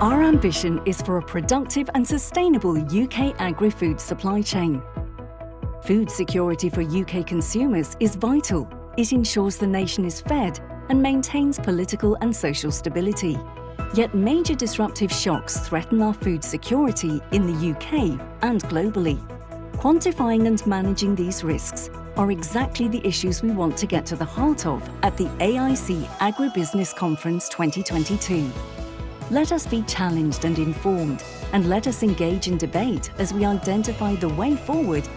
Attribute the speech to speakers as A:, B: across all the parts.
A: Our ambition is for a productive and sustainable UK agri-food supply chain. Food security for UK consumers is vital. It ensures the nation is fed and maintains political and social stability. Yet major disruptive shocks threaten our food security in the UK and globally. Quantifying and managing these risks are exactly the issues we want to get to the heart of at the AIC Agribusiness Conference 2022. Let us be challenged and informed, and let us engage in debate as we identify the way forward.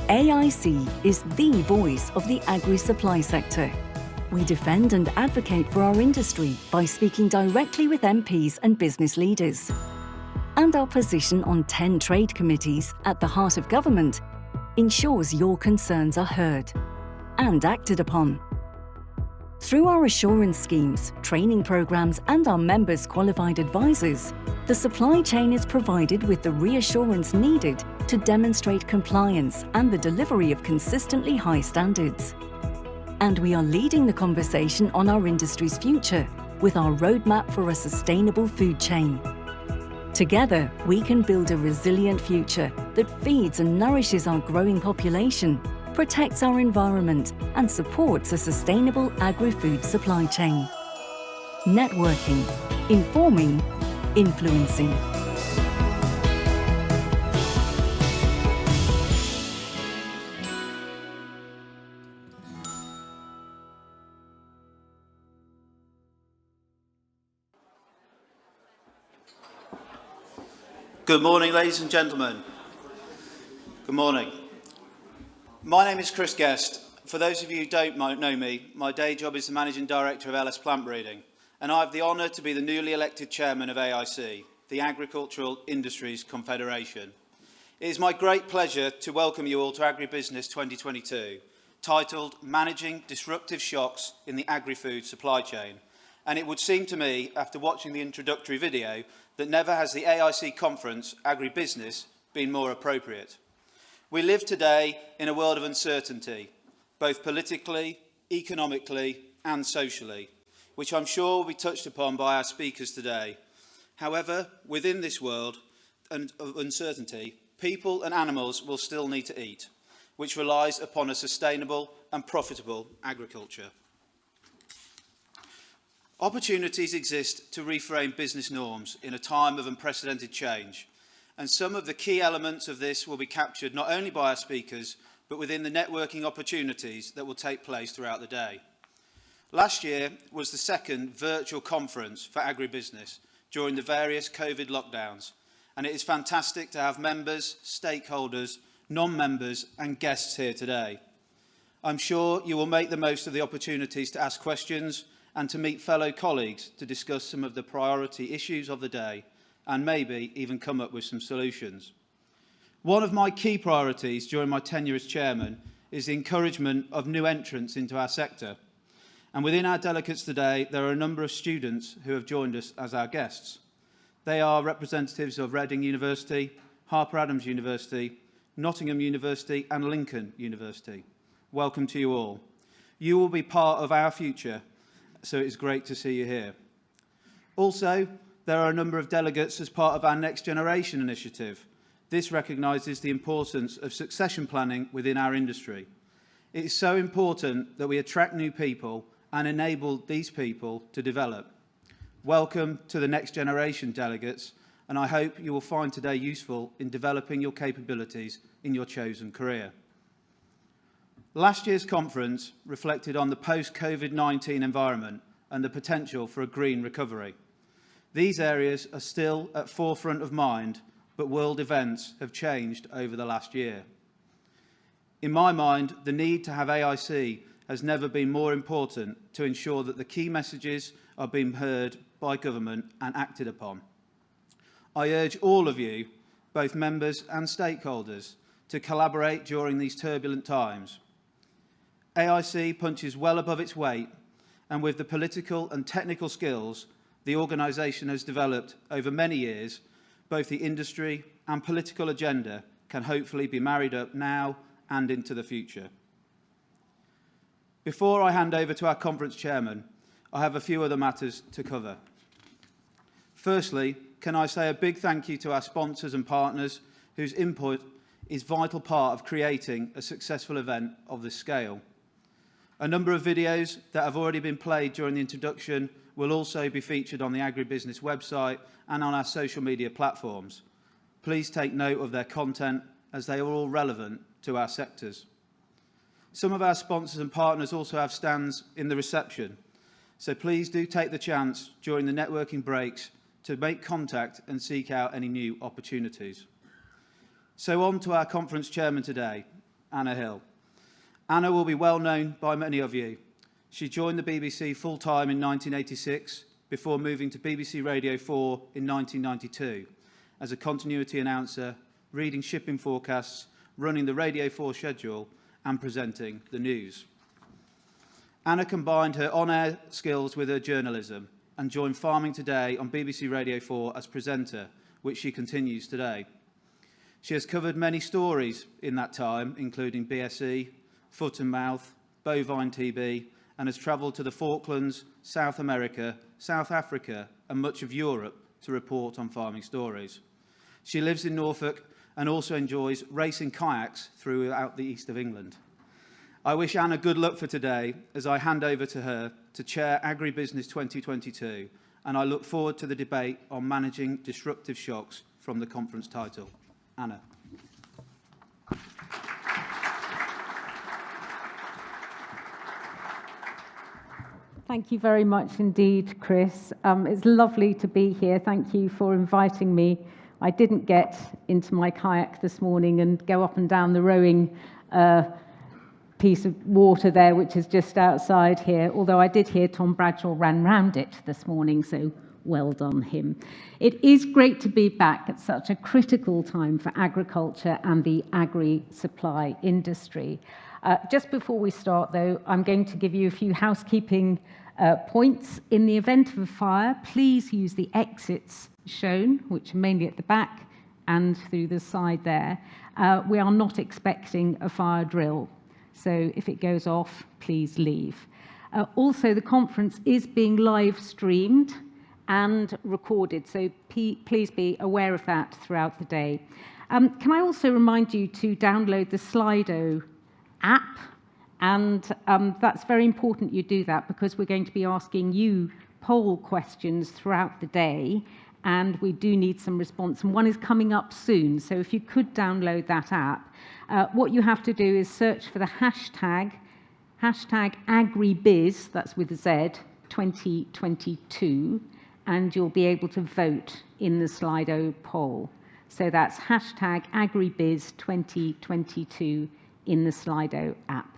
A: AIC is the voice of the agri-supply sector. We defend and advocate for our industry by speaking directly with MPs and business leaders. And our position on 10 trade committees at the heart of government ensures your concerns are heard and acted upon. Through our assurance schemes, training programs and our members' qualified advisors, the supply chain is provided with the reassurance needed to demonstrate compliance and the delivery of consistently high standards. And we are leading the conversation on our industry's future with our roadmap for a sustainable food chain. Together, we can build a resilient future that feeds and nourishes our growing population, protects our environment, and supports a sustainable agri-food supply chain. Networking, informing, influencing.
B: Good morning, ladies and gentlemen. Good morning. My name is Chris Guest. For those of you who don't know me, my day job is the Managing Director of LS Plant Breeding, and I have the honour to be the newly elected Chairman of AIC, the Agricultural Industries Confederation. It is my great pleasure to welcome you all to Agribusiness 2022, titled Managing Disruptive Shocks in the Agri-Food Supply Chain. And it would seem to me, after watching the introductory video, that never has the AIC conference, Agribusiness, been more appropriate. We live today in a world of uncertainty, both politically, economically and socially, which I'm sure will be touched upon by our speakers today. However, within this world of uncertainty, people and animals will still need to eat, which relies upon a sustainable and profitable agriculture. Opportunities exist to reframe business norms in a time of unprecedented change, and some of the key elements of this will be captured not only by our speakers, but within the networking opportunities that will take place throughout the day. Last year was the second virtual conference for agribusiness during the various COVID lockdowns, and it is fantastic to have members, stakeholders, non-members and guests here today. I'm sure you will make the most of the opportunities to ask questions and to meet fellow colleagues to discuss some of the priority issues of the day and maybe even come up with some solutions. One of my key priorities during my tenure as chairman is the encouragement of new entrants into our sector. And within our delegates today, there are a number of students who have joined us as our guests. They are representatives of Reading University, Harper Adams University, Nottingham University and Lincoln University. Welcome to you all. You will be part of our future, so it is great to see you here. Also, there are a number of delegates as part of our Next Generation initiative. This recognises the importance of succession planning within our industry. It is so important that we attract new people and enable these people to develop. Welcome to the Next Generation delegates, and I hope you will find today useful in developing your capabilities in your chosen career. Last year's conference reflected on the post-COVID-19 environment and the potential for a green recovery. These areas are still at forefront of mind, but world events have changed over the last year. In my mind, the need to have AIC has never been more important to ensure that the key messages are being heard by government and acted upon. I urge all of you, both members and stakeholders, to collaborate during these turbulent times. AIC punches well above its weight, and with the political and technical skills the organisation has developed over many years, both the industry and political agenda can hopefully be married up now and into the future. Before I hand over to our conference chairman, I have a few other matters to cover. Firstly, can I say a big thank you to our sponsors and partners whose input is a vital part of creating a successful event of this scale. A number of videos that have already been played during the introduction will also be featured on the Agribusiness website and on our social media platforms. Please take note of their content as they are all relevant to our sectors. Some of our sponsors and partners also have stands in the reception, so please do take the chance during the networking breaks to make contact and seek out any new opportunities. So on to our conference chairman today, Anna Hill. Anna will be well known by many of you. She joined the BBC full-time in 1986 before moving to BBC Radio 4 in 1992 as a continuity announcer, reading shipping forecasts, running the Radio 4 schedule and presenting the news. Anna combined her on-air skills with her journalism and joined Farming Today on BBC Radio 4 as presenter, which she continues today. She has covered many stories in that time, including BSE, foot and mouth, bovine TB, and has travelled to the Falklands, South America, South Africa, and much of Europe to report on farming stories. She lives in Norfolk and also enjoys racing kayaks throughout the east of England. I wish Anna good luck for today as I hand over to her to chair Agribusiness 2022, and I look forward to the debate on managing disruptive shocks from the conference title. Anna.
C: Thank you very much indeed, Chris. It's lovely to be here. Thank you for inviting me. I didn't get into my kayak this morning and go up and down the rowing piece of water there, which is just outside here, although I did hear Tom Bradshaw ran round it this morning, so well done him. It is great to be back at such a critical time for agriculture and the agri-supply industry. Just before we start, though, I'm going to give you a few housekeeping points. In the event of a fire, please use the exits shown, which are mainly at the back and through the side there. We are not expecting a fire drill, so if it goes off, please leave. Also, the conference is being live streamed and recorded, so please be aware of that throughout the day. Can I also remind you to download the Slido app, and that's very important you do that because we're going to be asking you poll questions throughout the day, and we do need some response, and one is coming up soon, so if you could download that app. What you have to do is search for the hashtag Agribiz, that's with a Z, 2022, and you'll be able to vote in the Slido poll. So that's hashtag Agribiz 2022 in the Slido app.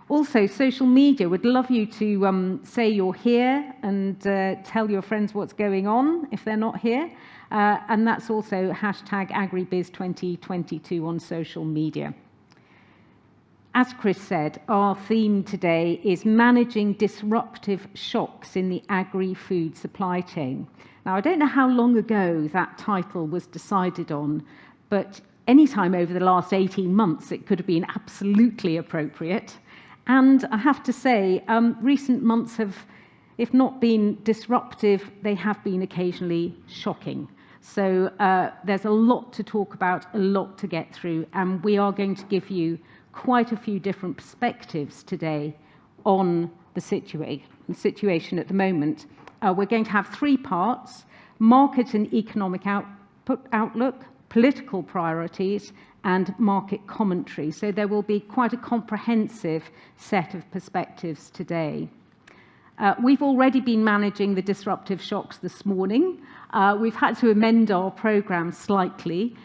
C: Also, social media, would love you to say you're here and tell your friends what's going on if they're not here. And that's also hashtag Agribiz 2022 on social media. As Chris said, our theme today is managing disruptive shocks in the agri-food supply chain. Now, I don't know how long ago that title was decided on, but any time over the last 18 months, it could have been absolutely appropriate. And I have to say, recent months have, if not been disruptive, they have been occasionally shocking. So there's a lot to talk about, a lot to get through, and we are going to give you quite a few different perspectives today on the situation at the moment. We're going to have three parts: market and economic outlook, political priorities, and market commentary. So there will be quite a comprehensive set of perspectives today. We've already been managing the disruptive shocks this morning. We've had to amend our programme slightly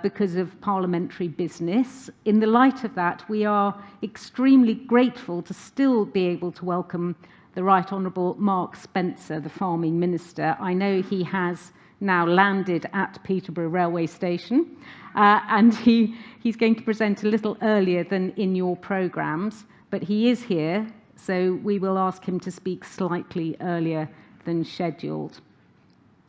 C: because of parliamentary business. In the light of that, we are extremely grateful to still be able to welcome the Right Honourable Mark Spencer, the Farming Minister. I know he has now landed at Peterborough Railway Station, and he's going to present a little earlier than in your programmes, but he is here, so we will ask him to speak slightly earlier than scheduled.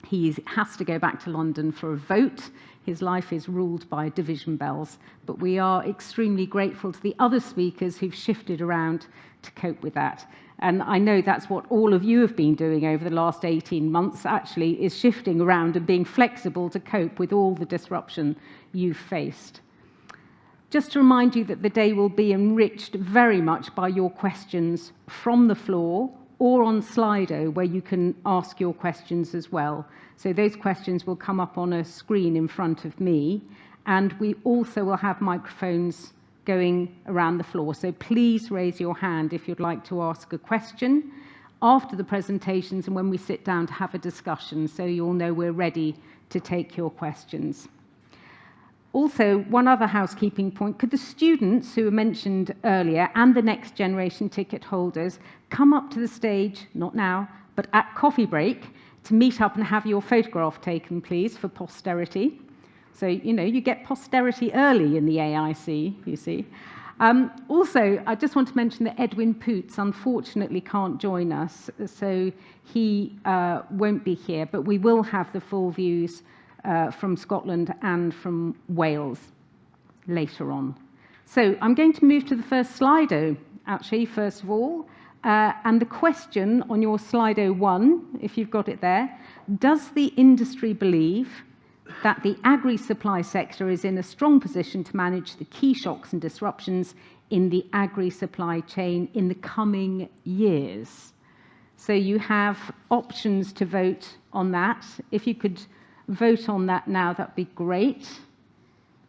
C: He has to go back to London for a vote. His life is ruled by division bells, but we are extremely grateful to the other speakers who've shifted around to cope with that. And I know that's what all of you have been doing over the last 18 months, actually, is shifting around and being flexible to cope with all the disruption you've faced. Just to remind you that the day will be enriched very much by your questions from the floor or on Slido, where you can ask your questions as well. So those questions will come up on a screen in front of me, and we also will have microphones going around the floor. So please raise your hand if you'd like to ask a question after the presentations and when we sit down to have a discussion, so you'll know we're ready to take your questions. Also, one other housekeeping point, could the students who were mentioned earlier and the next generation ticket holders come up to the stage, not now, but at coffee break, to meet up and have your photograph taken, please, for posterity. So, you get posterity early in the AIC, you see. Also, I just want to mention that Edwin Poots unfortunately can't join us, so he won't be here, but we will have the full views from Scotland and from Wales later on. So I'm going to move to the first Slido, actually, first of all. And the question on your Slido 1, if you've got it there, does the industry believe that the agri-supply sector is in a strong position to manage the key shocks and disruptions in the agri-supply chain in the coming years? So you have options to vote on that. If you could vote on that now, that'd be great.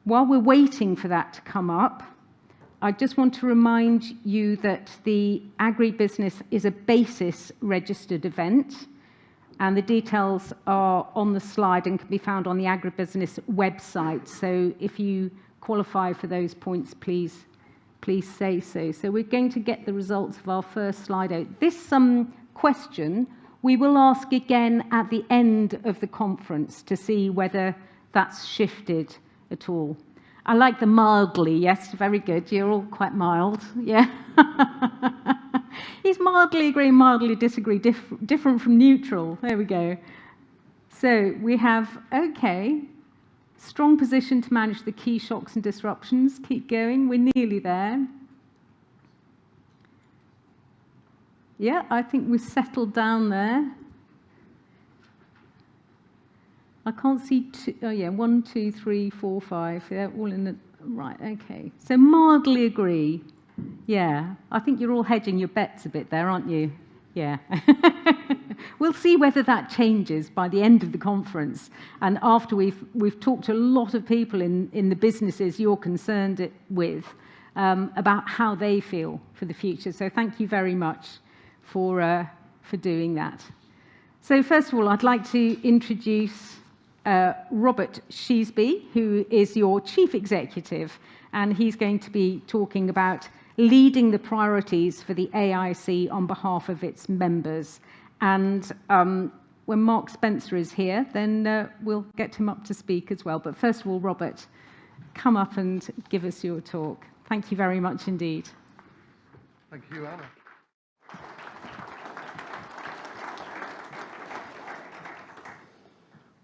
C: While we're waiting for that to come up, I just want to remind you that the Agribusiness is a BASIS registered event, and the details are on the slide and can be found on the Agribusiness website. So if you qualify for those points, please say so. So we're going to get the results of our first slide out. This question we will ask again at the end of the conference to see whether that's shifted at all. I like the mildly, yes, very good. You're all quite mild, yeah. He's mildly agree, mildly disagree, different from neutral. There we go. So we have, okay, strong position to manage the key shocks and disruptions. Keep going, we're nearly there. Yeah, I think we've settled down there. I can't see two, oh yeah, 1, 2, 3, 4, 5. They're all in the, right, okay. So mildly agree. Yeah, I think you're all hedging your bets a bit there, aren't you? Yeah. We'll see whether that changes by the end of the conference. And after we've talked to a lot of people in the businesses you're concerned with about how they feel for the future. So thank you very much for doing that. So first of all, I'd like to introduce Robert Sheasby, who is your Chief Executive, and he's going to be talking about leading the priorities for the AIC on behalf of its members. And when Mark Spencer is here, then we'll get him up to speak as well. But first of all, Robert, come up and give us your talk. Thank you very much indeed.
D: Thank you, Anna.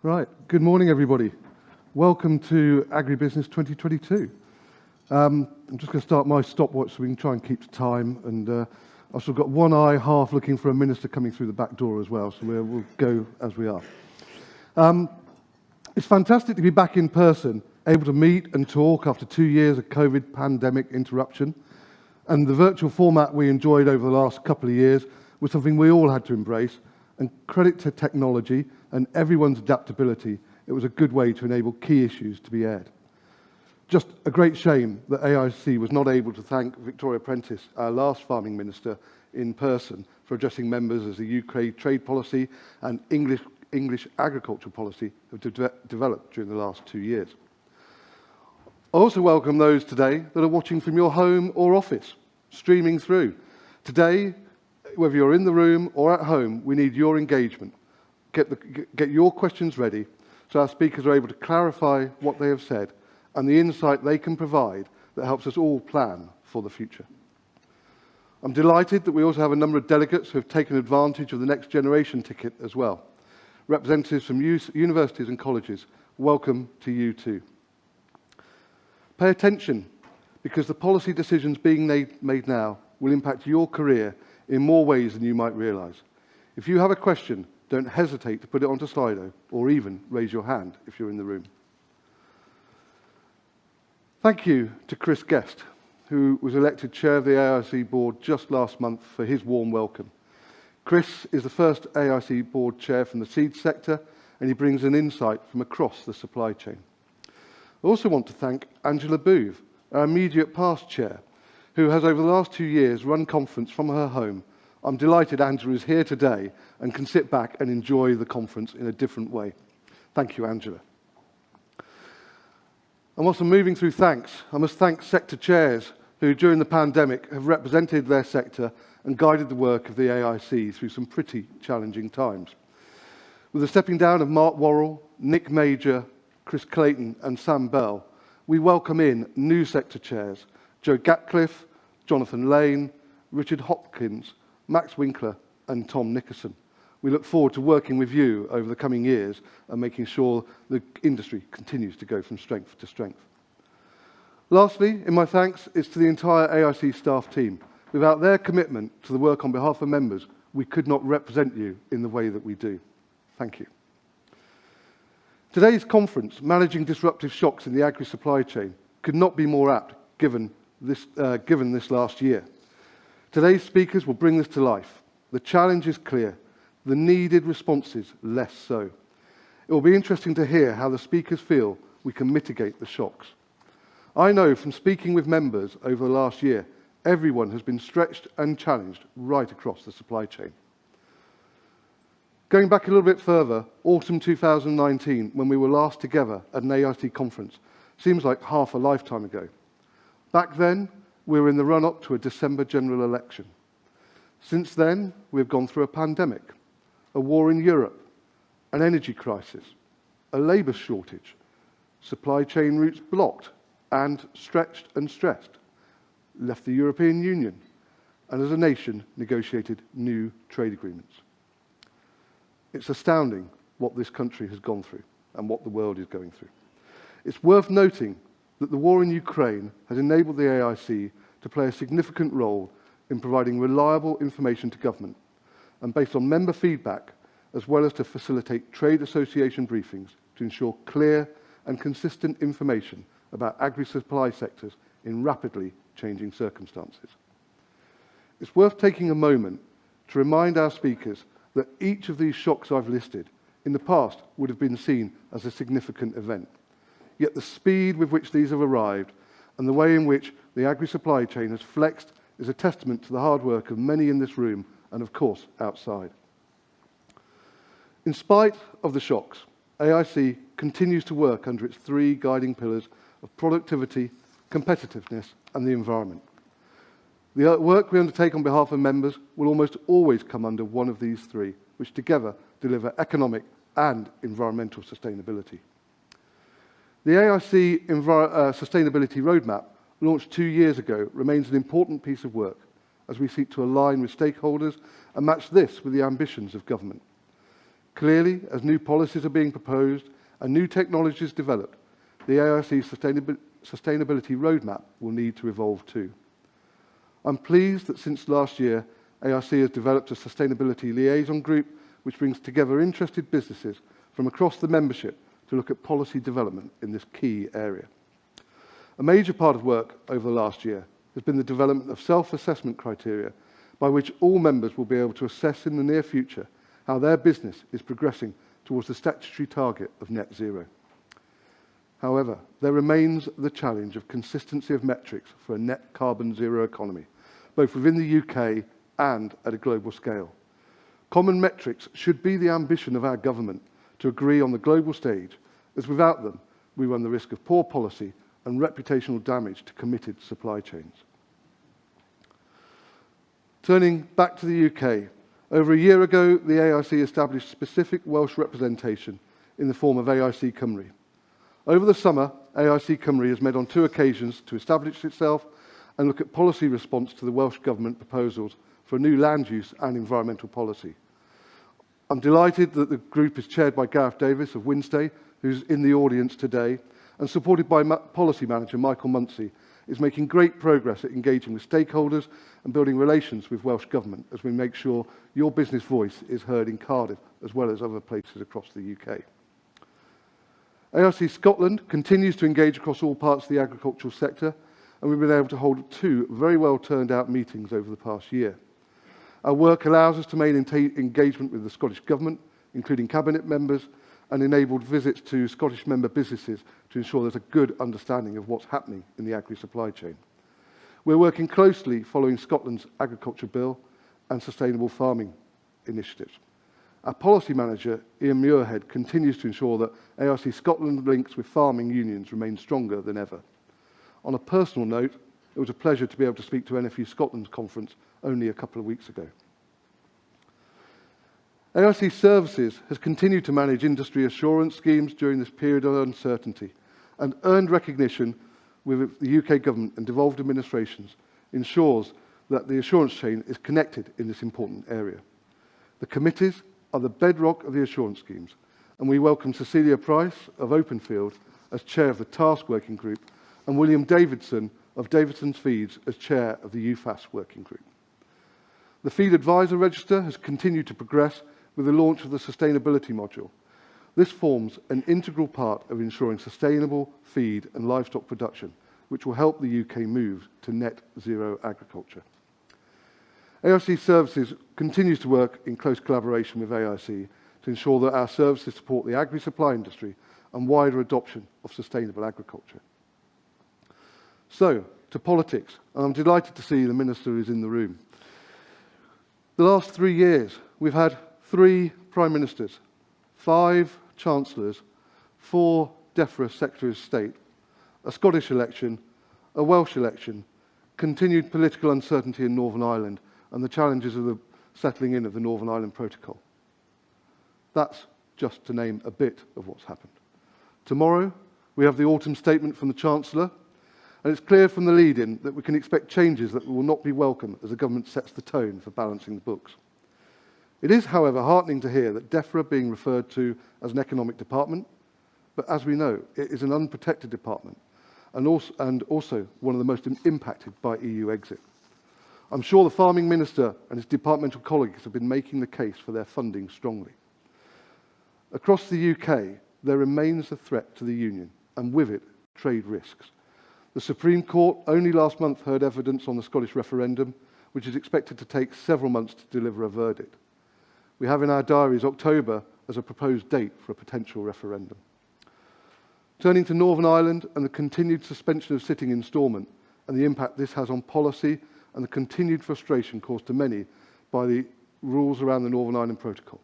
D: Right, good morning, everybody. Welcome to Agribusiness 2022. I'm just going to start my stopwatch so we can try and keep to time. And I've still got one eye half looking for a minister coming through the back door as well, so we'll go as we are. It's fantastic to be back in person, able to meet and talk after 2 years of COVID pandemic interruption. And the virtual format we enjoyed over the last couple of years was something we all had to embrace. And credit to technology and everyone's adaptability, it was a good way to enable key issues to be aired. Just a great shame that AIC was not able to thank Victoria Prentice, our last farming minister, in person for addressing members as the UK trade policy and English agricultural policy have developed during the last 2 years. I also welcome those today that are watching from your home or office, streaming through. Today, whether you're in the room or at home, we need your engagement. Get your questions ready so our speakers are able to clarify what they have said and the insight they can provide that helps us all plan for the future. I'm delighted that we also have a number of delegates who have taken advantage of the next generation ticket as well. Representatives from universities and colleges welcome to you too. Pay attention, because the policy decisions being made now will impact your career in more ways than you might realise. If you have a question, don't hesitate to put it onto Slido, or even raise your hand if you're in the room. Thank you to Chris Guest, who was elected chair of the AIC board just last month, for his warm welcome. Chris is the first AIC board chair from the seed sector, and he brings an insight from across the supply chain. I also want to thank Angela Booth, our immediate past chair, who has over the last 2 years run conference from her home. I'm delighted Angela is here today and can sit back and enjoy the conference in a different way. Thank you, Angela. And whilst I'm moving through thanks, I must thank sector chairs who, during the pandemic, have represented their sector and guided the work of the AIC through some pretty challenging times. With the stepping down of Mark Worrell, Nick Major, Chris Clayton and Sam Bell, we welcome in new sector chairs, Joe Gatcliffe, Jonathan Lane, Richard Hopkins, Max Winkler and Tom Nickerson. We look forward to working with you over the coming years and making sure the industry continues to go from strength to strength. Lastly, in my thanks, is to the entire AIC staff team. Without their commitment to the work on behalf of members, we could not represent you in the way that we do. Thank you. Today's conference, Managing Disruptive Shocks in the Agri-Supply Chain, could not be more apt given this last year. Today's speakers will bring this to life. The challenge is clear, the needed responses less so. It will be interesting to hear how the speakers feel we can mitigate the shocks. I know from speaking with members over the last year, everyone has been stretched and challenged right across the supply chain. Going back a little bit further, autumn 2019, when we were last together at an AIC conference, seems like half a lifetime ago. Back then, we were in the run-up to a December general election. Since then, we've gone through a pandemic, a war in Europe, an energy crisis, a labour shortage, supply chain routes blocked and stretched and stressed, left the European Union, and as a nation negotiated new trade agreements. It's astounding what this country has gone through and what the world is going through. It's worth noting that the war in Ukraine has enabled the AIC to play a significant role in providing reliable information to government, and based on member feedback, as well as to facilitate trade association briefings to ensure clear and consistent information about agri-supply sectors in rapidly changing circumstances. It's worth taking a moment to remind our speakers that each of these shocks I've listed in the past would have been seen as a significant event. Yet the speed with which these have arrived and the way in which the agri-supply chain has flexed is a testament to the hard work of many in this room and, of course, outside. In spite of the shocks, AIC continues to work under its 3 guiding pillars of productivity, competitiveness and the environment. The work we undertake on behalf of members will almost always come under one of these 3, which together deliver economic and environmental sustainability. The AIC Sustainability Roadmap, launched 2 years ago, remains an important piece of work as we seek to align with stakeholders and match this with the ambitions of government. Clearly, as new policies are being proposed and new technologies developed, the AIC Sustainability Roadmap will need to evolve too. I'm pleased that since last year, AIC has developed a sustainability liaison group which brings together interested businesses from across the membership to look at policy development in this key area. A major part of work over the last year has been the development of self-assessment criteria by which all members will be able to assess in the near future how their business is progressing towards the statutory target of net zero. However, there remains the challenge of consistency of metrics for a net carbon zero economy, both within the UK and at a global scale. Common metrics should be the ambition of our government to agree on the global stage, as without them, we run the risk of poor policy and reputational damage to committed supply chains. Turning back to the UK, over a year ago, the AIC established specific Welsh representation in the form of AIC Cymru. Over the summer, AIC Cymru has met on 2 occasions to establish itself and look at policy response to the Welsh Government proposals for a new land use and environmental policy. I'm delighted that the group is chaired by Gareth Davis of Winstay, who's in the audience today, and supported by Policy Manager Michael Munsey, is making great progress at engaging with stakeholders and building relations with Welsh Government as we make sure your business voice is heard in Cardiff as well as other places across the UK. ARC Scotland continues to engage across all parts of the agricultural sector, and we've been able to hold 2 very well turned out meetings over the past year. Our work allows us to maintain engagement with the Scottish Government, including Cabinet members, and enabled visits to Scottish member businesses to ensure there's a good understanding of what's happening in the agri-supply chain. We're working closely following Scotland's Agriculture Bill and Sustainable Farming initiatives. Our Policy Manager, Ian Muirhead, continues to ensure that ARC Scotland links with farming unions remain stronger than ever. On a personal note, it was a pleasure to be able to speak to NFU Scotland's conference only a couple of weeks ago. ARC Services has continued to manage industry assurance schemes during this period of uncertainty and earned recognition with the UK Government and devolved administrations ensures that the assurance chain is connected in this important area. The committees are the bedrock of the assurance schemes, and we welcome Cecilia Price of Openfield as Chair of the Task Working Group and William Davidson of Davidson's Feeds as Chair of the UFAS Working Group. The Feed Advisor Register has continued to progress with the launch of the sustainability module. This forms an integral part of ensuring sustainable feed and livestock production, which will help the UK move to net zero agriculture. ARC Services continues to work in close collaboration with AIC to ensure that our services support the agri-supply industry and wider adoption of sustainable agriculture. So, to politics, and I'm delighted to see the Minister is in the room. The last 3 years, we've had 3 Prime Ministers, 5 Chancellors, 4 DEFRA Secretaries of State, a Scottish election, a Welsh election, continued political uncertainty in Northern Ireland, and the challenges of the settling in of the Northern Ireland Protocol. That's just to name a bit of what's happened. Tomorrow, we have the autumn statement from the Chancellor, and it's clear from the lead-in that we can expect changes that will not be welcome as the government sets the tone for balancing the books. It is, however, heartening to hear that DEFRA being referred to as an economic department, but as we know, it is an unprotected department and also one of the most impacted by EU exit. I'm sure the Farming Minister and his departmental colleagues have been making the case for their funding strongly. Across the UK, there remains a threat to the Union, and with it, trade risks. The Supreme Court only last month heard evidence on the Scottish referendum, which is expected to take several months to deliver a verdict. We have in our diaries October as a proposed date for a potential referendum. Turning to Northern Ireland and the continued suspension of sitting instalment and the impact this has on policy and the continued frustration caused to many by the rules around the Northern Ireland Protocol.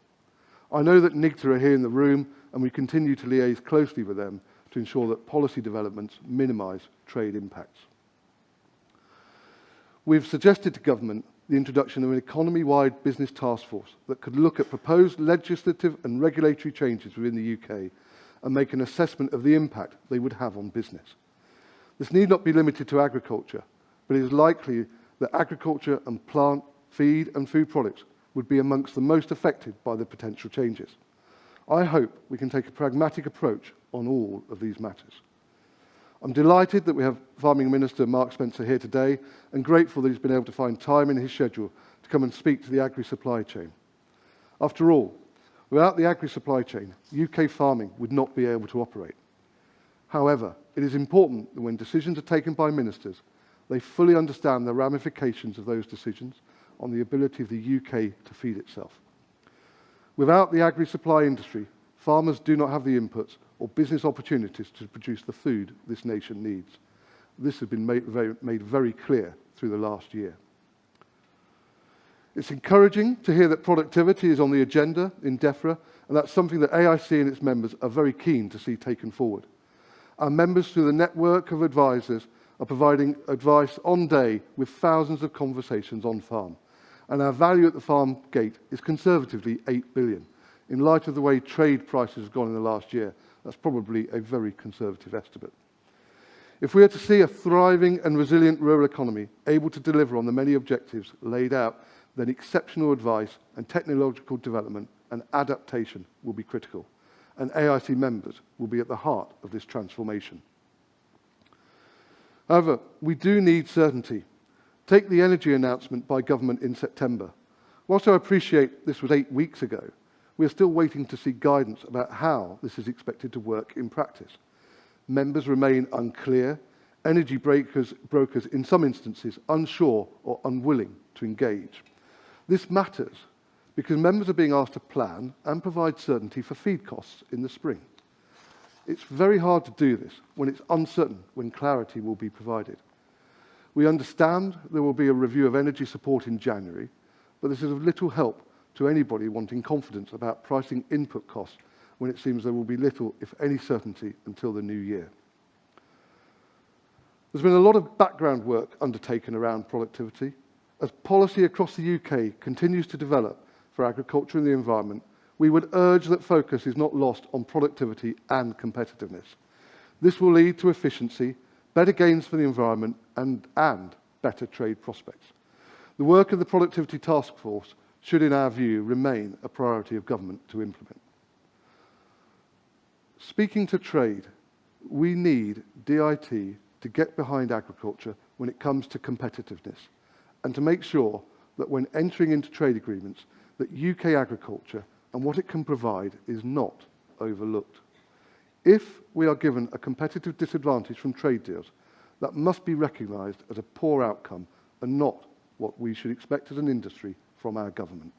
D: I know that NIGTA are here in the room, and we continue to liaise closely with them to ensure that policy developments minimise trade impacts. We've suggested to Government the introduction of an economy-wide business task force that could look at proposed legislative and regulatory changes within the UK and make an assessment of the impact they would have on business. This need not be limited to agriculture, but it is likely that agriculture and plant, feed and food products would be amongst the most affected by the potential changes. I hope we can take a pragmatic approach on all of these matters. I'm delighted that we have Farming Minister Mark Spencer here today and grateful that he's been able to find time in his schedule to come and speak to the agri-supply chain. After all, without the agri-supply chain, UK farming would not be able to operate. However, it is important that when decisions are taken by ministers, they fully understand the ramifications of those decisions on the ability of the UK to feed itself. Without the agri-supply industry, farmers do not have the inputs or business opportunities to produce the food this nation needs. This has been made very clear through the last year. It's encouraging to hear that productivity is on the agenda in DEFRA, and that's something that AIC and its members are very keen to see taken forward. Our members through the network of advisors are providing advice on day with thousands of conversations on farm. And our value at the farm gate is conservatively 8 billion. In light of the way trade prices have gone in the last year, that's probably a very conservative estimate. If we are to see a thriving and resilient rural economy able to deliver on the many objectives laid out, then exceptional advice and technological development and adaptation will be critical. and AIC members will be at the heart of this transformation. However, we do need certainty. Take the energy announcement by government in September. Whilst I appreciate this was 8 weeks ago, we are still waiting to see guidance about how this is expected to work in practice. Members remain unclear, energy brokers in some instances unsure or unwilling to engage. This matters because members are being asked to plan and provide certainty for feed costs in the spring. It's very hard to do this when it's uncertain when clarity will be provided. We understand there will be a review of energy support in January, but this is of little help to anybody wanting confidence about pricing input costs when it seems there will be little, if any, certainty until the new year. There's been a lot of background work undertaken around productivity. As policy across the UK continues to develop for agriculture and the environment, we would urge that focus is not lost on productivity and competitiveness. This will lead to efficiency, better gains for the environment, and better trade prospects. The work of the Productivity Task Force should, in our view, remain a priority of government to implement. Speaking to trade, we need DIT to get behind agriculture when it comes to competitiveness, and to make sure that when entering into trade agreements, that UK agriculture and what it can provide is not overlooked. If we are given a competitive disadvantage from trade deals, that must be recognised as a poor outcome and not what we should expect as an industry from our government.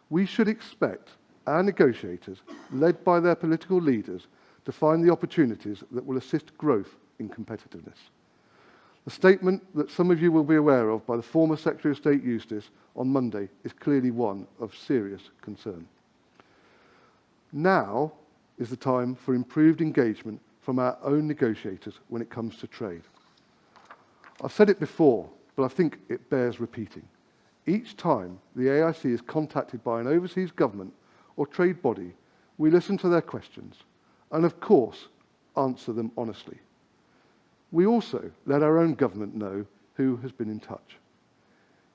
D: We should expect our negotiators, led by their political leaders, to find the opportunities that will assist growth in competitiveness. The statement that some of you will be aware of by the former Secretary of State Eustace on Monday is clearly one of serious concern. Now is the time for improved engagement from our own negotiators when it comes to trade. I've said it before, but I think it bears repeating. Each time the AIC is contacted by an overseas government or trade body, we listen to their questions and, of course, answer them honestly. We also let our own government know who has been in touch.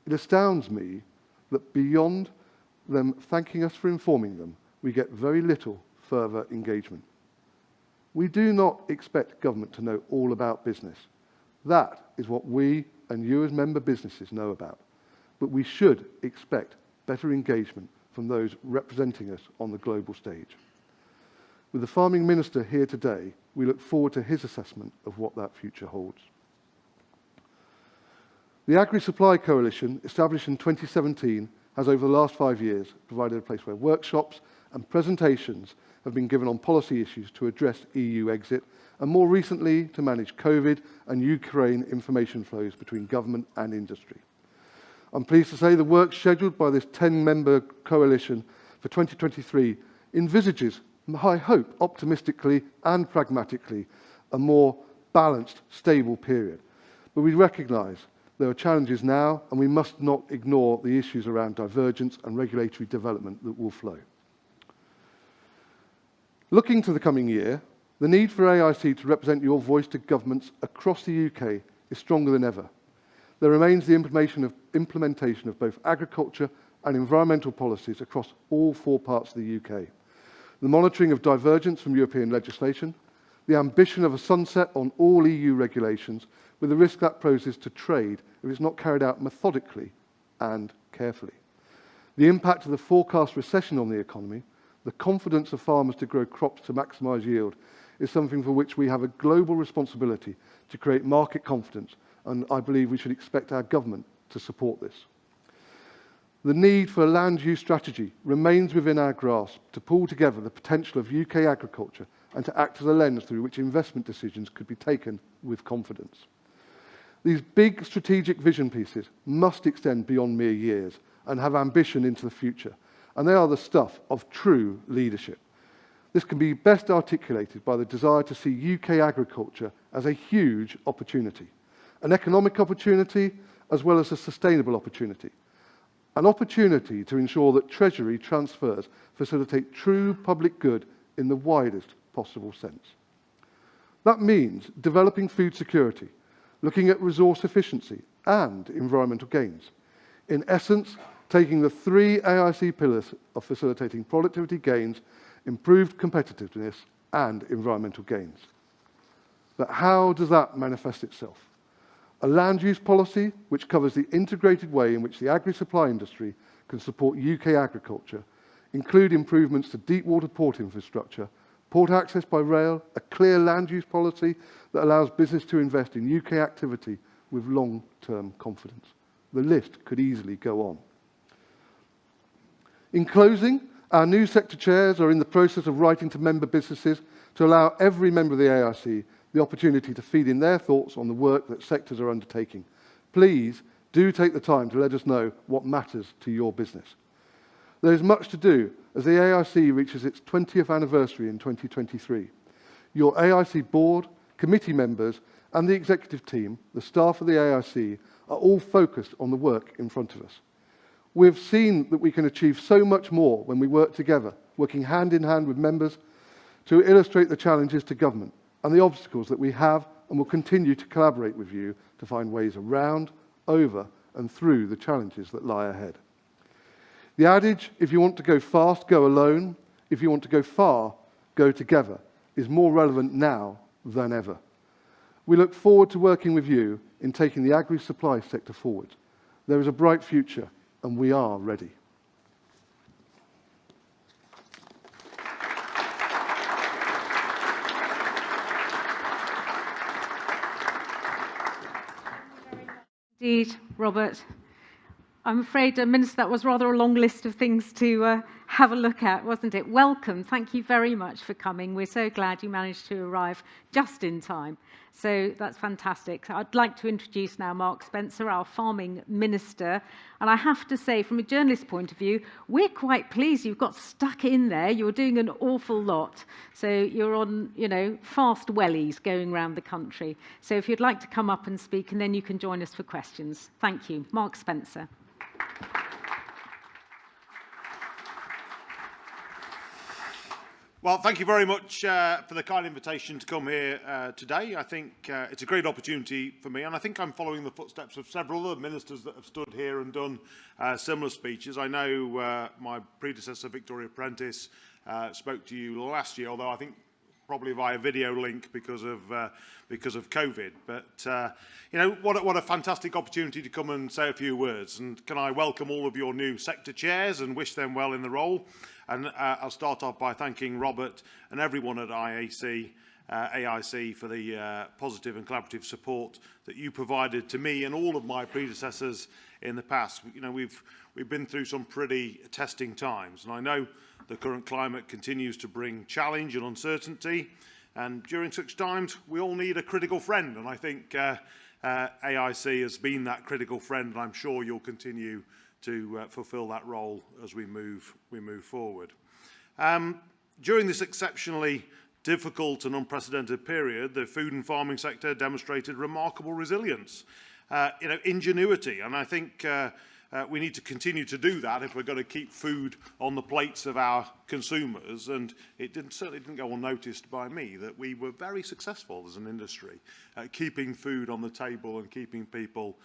D: It astounds me that beyond them thanking us for informing them, we get very little further engagement. We do not expect government to know all about business. That is what we and you as member businesses know about. But we should expect better engagement from those representing us on the global stage. With the Farming Minister here today, we look forward to his assessment of what that future holds. The Agri-Supply Coalition, established in 2017, has over the last 5 years provided a place where workshops and presentations have been given on policy issues to address EU exit, and more recently to manage COVID and Ukraine information flows between government and industry. I'm pleased to say the work scheduled by this 10-member coalition for 2023 envisages, I hope optimistically and pragmatically, a more balanced, stable period. But we recognise there are challenges now, and we must not ignore the issues around divergence and regulatory development that will flow. Looking to the coming year, the need for AIC to represent your voice to governments across the UK is stronger than ever. There remains the implementation of both agriculture and environmental policies across all 4 parts of the UK, the monitoring of divergence from European legislation, the ambition of a sunset on all EU regulations, with the risk that poses to trade if it's not carried out methodically and carefully. The impact of the forecast recession on the economy, the confidence of farmers to grow crops to maximise yield, is something for which we have a global responsibility to create market confidence, and I believe we should expect our government to support this. The need for a land use strategy remains within our grasp to pull together the potential of UK agriculture and to act as a lens through which investment decisions could be taken with confidence. These big strategic vision pieces must extend beyond mere years and have ambition into the future, and they are the stuff of true leadership. This can be best articulated by the desire to see UK agriculture as a huge opportunity, an economic opportunity as well as a sustainable opportunity, an opportunity to ensure that Treasury transfers facilitate true public good in the widest possible sense. That means developing food security, looking at resource efficiency and environmental gains. In essence, taking the 3 AIC pillars of facilitating productivity gains, improved competitiveness and environmental gains. But how does that manifest itself? A land use policy which covers the integrated way in which the agri-supply industry can support UK agriculture, include improvements to deep water port infrastructure, port access by rail, a clear land use policy that allows business to invest in UK activity with long-term confidence. The list could easily go on. In closing, our new sector chairs are in the process of writing to member businesses to allow every member of the AIC the opportunity to feed in their thoughts on the work that sectors are undertaking. Please do take the time to let us know what matters to your business. There is much to do as the AIC reaches its 20th anniversary in 2023. Your AIC board, committee members and the executive team, the staff of the AIC, are all focused on the work in front of us. We've seen that we can achieve so much more when we work together, working hand in hand with members to illustrate the challenges to government and the obstacles that we have and will continue to collaborate with you to find ways around, over and through the challenges that lie ahead. The adage, if you want to go fast, go alone. If you want to go far, go together, is more relevant now than ever. We look forward to working with you in taking the agri-supply sector forward. There is a bright future, and we are ready.
C: Indeed, Robert. I'm afraid, Minister, that was rather a long list of things to have a look at, wasn't it? Welcome. Thank you very much for coming. We're so glad you managed to arrive just in time. So that's fantastic. I'd like to introduce now Mark Spencer, our Farming Minister. And I have to say, from a journalist point of view, we're quite pleased you've got stuck in there. You're doing an awful lot. So you're on, fast wellies going around the country. So if you'd like to come up and speak, and then you can join us for questions. Thank you. Mark Spencer.
E: Well, thank you very much for the kind invitation to come here today. I think it's a great opportunity for me, and I think I'm following the footsteps of several other ministers that have stood here and done similar speeches. I know my predecessor, Victoria Prentice, spoke to you last year, although I think probably via video link because of COVID. But what a fantastic opportunity to come and say a few words. And can I welcome all of your new sector chairs and wish them well in the role. And I'll start off by thanking Robert and everyone at AIC for the positive and collaborative support that you provided to me and all of my predecessors in the past. We've been through some pretty testing times, and I know the current climate continues to bring challenge and uncertainty, and during such times we all need a critical friend, and I think AIC has been that critical friend, and I'm sure you'll continue to fulfil that role as we move forward. During this exceptionally difficult and unprecedented period, the food and farming sector demonstrated remarkable resilience, ingenuity, and I think we need to continue to do that if we're going to keep food on the plates of our consumers. And it certainly didn't go unnoticed by me that we were very successful as an industry at keeping food on the table and keeping people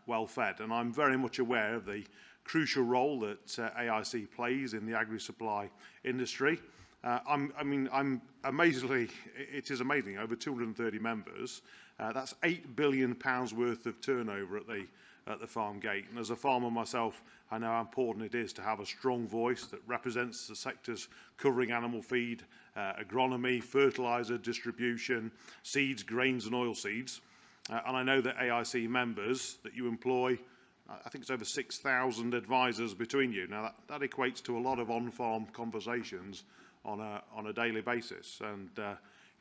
E: well fed. And I'm very much aware of the crucial role that AIC plays in the agri-supply industry. It is amazing, over 230 members. That's £8 billion worth of turnover at the farm gate. And as a farmer myself, I know how important it is to have a strong voice that represents the sectors covering animal feed, agronomy, fertiliser distribution, seeds, grains and oilseeds. And I know that AIC members that you employ, I think it's over 6,000 advisors between you. Now that equates to a lot of on-farm conversations on a daily basis. And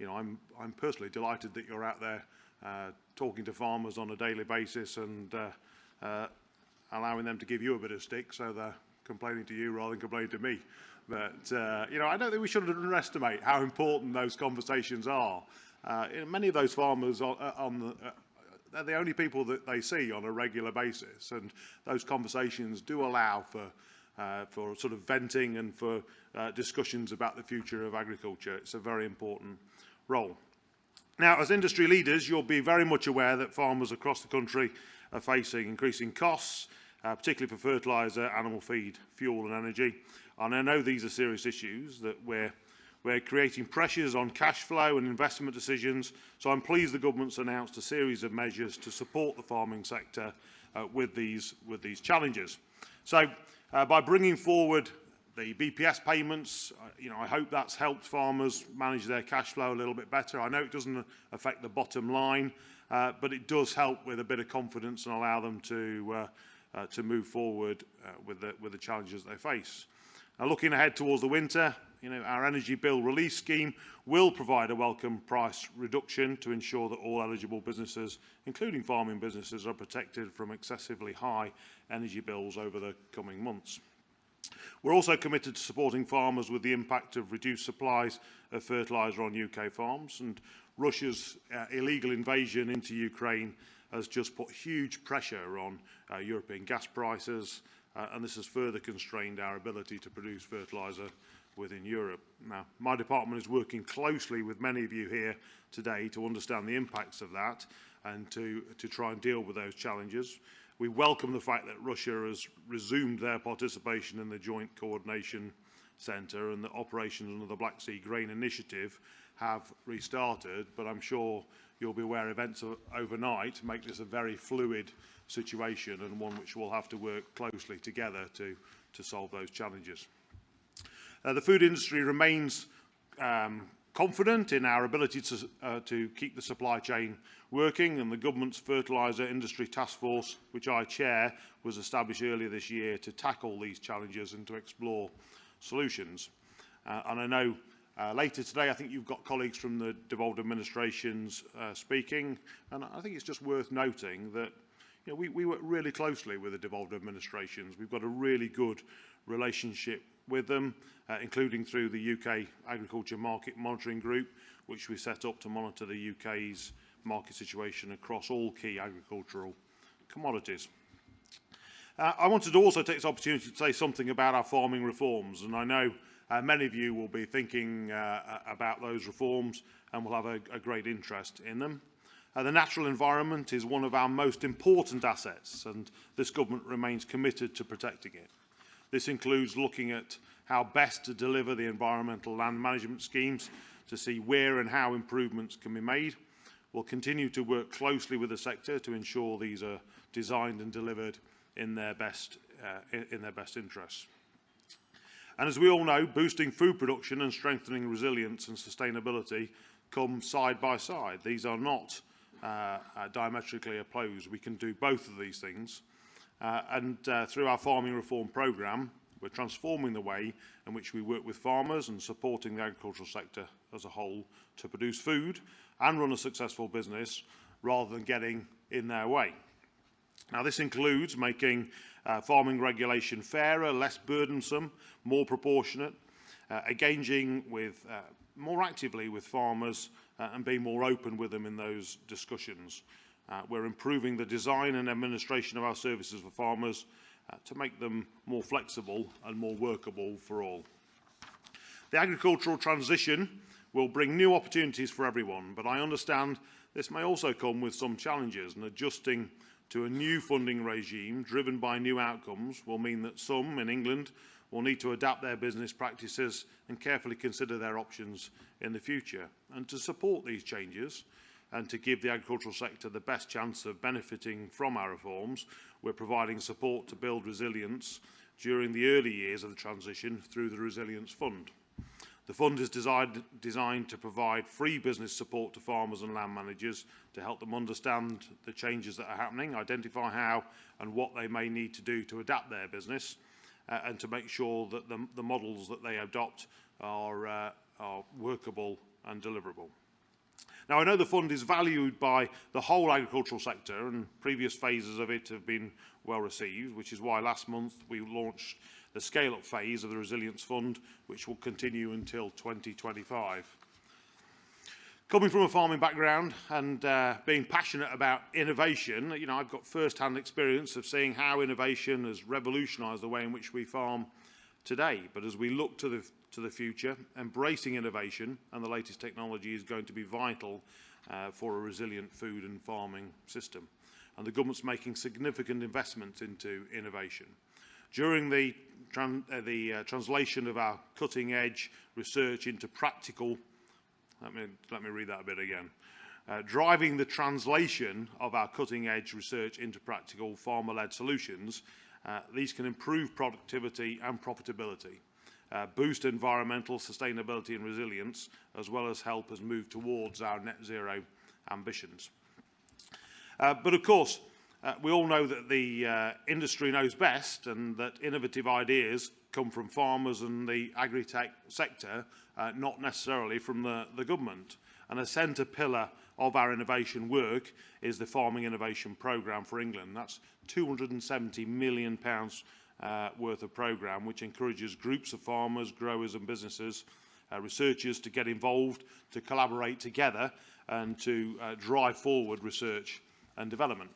E: I'm personally delighted that you're out there talking to farmers on a daily basis and allowing them to give you a bit of stick, so they're complaining to you rather than complaining to me. But I don't think we should underestimate how important those conversations are. Many of those farmers they're the only people that they see on a regular basis, and those conversations do allow for sort of venting and for discussions about the future of agriculture. It's a very important role. Now, as industry leaders, you'll be very much aware that farmers across the country are facing increasing costs, particularly for fertiliser, animal feed, fuel and energy. And I know these are serious issues, that we're creating pressures on cash flow and investment decisions, so I'm pleased the government's announced a series of measures to support the farming sector with these challenges. So by bringing forward the BPS payments, I hope that's helped farmers manage their cash flow a little bit better. I know it doesn't affect the bottom line, but it does help with a bit of confidence and allow them to move forward with the challenges they face. Now, looking ahead towards the winter, our energy bill relief scheme will provide a welcome price reduction to ensure that all eligible businesses, including farming businesses, are protected from excessively high energy bills over the coming months. We're also committed to supporting farmers with the impact of reduced supplies of fertiliser on UK farms, and Russia's illegal invasion into Ukraine has just put huge pressure on European gas prices, and this has further constrained our ability to produce fertiliser within Europe. Now, my department is working closely with many of you here today to understand the impacts of that and to try and deal with those challenges. We welcome the fact that Russia has resumed their participation in the Joint Coordination Centre and that operations under the Black Sea Grain Initiative have restarted, but I'm sure you'll be aware events overnight make this a very fluid situation and one which we'll have to work closely together to solve those challenges. The food industry remains confident in our ability to keep the supply chain working, and the government's fertiliser industry task force, which I chair, was established earlier this year to tackle these challenges and to explore solutions. And I know later today, I think you've got colleagues from the devolved administrations speaking, and I think it's just worth noting that we work really closely with the devolved administrations. We've got a really good relationship with them, including through the UK Agriculture Market Monitoring Group, which we set up to monitor the UK's market situation across all key agricultural commodities. I wanted to also take this opportunity to say something about our farming reforms, and I know many of you will be thinking about those reforms and will have a great interest in them. The natural environment is one of our most important assets, and this government remains committed to protecting it. This includes looking at how best to deliver the environmental land management schemes to see where and how improvements can be made. We'll continue to work closely with the sector to ensure these are designed and delivered in their best interests. And as we all know, boosting food production and strengthening resilience and sustainability come side by side. These are not diametrically opposed. We can do both of these things. Through our farming reform programme, we're transforming the way in which we work with farmers and supporting the agricultural sector as a whole to produce food and run a successful business rather than getting in their way. Now, this includes making farming regulation fairer, less burdensome, more proportionate, engaging with more actively with farmers and being more open with them in those discussions. We're improving the design and administration of our services for farmers to make them more flexible and more workable for all. The agricultural transition will bring new opportunities for everyone, but I understand this may also come with some challenges, and adjusting to a new funding regime driven by new outcomes will mean that some in England will need to adapt their business practices and carefully consider their options in the future. And to support these changes and to give the agricultural sector the best chance of benefiting from our reforms, we're providing support to build resilience during the early years of the transition through the Resilience Fund. The fund is designed to provide free business support to farmers and land managers to help them understand the changes that are happening, identify how and what they may need to do to adapt their business, and to make sure that the models that they adopt are workable and deliverable. Now, I know the fund is valued by the whole agricultural sector, and previous phases of it have been well received, which is why last month we launched the scale-up phase of the Resilience Fund, which will continue until 2025. Coming from a farming background and being passionate about innovation, I've got first-hand experience of seeing how innovation has revolutionised the way in which we farm today. But as we look to the future, embracing innovation and the latest technology is going to be vital for a resilient food and farming system. And the government's making significant investments into innovation. During the translation of our cutting-edge research into practical. Let me read that a bit again. Driving the translation of our cutting-edge research into practical farmer-led solutions. These can improve productivity and profitability, boost environmental sustainability and resilience, as well as help us move towards our net zero ambitions. But of course, we all know that the industry knows best, and that innovative ideas come from farmers and the agri-tech sector, not necessarily from the government. And a centre pillar of our innovation work is the Farming Innovation Programme for England. That's £270 million worth of programme, which encourages groups of farmers, growers and businesses, researchers to get involved, to collaborate together and to drive forward research and development.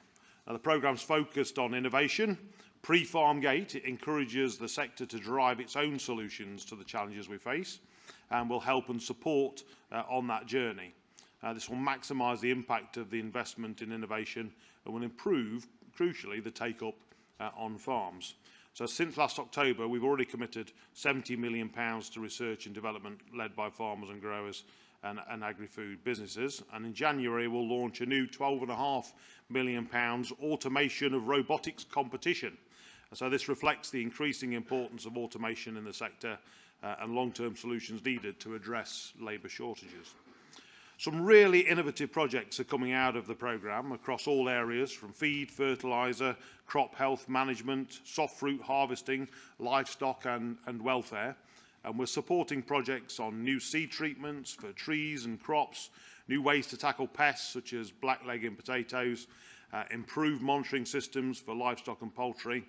E: Now, the programme's focused on innovation. Pre-farm gate, it encourages the sector to drive its own solutions to the challenges we face, and will help and support on that journey. This will maximise the impact of the investment in innovation and will improve, crucially, the take-up on farms. So since last October, we've already committed £70 million to research and development led by farmers and growers and agri-food businesses. And in January, we'll launch a new £12.5 million automation of robotics competition. So this reflects the increasing importance of automation in the sector and long-term solutions needed to address labour shortages. Some really innovative projects are coming out of the programme across all areas, from feed, fertiliser, crop health management, soft fruit harvesting, livestock and welfare. And we're supporting projects on new seed treatments for trees and crops, new ways to tackle pests such as blackleg in potatoes, improved monitoring systems for livestock and poultry.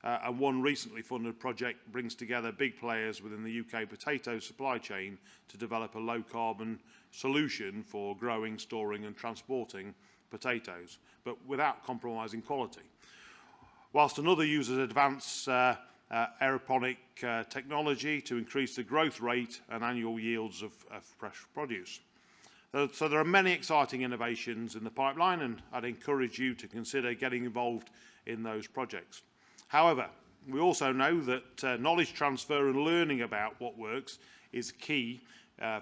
E: And one recently funded project brings together big players within the UK potato supply chain to develop a low-carbon solution for growing, storing and transporting potatoes, but without compromising quality. Whilst another uses advanced aeroponic technology to increase the growth rate and annual yields of fresh produce. So there are many exciting innovations in the pipeline, and I'd encourage you to consider getting involved in those projects. However, we also know that knowledge transfer and learning about what works is key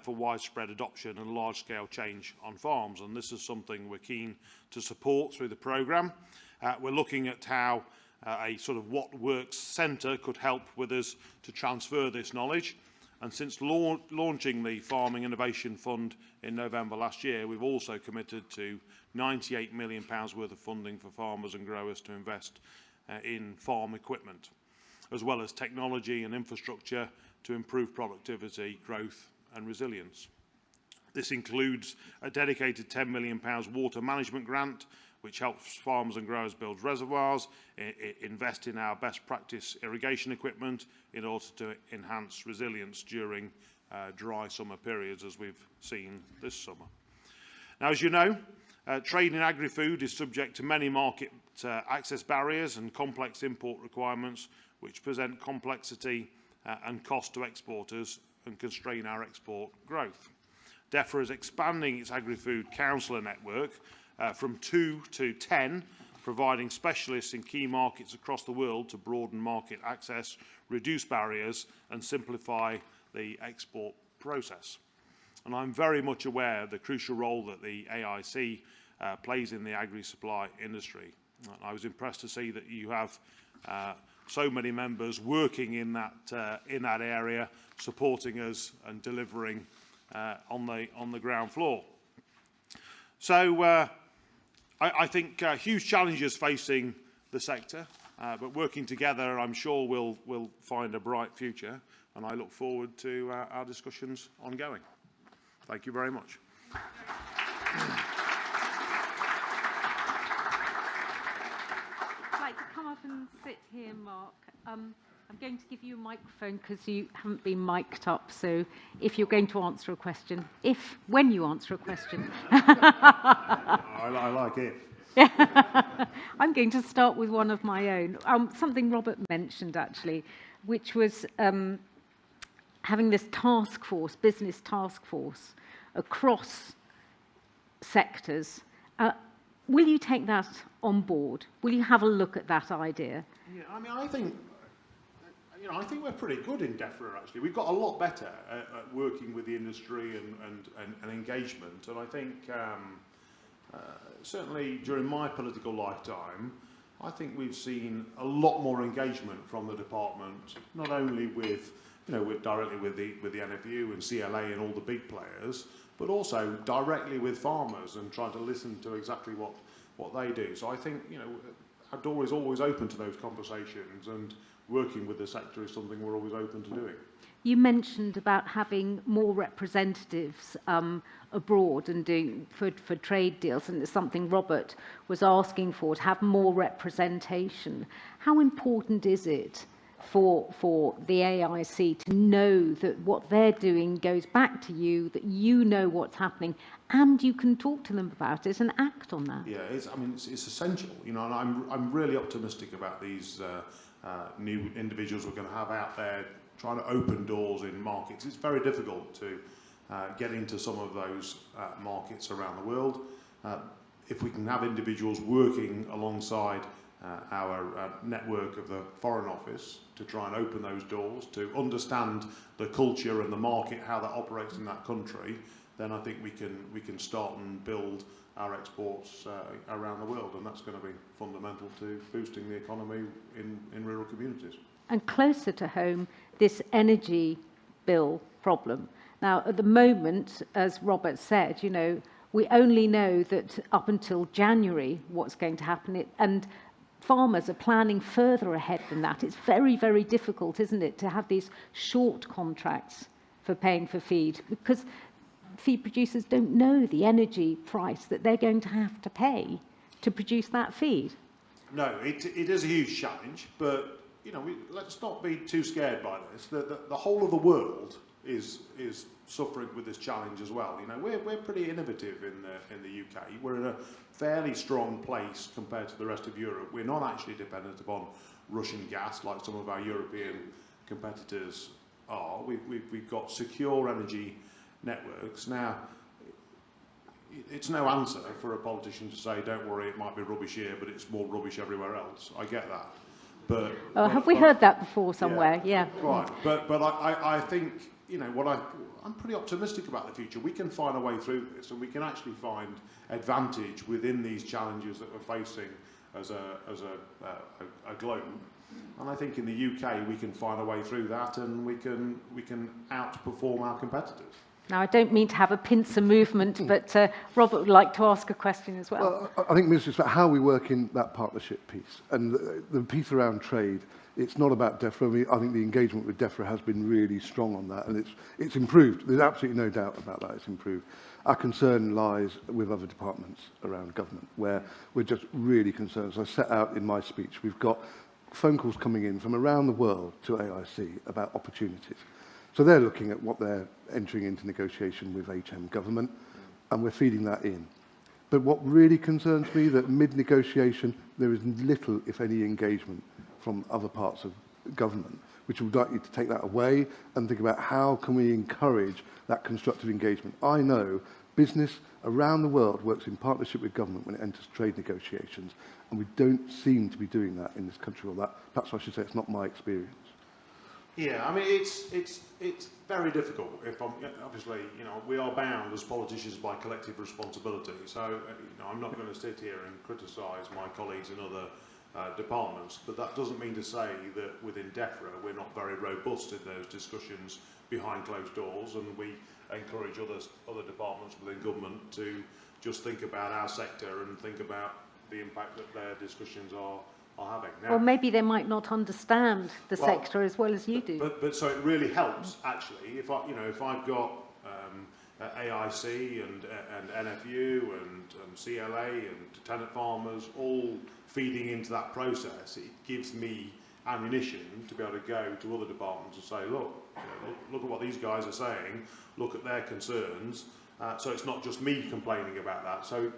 E: for widespread adoption and large-scale change on farms, and this is something we're keen to support through the programme. We're looking at how a sort of what works centre could help with us to transfer this knowledge. And since launching the Farming Innovation Fund in November last year, we've also committed to £98 million worth of funding for farmers and growers to invest in farm equipment, as well as technology and infrastructure to improve productivity, growth and resilience. This includes a dedicated £10 million water management grant, which helps farmers and growers build reservoirs, invest in our best practice irrigation equipment in order to enhance resilience during dry summer periods, as we've seen this summer. Now, as you know, trade in agri-food is subject to many market access barriers and complex import requirements, which present complexity and cost to exporters and constrain our export growth. DEFRA is expanding its agri-food counsellor network from 2 to 10, providing specialists in key markets across the world to broaden market access, reduce barriers and simplify the export process. And I'm very much aware of the crucial role that the AIC plays in the agri-supply industry. I was impressed to see that you have so many members working in that area, supporting us and delivering on the ground floor. So I think huge challenges facing the sector, but working together, I'm sure we'll find a bright future, and I look forward to our discussions ongoing. Thank you very much.
C: I'd like to come up and sit here, Mark. I'm going to give you a microphone because you haven't been mic'd up. So if you're going to answer a question, when you answer a question.
E: I like it.
C: I'm going to start with one of my own. Something Robert mentioned, actually, which was having this task force, business task force, across sectors. Will you take that on board? Will you have a look at that idea?
E: Yeah, I mean, I think, I think we're pretty good in DEFRA, actually. We've got a lot better at working with the industry and engagement. And I think certainly during my political lifetime, I think we've seen a lot more engagement from the department, not only with, directly with the NFU and CLA and all the big players, but also directly with farmers and trying to listen to exactly what they do. So I think, our door is always open to those conversations, and working with the sector is something we're always open to doing.
C: You mentioned about having more representatives abroad and doing for trade deals, and it's something Robert was asking for, to have more representation. How important is it for the AIC to know that what they're doing goes back to you, that you know what's happening, and you can talk to them about it and act on that?
E: Yeah, it's essential, and I'm really optimistic about these new individuals we're going to have out there trying to open doors in markets. It's very difficult to get into some of those markets around the world. If we can have individuals working alongside our network of the Foreign Office to try and open those doors, to understand the culture and the market, how that operates in that country, then I think we can start and build our exports around the world, and that's going to be fundamental to boosting the economy in rural communities.
C: And closer to home, this energy bill problem. Now, at the moment, as Robert said, we only know that up until January what's going to happen, and farmers are planning further ahead than that. It's very, very difficult, isn't it, to have these short contracts for paying for feed, because feed producers don't know the energy price that they're going to have to pay to produce that feed.
E: No, it is a huge challenge, but let's not be too scared by this. The whole of the world is suffering with this challenge as well. We're pretty innovative in the UK. We're in a fairly strong place compared to the rest of Europe. We're not actually dependent upon Russian gas like some of our European competitors are. We've got secure energy networks. Now, it's no answer for a politician to say, don't worry, it might be rubbish here, but it's more rubbish everywhere else. I get that. But
C: have we heard that before somewhere? Yeah.
E: Right. But I think, I'm pretty optimistic about the future. We can find a way through this, and we can actually find advantage within these challenges that we're facing as a globe. And I think in the UK we can find a way through that, and we can outperform our competitors.
C: Now, I don't mean to have a pincer movement, but Robert would like to ask a question as well.
D: Well, I think, Minister, it's about how we work in that partnership piece. And the piece around trade, it's not about DEFRA. I think the engagement with DEFRA has been really strong on that, and it's improved. There's absolutely no doubt about that. It's improved. Our concern lies with other departments around government, where we're just really concerned. As I set out in my speech, we've got phone calls coming in from around the world to AIC about opportunities. So they're looking at what they're entering into negotiation with HM government, and we're feeding that in. But what really concerns me, that mid-negotiation, there is little, if any, engagement from other parts of government, which would like you to take that away and think about how can we encourage that constructive engagement. I know business around the world works in partnership with government when it enters trade negotiations, and we don't seem to be doing that in this country, or that, perhaps I should say it's not my experience.
E: Yeah, I mean, it's very difficult. Obviously, we are bound as politicians by collective responsibility. So, I'm not going to sit here and criticise my colleagues in other departments, but that doesn't mean to say that within DEFRA we're not very robust in those discussions behind closed doors, and we encourage other departments within government to just think about our sector and think about the impact that their discussions are having. Now,
C: or maybe they might not understand the sector as well as you do.
E: But so it really helps actually if I've got AIC and NFU and CLA and tenant farmers all feeding into that process. It gives me ammunition to be able to go to other departments and say, look at what these guys are saying. Look at their concerns. So it's not just me complaining about that. So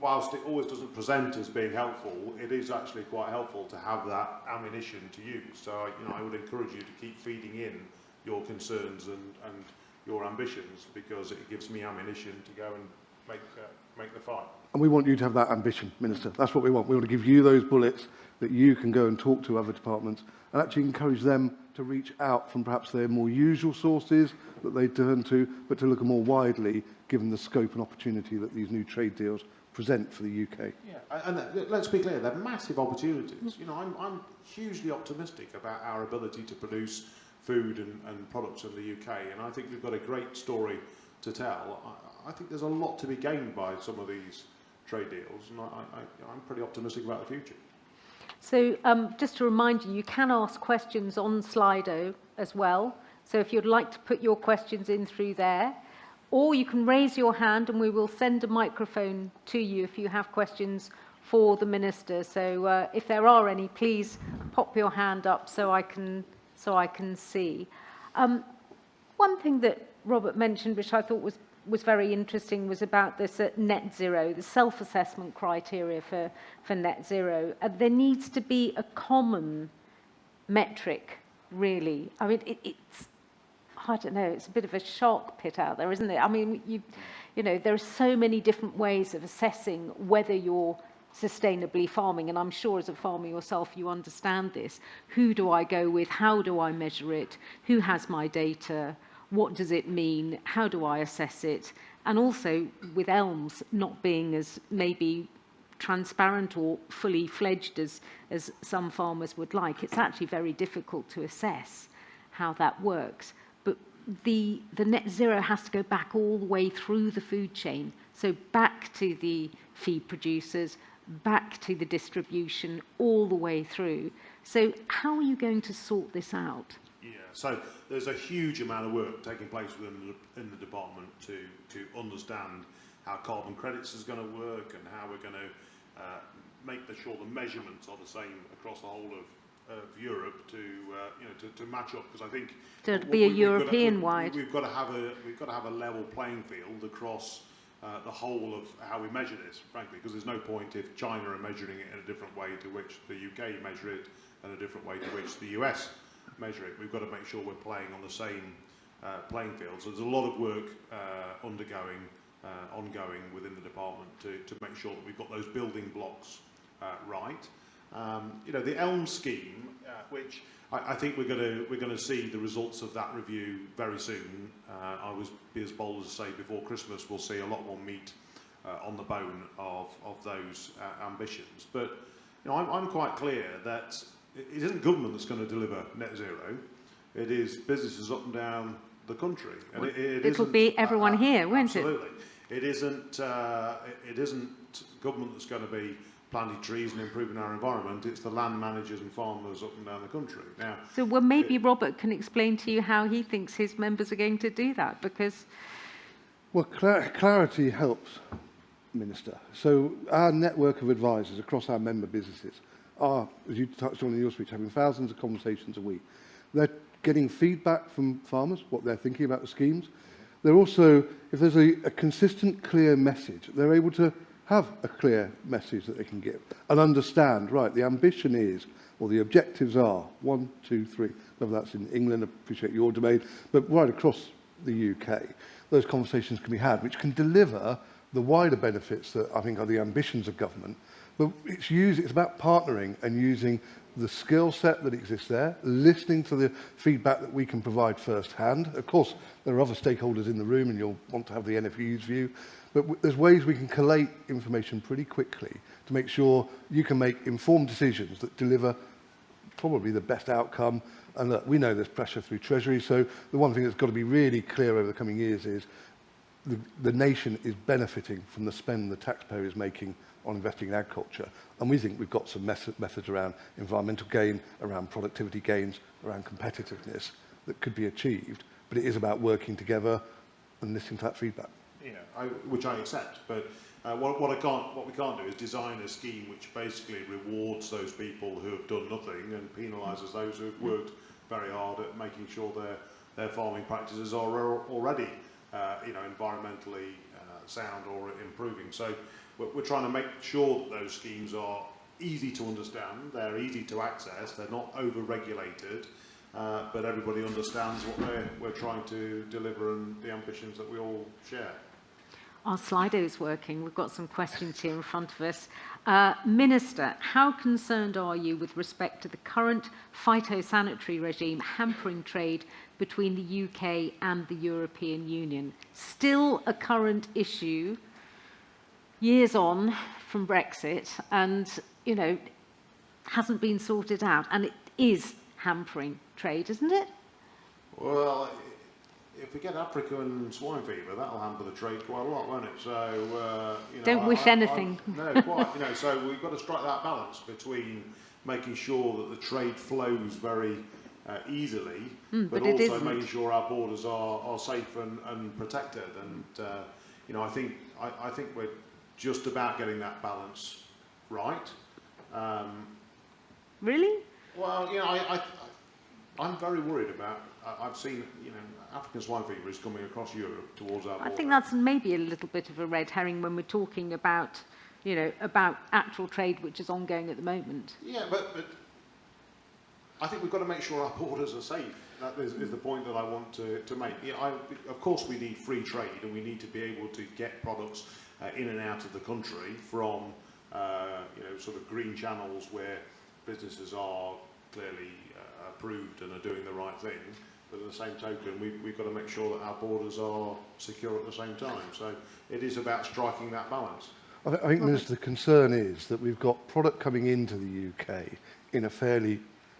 E: whilst it always doesn't present as being helpful, it is actually quite helpful to have that ammunition to use. So, I would encourage you to keep feeding in your concerns and your ambitions, because it gives me ammunition to go and make the fight.
D: And we want you to have that ambition, Minister. That's what we want. We want to give you those bullets that you can go and talk to other departments and actually encourage them to reach out from perhaps their more usual sources that they turn to, but to look more widely, given the scope and opportunity that these new trade deals present for the UK.
F: Yeah, and let's be clear, they're massive opportunities. You know, I'm hugely optimistic about our ability to produce food and products in the UK, and I think we've got a great story to tell. I think there's a lot to be gained by some of these trade deals, and I'm pretty optimistic about the future.
C: So just to remind you, you can ask questions on Slido as well. So if you'd like to put your questions in through there, or you can raise your hand and we will send a microphone to you if you have questions for the Minister. So if there are any, please pop your hand up so I can see. One thing that Robert mentioned, which I thought was very interesting, was about this net zero, the self-assessment criteria for net zero. There needs to be a common metric, really. I mean, it's, I don't know, it's a bit of a shark pit out there, isn't it? I mean, you know, there are so many different ways of assessing whether you're sustainably farming, and I'm sure as a farmer yourself you understand this. Who do I go with? How do I measure it? Who has my data? What does it mean? How do I assess it? And also with ELMS not being as maybe transparent or fully fledged as some farmers would like, it's actually very difficult to assess how that works. But the net zero has to go back all the way through the food chain. So back to the feed producers, back to the distribution, all the way through. So how are you going to sort this out?
E: Yeah, so there's a huge amount of work taking place in the department to understand how carbon credits is going to work and how we're going to make sure the measurements are the same across the whole of Europe to match up, because I think
C: to be a European-wide.
E: We've got to have a level playing field across the whole of how we measure this, frankly, because there's no point if China are measuring it in a different way to which the UK measure it and a different way to which the US measure it. We've got to make sure we're playing on the same playing field. So there's a lot of work ongoing within the department to make sure that we've got those building blocks right. You know, the ELM scheme, which I think we're going to see the results of that review very soon. I was be as bold as to say before Christmas we'll see a lot more meat on the bone of those ambitions. But you know, I'm quite clear that it isn't government that's going to deliver net zero. It is businesses up and down the country, and
C: it'll be everyone here, won't it?
E: Absolutely. It isn't government that's going to be planting trees and improving our environment. It's the land managers and farmers up and down the country. Now,
C: so well, maybe Robert can explain to you how he thinks his members are going to do that, because
D: well, clarity helps, Minister. So our network of advisors across our member businesses are, as you touched on in your speech, having thousands of conversations a week. They're getting feedback from farmers, what they're thinking about the schemes. They're also, if there's a consistent, clear message, they're able to have a clear message that they can give and understand, right, the ambition is, or the objectives are, 1, 2, 3, whether that's in England, I appreciate your domain, but right across the UK, those conversations can be had, which can deliver the wider benefits that I think are the ambitions of government. But it's about partnering and using the skill set that exists there, listening to the feedback that we can provide firsthand. Of course, there are other stakeholders in the room and you'll want to have the NFU's view, but there's ways we can collate information pretty quickly to make sure you can make informed decisions that deliver probably the best outcome. And look, we know there's pressure through Treasury, so the one thing that's got to be really clear over the coming years is the nation is benefiting from the spend the taxpayer is making on investing in agriculture. And we think we've got some methods around environmental gain, around productivity gains, around competitiveness that could be achieved. But it is about working together and listening to that feedback.
E: Yeah, which I accept. But what we can't do is design a scheme which basically rewards those people who have done nothing and penalises those who have worked very hard at making sure their farming practices are already environmentally sound or improving. So we're trying to make sure that those schemes are easy to understand, they're easy to access, they're not over-regulated, but everybody understands what we're trying to deliver and the ambitions that we all share.
C: Our Slido's working. We've got some questions here in front of us. Minister, how concerned are you with respect to the current phytosanitary regime hampering trade between the UK and the European Union? Still a current issue years on from Brexit and, you know, hasn't been sorted out. And it is hampering trade, isn't it?
F: Well, if we get African swine fever, that'll hamper the trade quite a lot, won't it? So, you know,
C: Don't wish anything.
F: No, quite. You know, so we've got to strike that balance between making sure that the trade flows very easily, but also making sure our borders are safe and protected. And you know, I think we're just about getting that balance right.
C: Really?
F: Well, you know, I'm very worried about. I've seen, you know, African swine fever is coming across Europe towards our border.
C: I think that's maybe a little bit of a red herring when we're talking about, you know, about actual trade which is ongoing at the moment.
F: Yeah, but I think we've got to make sure our borders are safe. That is the point that I want to make. You know, of course, we need free trade, and we need to be able to get products in and out of the country from, you know, sort of green channels where businesses are clearly approved and are doing the right thing. But at the same token, we've got to make sure that our borders are secure at the same time. So it is about striking that balance.
D: I think, Minister, the concern is that we've got product coming into the UK in a fairly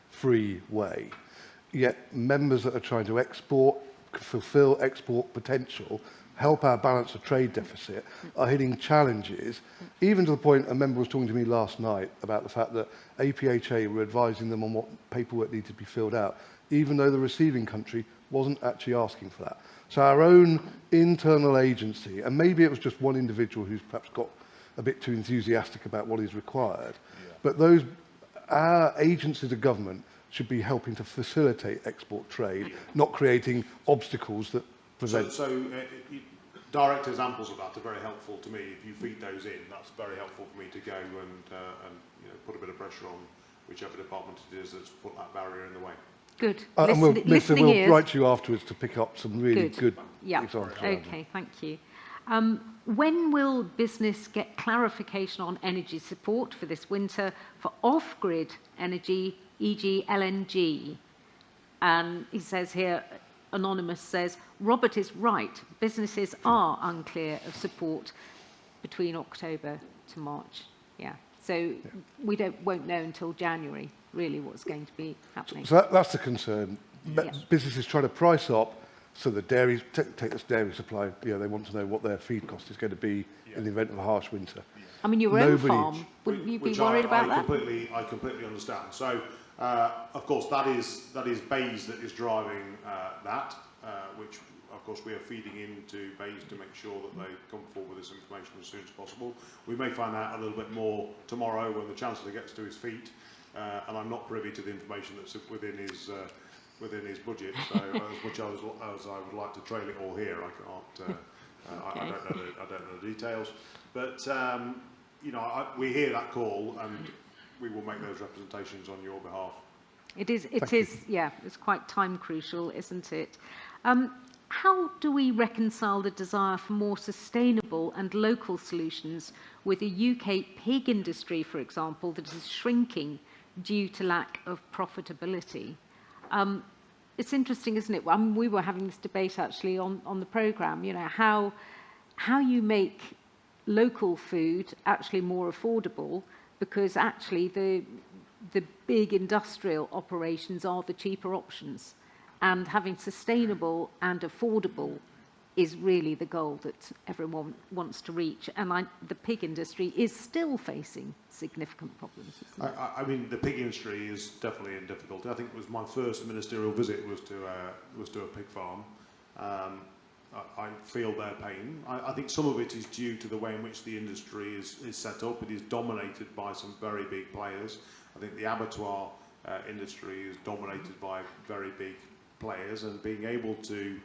D: free way, yet members that are trying to export, fulfil export potential, help our balance of trade deficit, are hitting challenges, even to the point a member was talking to me last night about the fact that APHA were advising them on what paperwork needed to be filled out, even though the receiving country wasn't actually asking for that. So our own internal agency, and maybe it was just one individual who's perhaps got a bit too enthusiastic about what is required, but our agencies of government should be helping to facilitate export trade, not creating obstacles that prevent.
F: So direct examples of that are very helpful to me. If you feed those in, that's very helpful for me to go and you know, put a bit of pressure on whichever department it is that's put that barrier in the way.
C: Good.
D: And we'll write to you afterwards to pick up some really good examples.
C: Okay, thank you. When will business get clarification on energy support for this winter for off-grid energy, e.g. LNG? And he says here, Anonymous says, Robert is right. Businesses are unclear of support between October to March. Yeah. So we won't know until January, really, what's going to be happening.
D: So that's the concern. Businesses try to price up, so the dairy, take this dairy supply, you know, they want to know what their feed cost is going to be in the event of a harsh winter.
C: I mean, your own farm, wouldn't you be worried about that?
F: I completely understand. So, of course, that is BEIS that is driving that, which, of course, we are feeding into BEIS to make sure that they come forward with this information as soon as possible. We may find out a little bit more tomorrow when the Chancellor gets to his feet, and I'm not privy to the information that's within his budget. So, as much as I would like to trail it all here, I can't. I don't know the details, but you know, we hear that call, and we will make those representations on your behalf.
C: It is, yeah, it's quite time crucial, isn't it? How do we reconcile the desire for more sustainable and local solutions with a UK pig industry, for example, that is shrinking due to lack of profitability? It's interesting, isn't it? I mean, we were having this debate actually on the programme, you know, how you make local food actually more affordable, because actually the big industrial operations are the cheaper options, and having sustainable and affordable is really the goal that everyone wants to reach. And the pig industry is still facing significant problems.
F: I mean, the pig industry is definitely in difficulty. I think it was my first ministerial visit was to a pig farm. I feel their pain. I think some of it is due to the way in which the industry is set up. It is dominated by some very big players. I think the abattoir industry is dominated by very big players, and being able to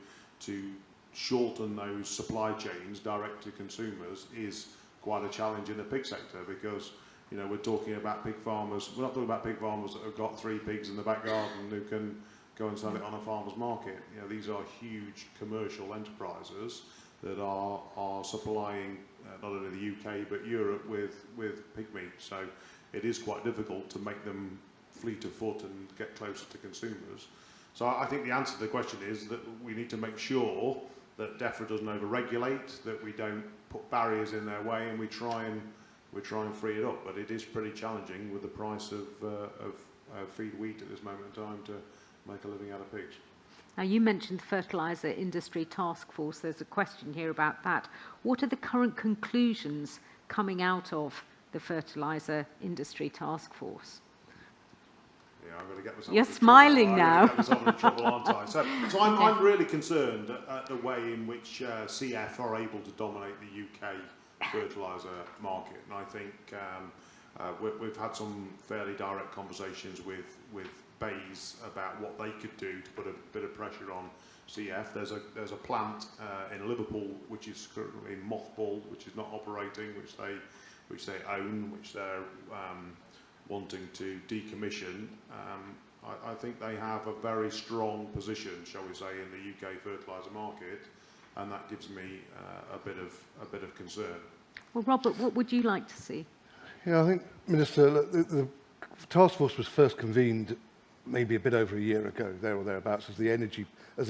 F: shorten those supply chains direct to consumers is quite a challenge in the pig sector, because, you know, we're talking about pig farmers. We're not talking about pig farmers that have got 3 pigs in the back garden who can go and sell it on a farmer's market. You know, these are huge commercial enterprises that are supplying not only the UK but Europe with pig meat. So it is quite difficult to make them fleet of foot and get closer to consumers. So I think the answer to the question is that we need to make sure that DEFRA doesn't over-regulate, that we don't put barriers in their way, and we try and free it up. But it is pretty challenging with the price of feed wheat at this moment in time to make a living out of pigs.
C: Now, you mentioned the Fertiliser Industry Task Force. There's a question here about that. What are the current conclusions coming out of the Fertiliser Industry Task Force?
F: Yeah, I'm going to get myself
C: You're
F: into
C: smiling
F: trouble.
C: now.
F: I'm going to get myself into trouble, aren't I? So I'm really concerned at the way in which CF are able to dominate the UK fertiliser market. And I think we've had some fairly direct conversations with Bays about what they could do to put a bit of pressure on CF. There's a plant in Liverpool which is currently mothballed, which is not operating, which they own, which they're wanting to decommission. I think they have a very strong position, shall we say, in the UK fertiliser market, and that gives me a bit of concern.
C: Well, Robert, what would you like to see?
D: Yeah, I think, Minister, the task force was first convened maybe a bit over a year ago, there or thereabouts, as the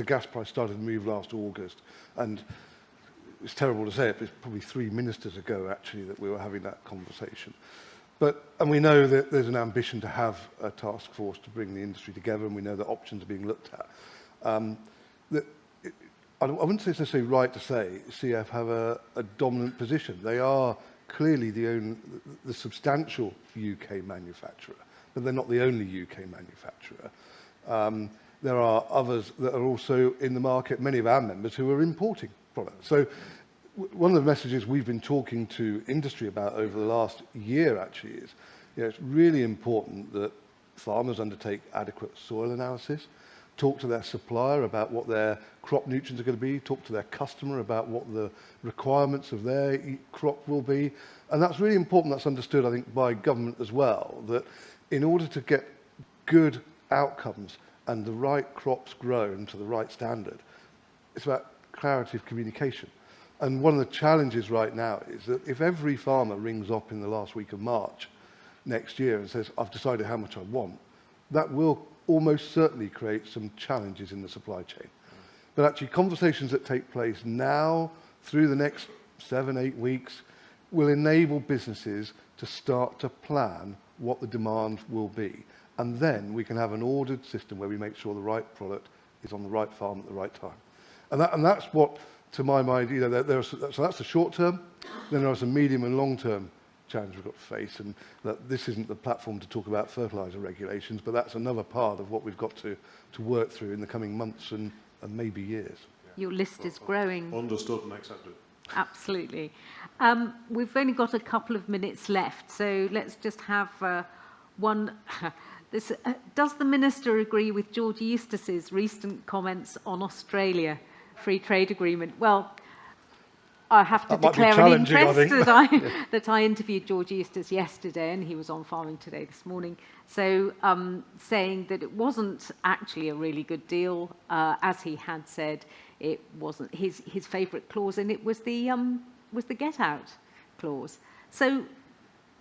D: gas price started to move last August. And it's terrible to say it, but it's probably 3 ministers ago, actually, that we were having that conversation. And we know that there's an ambition to have a task force to bring the industry together, and we know that options are being looked at. I wouldn't say it's necessarily right to say CF have a dominant position. They are clearly the substantial UK manufacturer, but they're not the only UK manufacturer. There are others that are also in the market, many of our members, who are importing products. So one of the messages we've been talking to industry about over the last year, actually, is it's really important that farmers undertake adequate soil analysis, talk to their supplier about what their crop nutrients are going to be, talk to their customer about what the requirements of their crop will be. And that's really important. That's understood, I think, by government as well, that in order to get good outcomes and the right crops grown to the right standard, it's about clarity of communication. And one of the challenges right now is that if every farmer rings up in the last week of March next year and says, I've decided how much I want, that will almost certainly create some challenges in the supply chain. But actually, conversations that take place now through the next 7-8 weeks will enable businesses to start to plan what the demand will be. And then we can have an ordered system where we make sure the right product is on the right farm at the right time. And that's what, to my mind, so that's the short term. Then there are some medium and long term challenge we've got to face, and that this isn't the platform to talk about fertiliser regulations, but that's another part of what we've got to work through in the coming months and maybe years.
C: Your list is growing.
F: Understood and accepted.
C: Absolutely. We've only got a couple of minutes left, so let's just have one. Does the Minister agree with George Eustace's recent comments on Australia free trade agreement? Well, I have to declare an interest that I interviewed George Eustace yesterday, and he was on Farming Today this morning, so saying that it wasn't actually a really good deal, as he had said. It wasn't his favourite clause, and it was the get out clause. So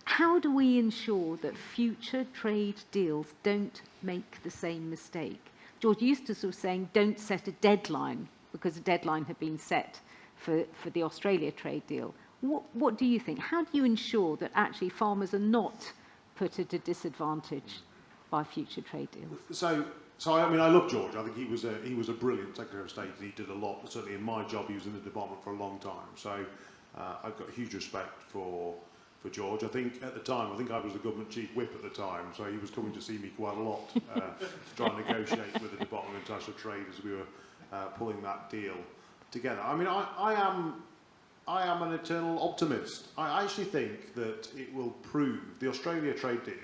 C: how do we ensure that future trade deals don't make the same mistake? George Eustace was saying don't set a deadline, because a deadline had been set for the Australia trade deal. What do you think? How do you ensure that actually farmers are not put at a disadvantage by future trade deals?
F: So I mean, I love George. I think he was a brilliant Secretary of State. He did a lot. Certainly in my job, he was in the department for a long time. So I've got huge respect for George. I think at the time, I was the government chief whip at the time, so he was coming to see me quite a lot to try and negotiate with the Department of International Trade as we were pulling that deal together. I mean, I am an eternal optimist. I actually think that it will prove, the Australia trade deal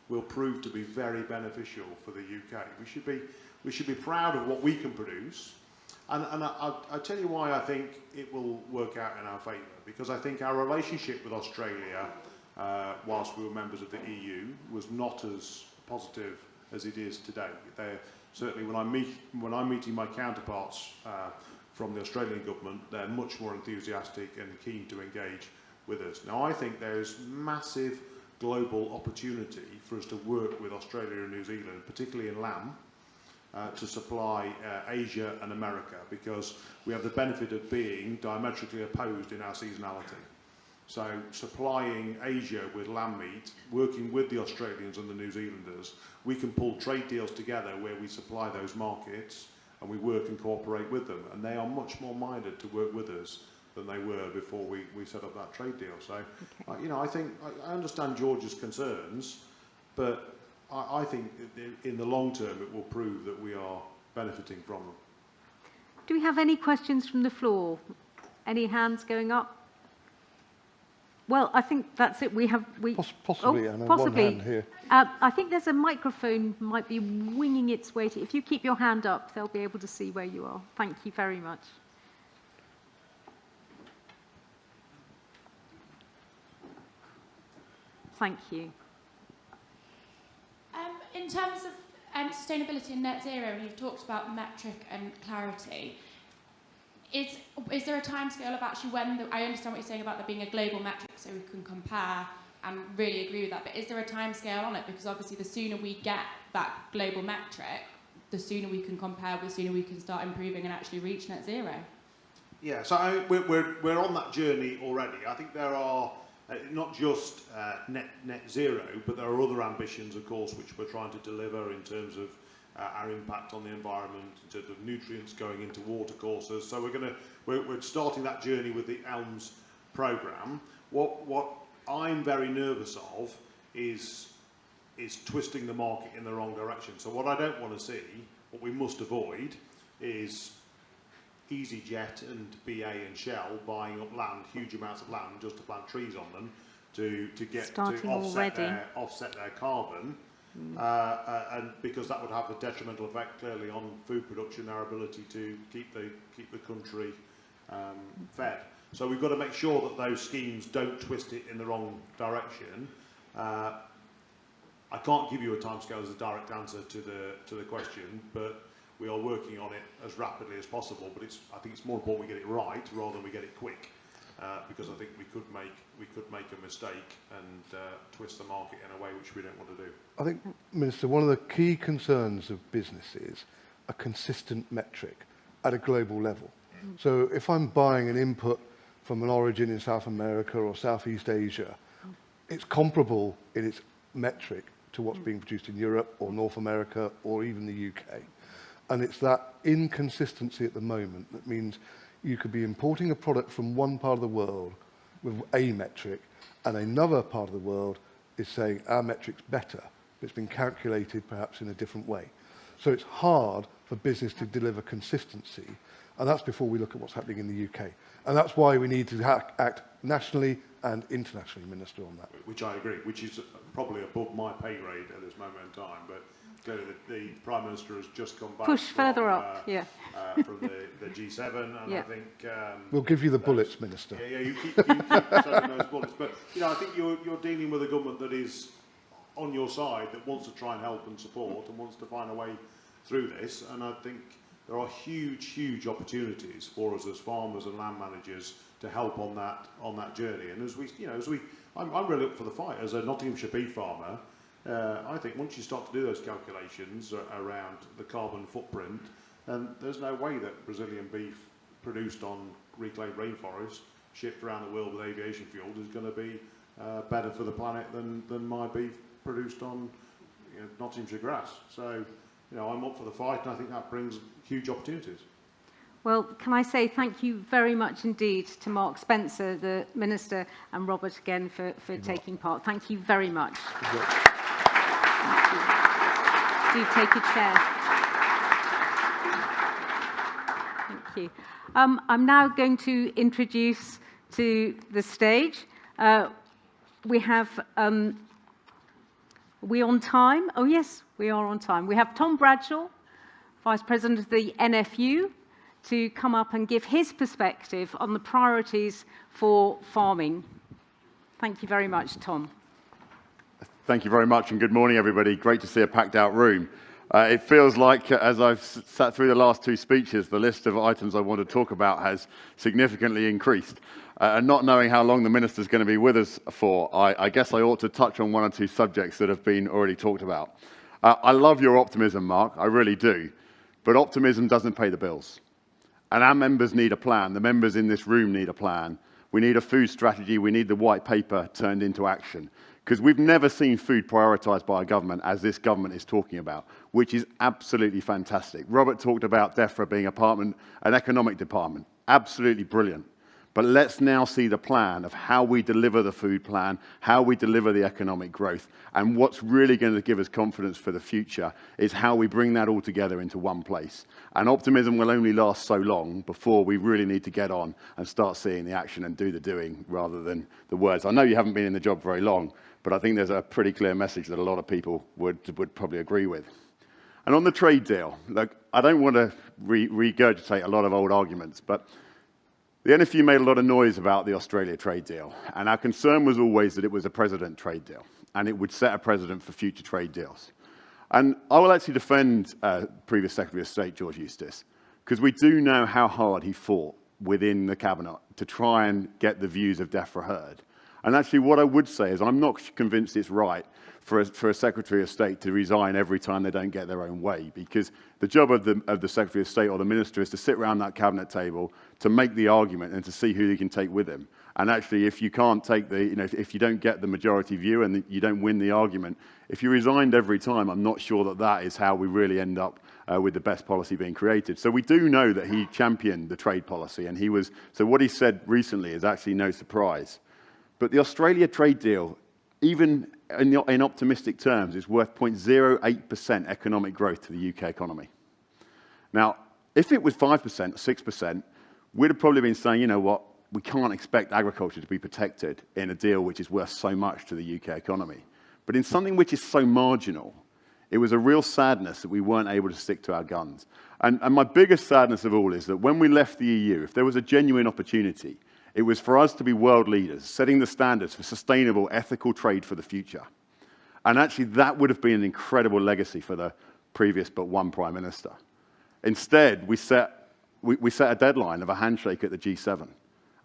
F: will prove to be very beneficial for the UK. We should be proud of what we can produce, and I'll tell you why I think it will work out in our favour. Because I think our relationship with Australia, whilst we were members of the EU, was not as positive as it is today. Certainly, when I'm meeting my counterparts from the Australian government, they're much more enthusiastic and keen to engage with us. Now, I think there's massive global opportunity for us to work with Australia and New Zealand, particularly in lamb, to supply Asia and America, because we have the benefit of being diametrically opposed in our seasonality. So supplying Asia with lamb meat, working with the Australians and the New Zealanders, we can pull trade deals together where we supply those markets and we work and cooperate with them. And they are much more minded to work with us than they were before we set up that trade deal. So, okay. You know, I understand George's concerns, but I think in the long term it will prove that we are benefiting from them.
C: Do we have any questions from the floor? Any hands going up? Well, I think that's it.
D: Possibly, Anna, one hand here.
C: I think there's a microphone might be winging its way to. If you keep your hand up, they'll be able to see where you are. Thank you very much. Thank you.
G: In terms of sustainability and net zero, and you've talked about metric and clarity, is there a timescale of actually when I understand what you're saying about there being a global metric so we can compare and really agree with that, but is there a timescale on it? Because obviously the sooner we get that global metric, the sooner we can compare, the sooner we can start improving and actually reach net zero.
F: Yeah, so we're on that journey already. I think there are not just net zero, but there are other ambitions, of course, which we're trying to deliver in terms of our impact on the environment, in terms of nutrients going into water courses. So we're starting that journey with the ELMS programme. What I'm very nervous of is twisting the market in the wrong direction. So what I don't want to see, what we must avoid, is EasyJet and BA and Shell buying up land, huge amounts of land, just to plant trees on them to offset their carbon. And because that would have a detrimental effect clearly on food production, our ability to keep the country fed. So we've got to make sure that those schemes don't twist it in the wrong direction. I can't give you a timescale as a direct answer to the question, but we are working on it as rapidly as possible. But I think it's more important we get it right rather than we get it quick, because I think we could make a mistake and twist the market in a way which we don't want to do.
D: I think, Minister, one of the key concerns of business is a consistent metric at a global level. So if I'm buying an input from an origin in South America or Southeast Asia, it's comparable in its metric to what's being produced in Europe or North America or even the UK. And it's that inconsistency at the moment that means you could be importing a product from one part of the world with a metric and another part of the world is saying our metric's better, but it's been calculated perhaps in a different way. So it's hard for business to deliver consistency, and that's before we look at what's happening in the UK. And that's why we need to act nationally and internationally, Minister, on that.
F: Which I agree, which is probably above my pay grade at this moment in time, but clearly the Prime Minister has just come back
C: further up,
F: from the G7, and I think...
D: we'll give you the bullets, Minister.
F: Yeah, you keep sending those bullets. But, you know, I think you're dealing with a government that is on your side, that wants to try and help and support and wants to find a way through this, and I think there are huge opportunities for us as farmers and land managers to help on that journey. And I'm really up for the fight as a Nottinghamshire beef farmer. I think once you start to do those calculations around the carbon footprint, then there's no way that Brazilian beef produced on reclaimed rainforest, shipped around the world with aviation fuel, is going to be better for the planet than my beef produced on Nottinghamshire grass. So, I'm up for the fight, and I think that brings huge opportunities.
C: Well, can I say thank you very much indeed to Mark Spencer, the Minister, and Robert again for taking part. Thank you very much. Thank you. Do take a chair. Thank you. I'm now going to introduce to the stage. We have... Are we on time? Oh, yes, we are on time. We have Tom Bradshaw, Vice President of the NFU, to come up and give his perspective on the priorities for farming. Thank you very much, Tom.
H: Thank you very much, and good morning, everybody. Great to see a packed out room. It feels like, as I've sat through the last two speeches, the list of items I want to talk about has significantly increased. And not knowing how long the Minister's going to be with us for, I guess I ought to touch on one or two subjects that have been already talked about. I love your optimism, Mark, I really do. But optimism doesn't pay the bills. And our members need a plan. The members in this room need a plan. We need a food strategy. We need the white paper turned into action. Because we've never seen food prioritised by a government as this government is talking about, which is absolutely fantastic. Robert talked about DEFRA being an economic department. Absolutely brilliant. But let's now see the plan of how we deliver the food plan, how we deliver the economic growth, and what's really going to give us confidence for the future is how we bring that all together into one place. And optimism will only last so long before we really need to get on and start seeing the action and do the doing rather than the words. I know you haven't been in the job very long, but I think there's a pretty clear message that a lot of people would probably agree with. And on the trade deal, look, I don't want to regurgitate a lot of old arguments, but the NFU made a lot of noise about the Australia trade deal, and our concern was always that it was a precedent trade deal, and it would set a precedent for future trade deals. And I will actually defend previous Secretary of State, George Eustice, because we do know how hard he fought within the Cabinet to try and get the views of DEFRA heard. And actually what I would say is I'm not convinced it's right for a Secretary of State to resign every time they don't get their own way, because the job of the Secretary of State or the Minister is to sit around that Cabinet table to make the argument and to see who he can take with him. And actually, if you can't take if you don't get the majority view and you don't win the argument, if you resigned every time, I'm not sure that that is how we really end up with the best policy being created. So we do know that he championed the trade policy, and so what he said recently is actually no surprise. But the Australia trade deal, even in optimistic terms, is worth 0.08% economic growth to the UK economy. Now, if it was 5%, 6%, we'd have probably been saying, you know what, we can't expect agriculture to be protected in a deal which is worth so much to the UK economy. But in something which is so marginal, it was a real sadness that we weren't able to stick to our guns. And my biggest sadness of all is that when we left the EU, if there was a genuine opportunity, it was for us to be world leaders, setting the standards for sustainable, ethical trade for the future. And actually, that would have been an incredible legacy for the previous but one Prime Minister. Instead, we set a deadline of a handshake at the G7.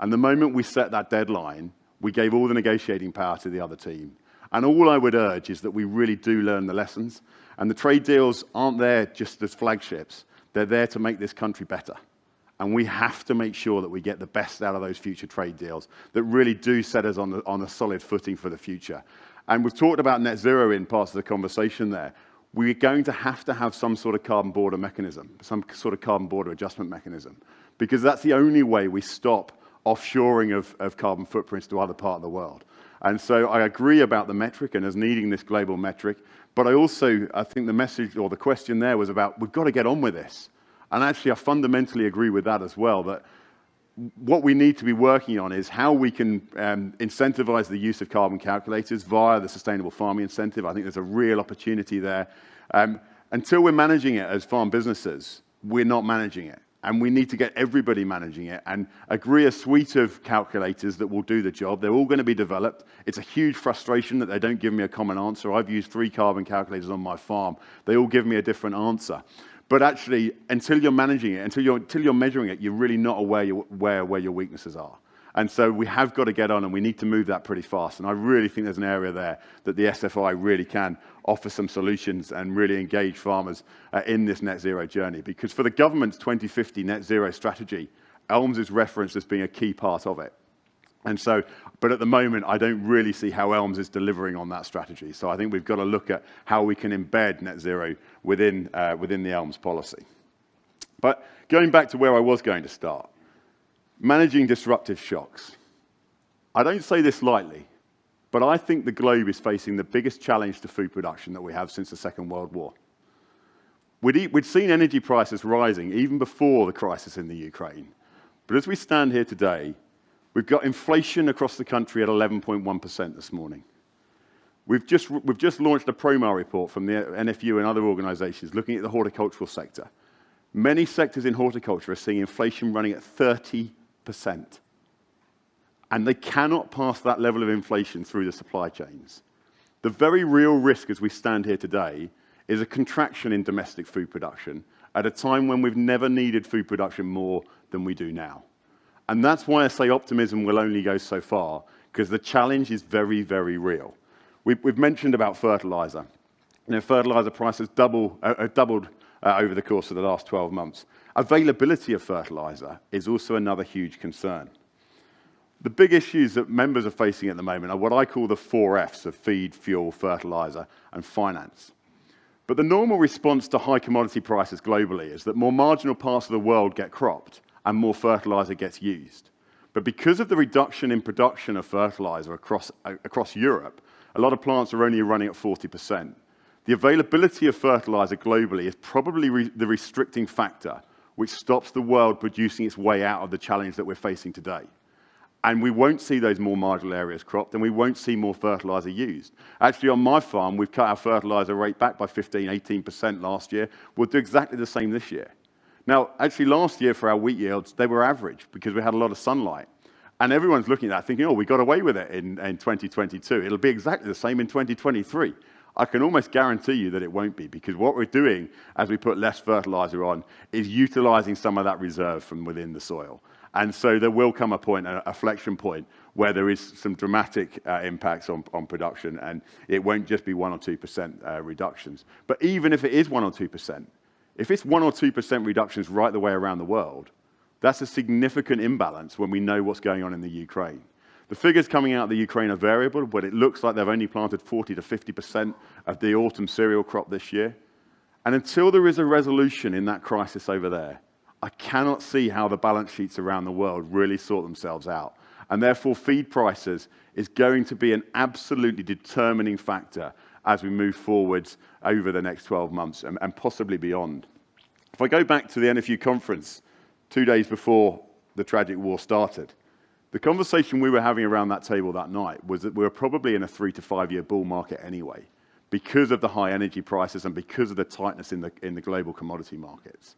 H: And the moment we set that deadline, we gave all the negotiating power to the other team. And all I would urge is that we really do learn the lessons. And the trade deals aren't there just as flagships. They're there to make this country better. And we have to make sure that we get the best out of those future trade deals that really do set us on a solid footing for the future. And we've talked about net zero in parts of the conversation there. We're going to have some sort of carbon border mechanism, some sort of carbon border adjustment mechanism, because that's the only way we stop offshoring of carbon footprints to other parts of the world. And so I agree about the metric and us needing this global metric, but I think the message or the question there was about we've got to get on with this. And actually, I fundamentally agree with that as well, that what we need to be working on is how we can incentivize the use of carbon calculators via the Sustainable Farming Incentive. I think there's a real opportunity there. Until we're managing it as farm businesses, we're not managing it. And we need to get everybody managing it and agree a suite of calculators that will do the job. They're all going to be developed. It's a huge frustration that they don't give me a common answer. I've used 3 carbon calculators on my farm. They all give me a different answer. But actually, until you're managing it, until you're measuring it, you're really not aware where your weaknesses are. And so we have got to get on, and we need to move that pretty fast. And I really think there's an area there that the SFI really can offer some solutions and really engage farmers in this net zero journey. Because for the government's 2050 net zero strategy, ELMS is referenced as being a key part of it. And so, but at the moment, I don't really see how ELMS is delivering on that strategy. So I think we've got to look at how we can embed net zero within the ELMS policy. But going back to where I was going to start, managing disruptive shocks. I don't say this lightly, but I think the globe is facing the biggest challenge to food production that we have since the Second World War. We'd seen energy prices rising even before the crisis in the Ukraine. But as we stand here today, we've got inflation across the country at 11.1% this morning. We've just launched a PROMA report from the NFU and other organisations looking at the horticultural sector. Many sectors in horticulture are seeing inflation running at 30%. And they cannot pass that level of inflation through the supply chains. The very real risk as we stand here today is a contraction in domestic food production at a time when we've never needed food production more than we do now. And that's why I say optimism will only go so far, because the challenge is very, very real. We've mentioned about fertilizer. You know, fertilizer prices doubled over the course of the last 12 months. Availability of fertilizer is also another huge concern. The big issues that members are facing at the moment are what I call the 4 Fs of feed, fuel, fertilizer, and finance. But the normal response to high commodity prices globally is that more marginal parts of the world get cropped and more fertilizer gets used. But because of the reduction in production of fertilizer across Europe, a lot of plants are only running at 40%. The availability of fertilizer globally is probably the restricting factor which stops the world producing its way out of the challenge that we're facing today. And we won't see those more marginal areas cropped, and we won't see more fertilizer used. Actually, on my farm, we've cut our fertilizer rate back by 15–18% last year. We'll do exactly the same this year. Now, actually, last year for our wheat yields, they were average because we had a lot of sunlight. And everyone's looking at that thinking, oh, we got away with it in 2022. It'll be exactly the same in 2023. I can almost guarantee you that it won't be, because what we're doing as we put less fertilizer on is utilizing some of that reserve from within the soil. And so there will come a point, a flexion point, where there is some dramatic impacts on production, and it won't just be 1 or 2% reductions. But even if it is 1 or 2%, if it's 1 or 2% reductions right the way around the world, that's a significant imbalance when we know what's going on in the Ukraine. The figures coming out of the Ukraine are variable, but it looks like they've only planted 40 to 50% of the autumn cereal crop this year. And until there is a resolution in that crisis over there, I cannot see how the balance sheets around the world really sort themselves out. And therefore, feed prices is going to be an absolutely determining factor as we move forwards over the next 12 months and possibly beyond. If I go back to the NFU conference 2 days before the tragic war started, the conversation we were having around that table that night was that we were probably in a 3 to 5 year bull market anyway, because of the high energy prices and because of the tightness in the global commodity markets.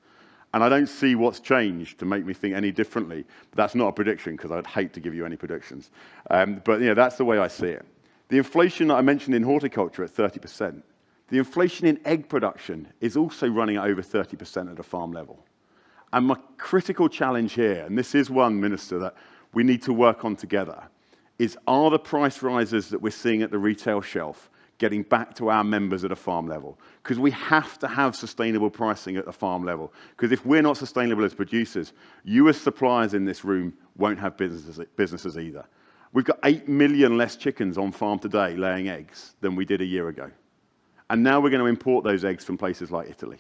H: And I don't see what's changed to make me think any differently. But that's not a prediction, because I'd hate to give you any predictions. But you know, that's the way I see it. The inflation that I mentioned in horticulture at 30%, the inflation in egg production is also running at over 30% at a farm level. And my critical challenge here, and this is one, Minister, that we need to work on together, is are the price rises that we're seeing at the retail shelf getting back to our members at a farm level? Because we have to have sustainable pricing at the farm level. Because if we're not sustainable as producers, you as suppliers in this room won't have businesses either. We've got 8 million less chickens on farm today laying eggs than we did a year ago. And now we're going to import those eggs from places like Italy.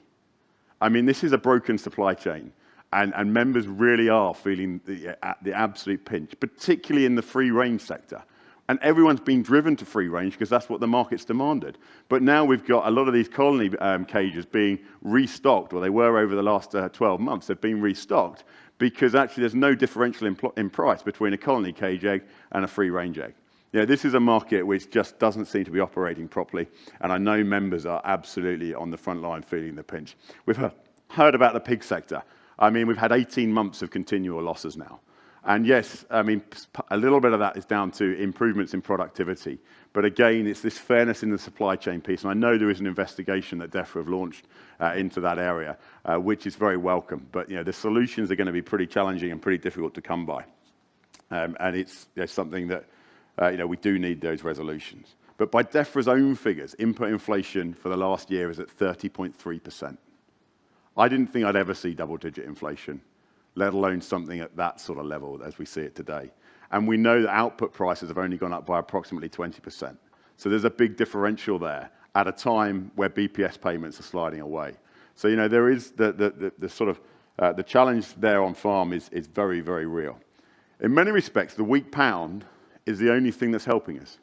H: I mean, this is a broken supply chain. And members really are feeling the absolute pinch, particularly in the free-range sector. And everyone's been driven to free range because that's what the market's demanded. But now we've got a lot of these colony cages being restocked, or they were over the last 12 months. They've been restocked because actually there's no differential in price between a colony cage egg and a free range egg. You know, this is a market which just doesn't seem to be operating properly. And I know members are absolutely on the front line feeling the pinch. We've heard about the pig sector. I mean, we've had 18 months of continual losses now. And yes, I mean, a little bit of that is down to improvements in productivity. But again, it's this fairness in the supply chain piece. And I know there is an investigation that DEFRA have launched into that area, which is very welcome. But you know, the solutions are going to be pretty challenging and pretty difficult to come by. And it's something that we do need those resolutions. But by DEFRA's own figures, input inflation for the last year is at 30.3%. I didn't think I'd ever see double-digit inflation, let alone something at that sort of level as we see it today. And we know that output prices have only gone up by approximately 20%. So there's a big differential there at a time where BPS payments are sliding away. So, you know, there is the sort of, the challenge there on farm is very, very real. In many respects, the weak pound is the only thing that's helping us,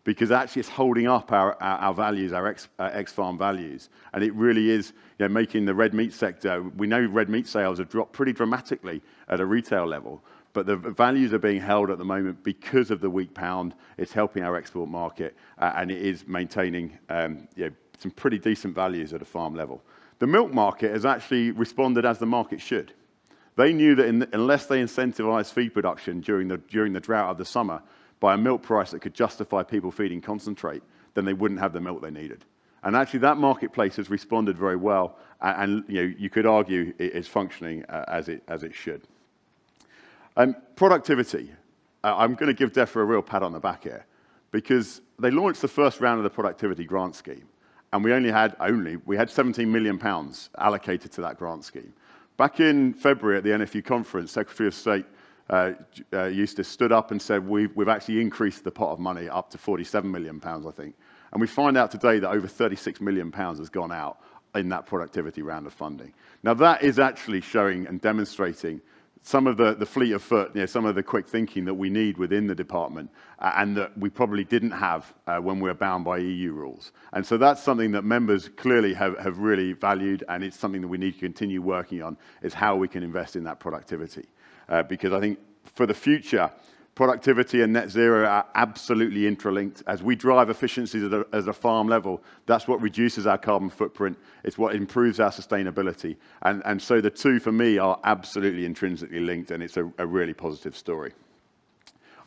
H: because actually it's holding up our values, our ex-farm values. And it really is making the red meat sector, we know red meat sales have dropped pretty dramatically at a retail level, but the values are being held at the moment because of the weak pound. It's helping our export market, and it is maintaining some pretty decent values at a farm level. The milk market has actually responded as the market should. They knew that unless they incentivized feed production during the drought of the summer by a milk price that could justify people feeding concentrate, then they wouldn't have the milk they needed. And actually that marketplace has responded very well, and you could argue it is functioning as it should. Productivity. I'm going to give DEFRA a real pat on the back here, because they launched the first round of the productivity grant scheme, and we had 17 million pounds allocated to that grant scheme. Back in February at the NFU conference, Secretary of State Eustace stood up and said we've actually increased the pot of money up to 47 million pounds, I think. And we find out today that over 36 million pounds has gone out in that productivity round of funding. Now that is actually showing and demonstrating some of the fleet of foot, some of the quick thinking that we need within the department, and that we probably didn't have when we were bound by EU rules. And so that's something that members clearly have really valued, and it's something that we need to continue working on, is how we can invest in that productivity. Because I think for the future, productivity and net zero are absolutely interlinked. As we drive efficiencies at a farm level, that's what reduces our carbon footprint. It's what improves our sustainability. And so the two, for me, are absolutely intrinsically linked, and it's a really positive story.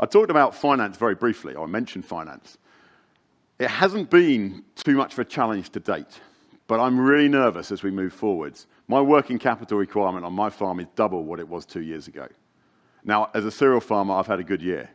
H: I talked about finance very briefly, or I mentioned finance. It hasn't been too much of a challenge to date, but I'm really nervous as we move forwards. My working capital requirement on my farm is double what it was 2 years ago. Now, as a cereal farmer, I've had a good year,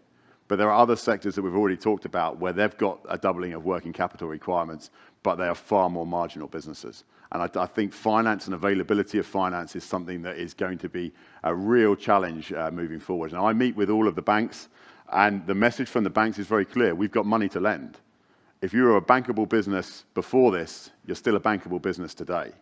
H: but there are other sectors that we've already talked about where they've got a doubling of working capital requirements, but they are far more marginal businesses. And I think finance and availability of finance is something that is going to be a real challenge moving forward. Now, I meet with all of the banks, and the message from the banks is very clear. We've got money to lend. If you were a bankable business before this, you're still a bankable business today.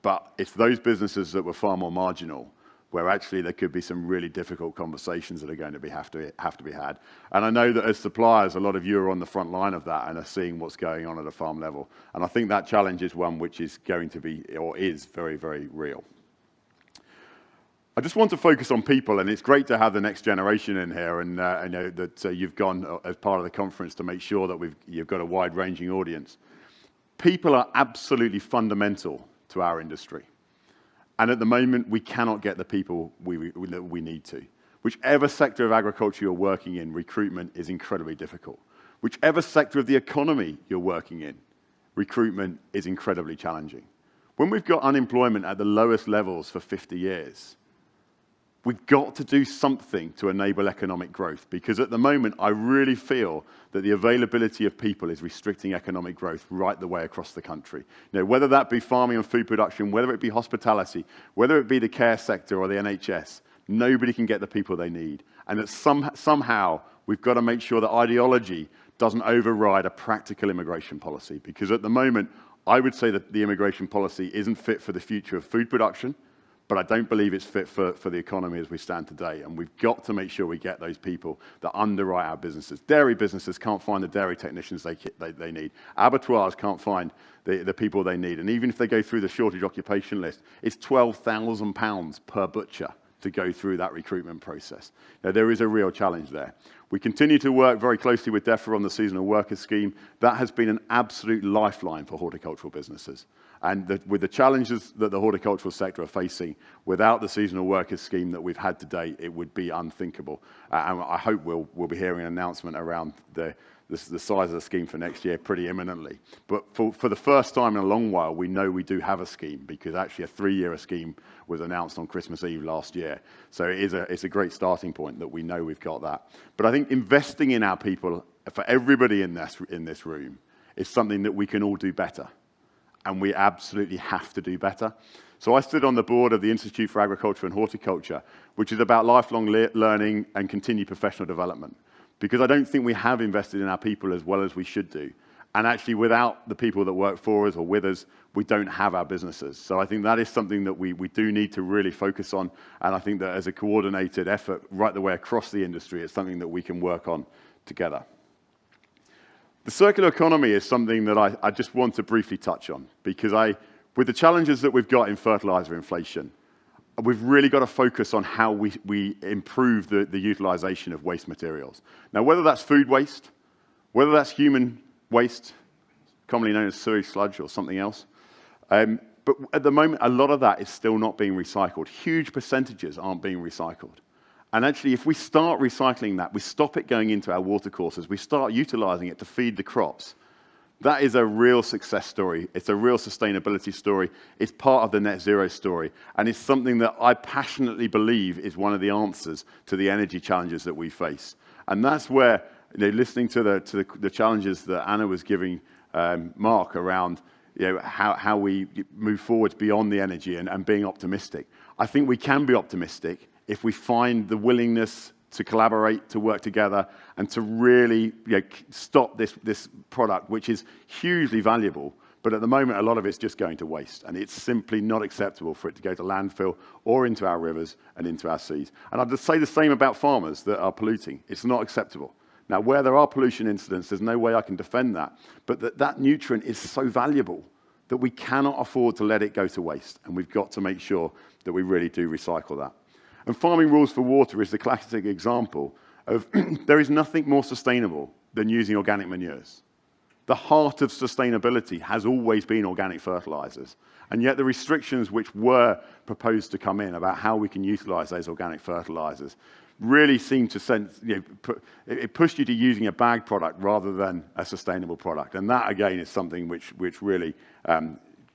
H: But it's those businesses that were far more marginal where actually there could be some really difficult conversations that are going to have to be had. And I know that as suppliers, a lot of you are on the front line of that and are seeing what's going on at a farm level. And I think that challenge is one which is going to be, or is, very, very real. I just want to focus on people, and it's great to have the next generation in here, and I know that you've gone as part of the conference to make sure that you've got a wide-ranging audience. People are absolutely fundamental to our industry. And at the moment, we cannot get the people that we need to. Whichever sector of agriculture you're working in, recruitment is incredibly difficult. Whichever sector of the economy you're working in, recruitment is incredibly challenging. When we've got unemployment at the lowest levels for 50 years, we've got to do something to enable economic growth, because at the moment, I really feel that the availability of people is restricting economic growth right the way across the country. Whether that be farming and food production, whether it be hospitality, whether it be the care sector or the NHS, nobody can get the people they need. And that somehow we've got to make sure that ideology doesn't override a practical immigration policy, because at the moment, I would say that the immigration policy isn't fit for the future of food production, but I don't believe it's fit for the economy as we stand today. And we've got to make sure we get those people that underwrite our businesses. Dairy businesses can't find the dairy technicians they need. Abattoirs can't find the people they need. And even if they go through the shortage occupation list, it's £12,000 per butcher to go through that recruitment process. Now, there is a real challenge there. We continue to work very closely with DEFRA on the seasonal worker scheme. That has been an absolute lifeline for horticultural businesses. And with the challenges that the horticultural sector are facing, without the seasonal workers scheme that we've had to date, it would be unthinkable. And I hope we'll be hearing an announcement around the size of the scheme for next year pretty imminently. But for the first time in a long while, we know we do have a scheme, because actually a 3-year scheme was announced on Christmas Eve last year. So it's a great starting point that we know we've got that. But I think investing in our people, for everybody in this room, is something that we can all do better. And we absolutely have to do better. So I stood on the board of the Institute for Agriculture and Horticulture, which is about lifelong learning and continued professional development, because I don't think we have invested in our people as well as we should do. And actually, without the people that work for us or with us, we don't have our businesses. So I think that is something that we do need to really focus on. And I think that as a coordinated effort right the way across the industry, it's something that we can work on together. The circular economy is something that I just want to briefly touch on, because with the challenges that we've got in fertilizer inflation, we've really got to focus on how we improve the utilization of waste materials. Now, whether that's food waste, whether that's human waste, commonly known as sewage sludge or something else, but at the moment, a lot of that is still not being recycled. Huge percentages aren't being recycled. And actually, if we start recycling that, we stop it going into our watercourses, we start utilizing it to feed the crops, That is a real success story. It's a real sustainability story. It's part of the net zero story. And it's something that I passionately believe is one of the answers to the energy challenges that we face. And that's where, listening to the challenges that Anna was giving Mark around how we move forward beyond the energy and being optimistic. I think we can be optimistic if we find the willingness to collaborate, to work together, and to really stop this product, which is hugely valuable. But at the moment, a lot of it's just going to waste, and it's simply not acceptable for it to go to landfill or into our rivers and into our seas. And I'd just say the same about farmers that are polluting. It's not acceptable. Now, where there are pollution incidents, there's no way I can defend that. But that nutrient is so valuable that we cannot afford to let it go to waste, and we've got to make sure that we really do recycle that. And farming rules for water is the classic example of there is nothing more sustainable than using organic manures. The heart of sustainability has always been organic fertilizers. And yet the restrictions which were proposed to come in about how we can utilize those organic fertilizers really seem to sense, it pushed you to using a bag product rather than a sustainable product. And that, again, is something which really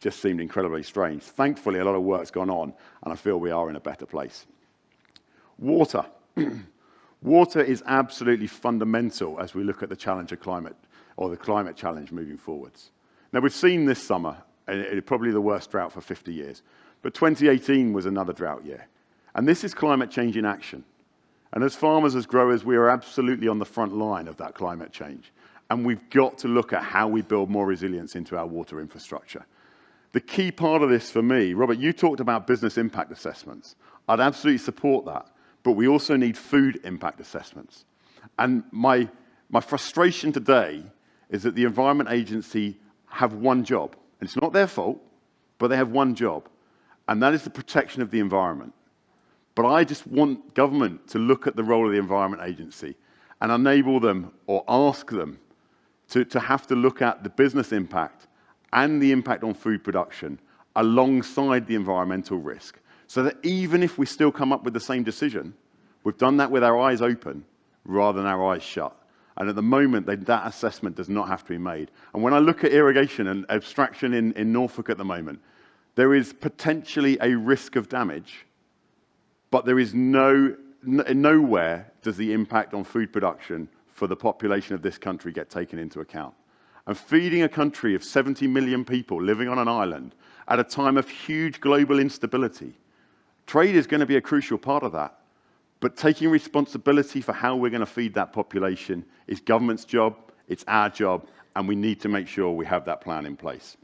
H: just seemed incredibly strange. Thankfully, a lot of work's gone on, and I feel we are in a better place. Water. Water is absolutely fundamental as we look at the challenge of climate, or the climate challenge moving forwards. Now, we've seen this summer, probably the worst drought for 50 years, but 2018 was another drought year. And this is climate change in action. And as farmers, as growers, we are absolutely on the front line of that climate change. And we've got to look at how we build more resilience into our water infrastructure. The key part of this for me, Robert, you talked about business impact assessments. I'd absolutely support that. But we also need food impact assessments. And my frustration today is that the Environment Agency have one job. And it's not their fault, but they have one job. And that is the protection of the environment. But I just want government to look at the role of the Environment Agency and enable them or ask them to have to look at the business impact and the impact on food production alongside the environmental risk. So that even if we still come up with the same decision, we've done that with our eyes open rather than our eyes shut. And at the moment, that assessment does not have to be made. And when I look at irrigation and abstraction in Norfolk at the moment, there is potentially a risk of damage, but there is nowhere does the impact on food production for the population of this country get taken into account. And feeding a country of 70 million people living on an island at a time of huge global instability, trade is going to be a crucial part of that. But taking responsibility for how we're going to feed that population is government's job, it's our job, and we need to make sure we have that plan in place.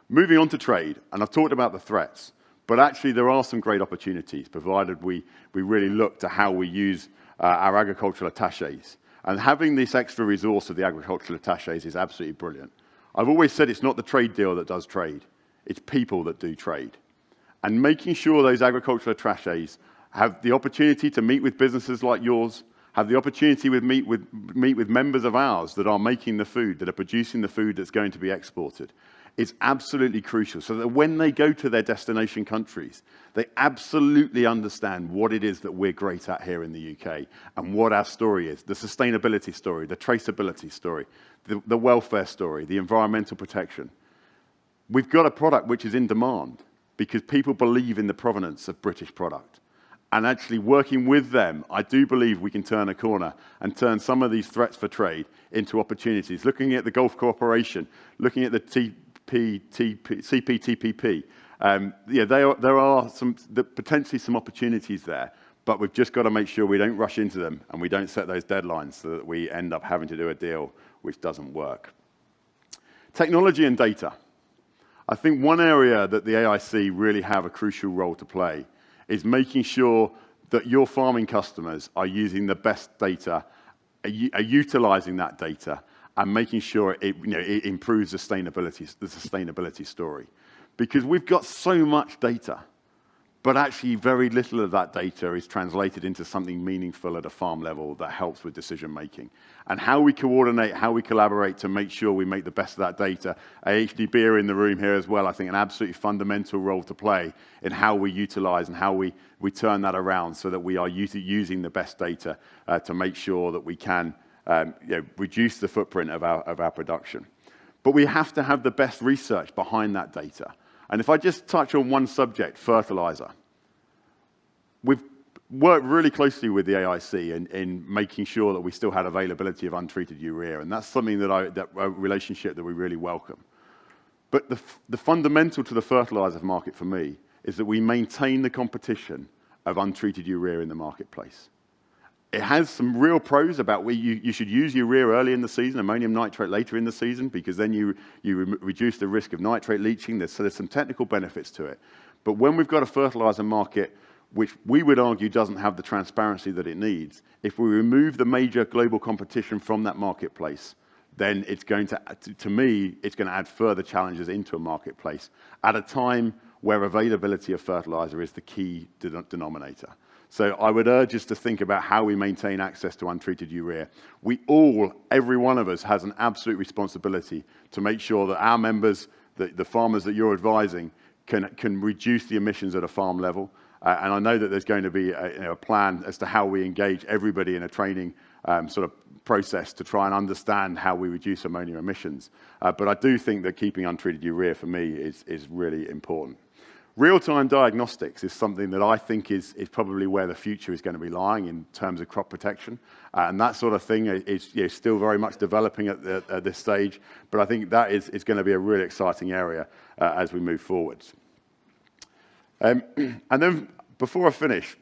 H: Moving on to trade, and I've talked about the threats, but actually there are some great opportunities, provided we really look to how we use our agricultural attachés. And having this extra resource of the agricultural attachés is absolutely brilliant. I've always said it's not the trade deal that does trade, it's people that do trade. And making sure those agricultural attachés have the opportunity to meet with businesses like yours, have the opportunity to meet with members of ours that are making the food, that are producing the food that's going to be exported. It's absolutely crucial, so that when they go to their destination countries, they absolutely understand what it is that we're great at here in the UK and what our story is, the sustainability story, the traceability story, the welfare story, the environmental protection. We've got a product which is in demand because people believe in the provenance of British product. And actually working with them, I do believe we can turn a corner and turn some of these threats for trade into opportunities. Looking at the Gulf Cooperation, looking at the CPTPP, there are potentially some opportunities there, but we've just got to make sure we don't rush into them and we don't set those deadlines so that we end up having to do a deal which doesn't work. Technology and data. I think one area that the AIC really have a crucial role to play is making sure that your farming customers are using the best data, are utilizing that data, and making sure it improves the sustainability story. Because we've got so much data, but actually very little of that data is translated into something meaningful at a farm level that helps with decision making. And how we coordinate, how we collaborate to make sure we make the best of that data. AHDB are in the room here as well. I think an absolutely fundamental role to play in how we utilize and how we turn that around so that we are using the best data to make sure that we can reduce the footprint of our production. But we have to have the best research behind that data. And if I just touch on one subject, fertilizer, we've worked really closely with the AIC in making sure that we still had availability of untreated urea, and that's something that a relationship that we really welcome. But the fundamental to the fertilizer market for me is that we maintain the competition of untreated urea in the marketplace. It has some real pros about where you should use urea early in the season, ammonium nitrate later in the season, because then you reduce the risk of nitrate leaching. So there's some technical benefits to it. But when we've got a fertilizer market which we would argue doesn't have the transparency that it needs, if we remove the major global competition from that marketplace, then it's going to me, it's going to add further challenges into a marketplace at a time where availability of fertilizer is the key denominator. So I would urge us to think about how we maintain access to untreated urea. We all, every one of us, has an absolute responsibility to make sure that our members, the farmers that you're advising, can reduce the emissions at a farm level. And I know that there's going to be a plan as to how we engage everybody in a training sort of process to try and understand how we reduce ammonia emissions. But I do think that keeping untreated urea for me is really important. Real-time diagnostics is something that I think is probably where the future is going to be lying in terms of crop protection. And that sort of thing is still very much developing at this stage. But I think that is going to be a really exciting area as we move forwards. And then before I finish,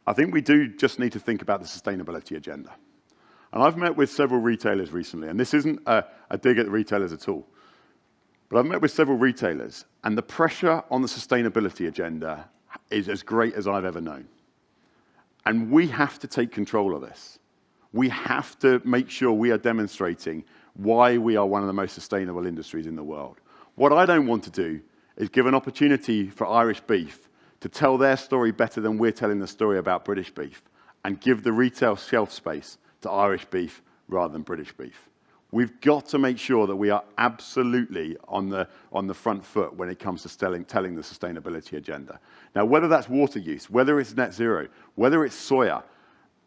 H: I think we do just need to think about the sustainability agenda. And I've met with several retailers recently, and this isn't a dig at the retailers at all. But I've met with several retailers, and the pressure on the sustainability agenda is as great as I've ever known. And we have to take control of this. We have to make sure we are demonstrating why we are one of the most sustainable industries in the world. What I don't want to do is give an opportunity for Irish beef to tell their story better than we're telling the story about British beef, and give the retail shelf space to Irish beef rather than British beef. We've got to make sure that we are absolutely on the front foot when it comes to telling the sustainability agenda. Now, whether that's water use, whether it's net zero, whether it's soya,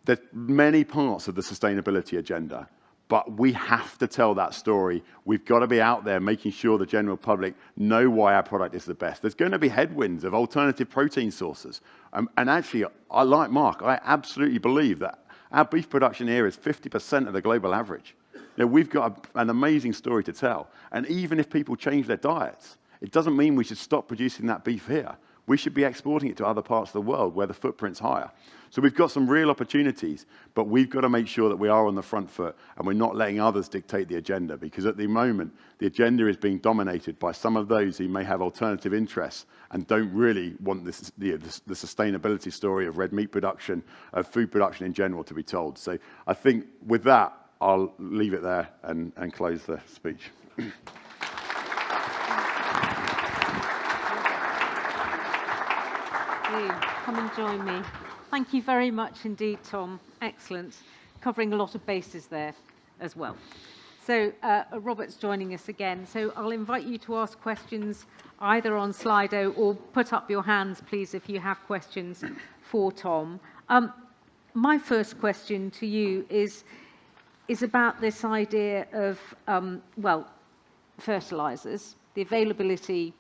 H: there's many parts of the sustainability agenda, but we have to tell that story. We've got to be out there making sure the general public know why our product is the best. There's going to be headwinds of alternative protein sources. And actually, I like Mark, I absolutely believe that our beef production here is 50% of the global average. You know, we've got an amazing story to tell. And even if people change their diets, it doesn't mean we should stop producing that beef here. We should be exporting it to other parts of the world where the footprint's higher. So we've got some real opportunities, but we've got to make sure that we are on the front foot and we're not letting others dictate the agenda, because at the moment, the agenda is being dominated by some of those who may have alternative interests and don't really want the sustainability story of red meat production, of food production in general, to be told. So I think with that, I'll leave it there and close the speech.
C: Come and join me. Thank you very much indeed, Tom. Excellent. Covering a lot of bases there as well. So Robert's joining us again. So I'll invite you to ask questions either on Slido or put up your hands, please, if you have questions for Tom. My first question to you is about this idea of, fertilizers. The availability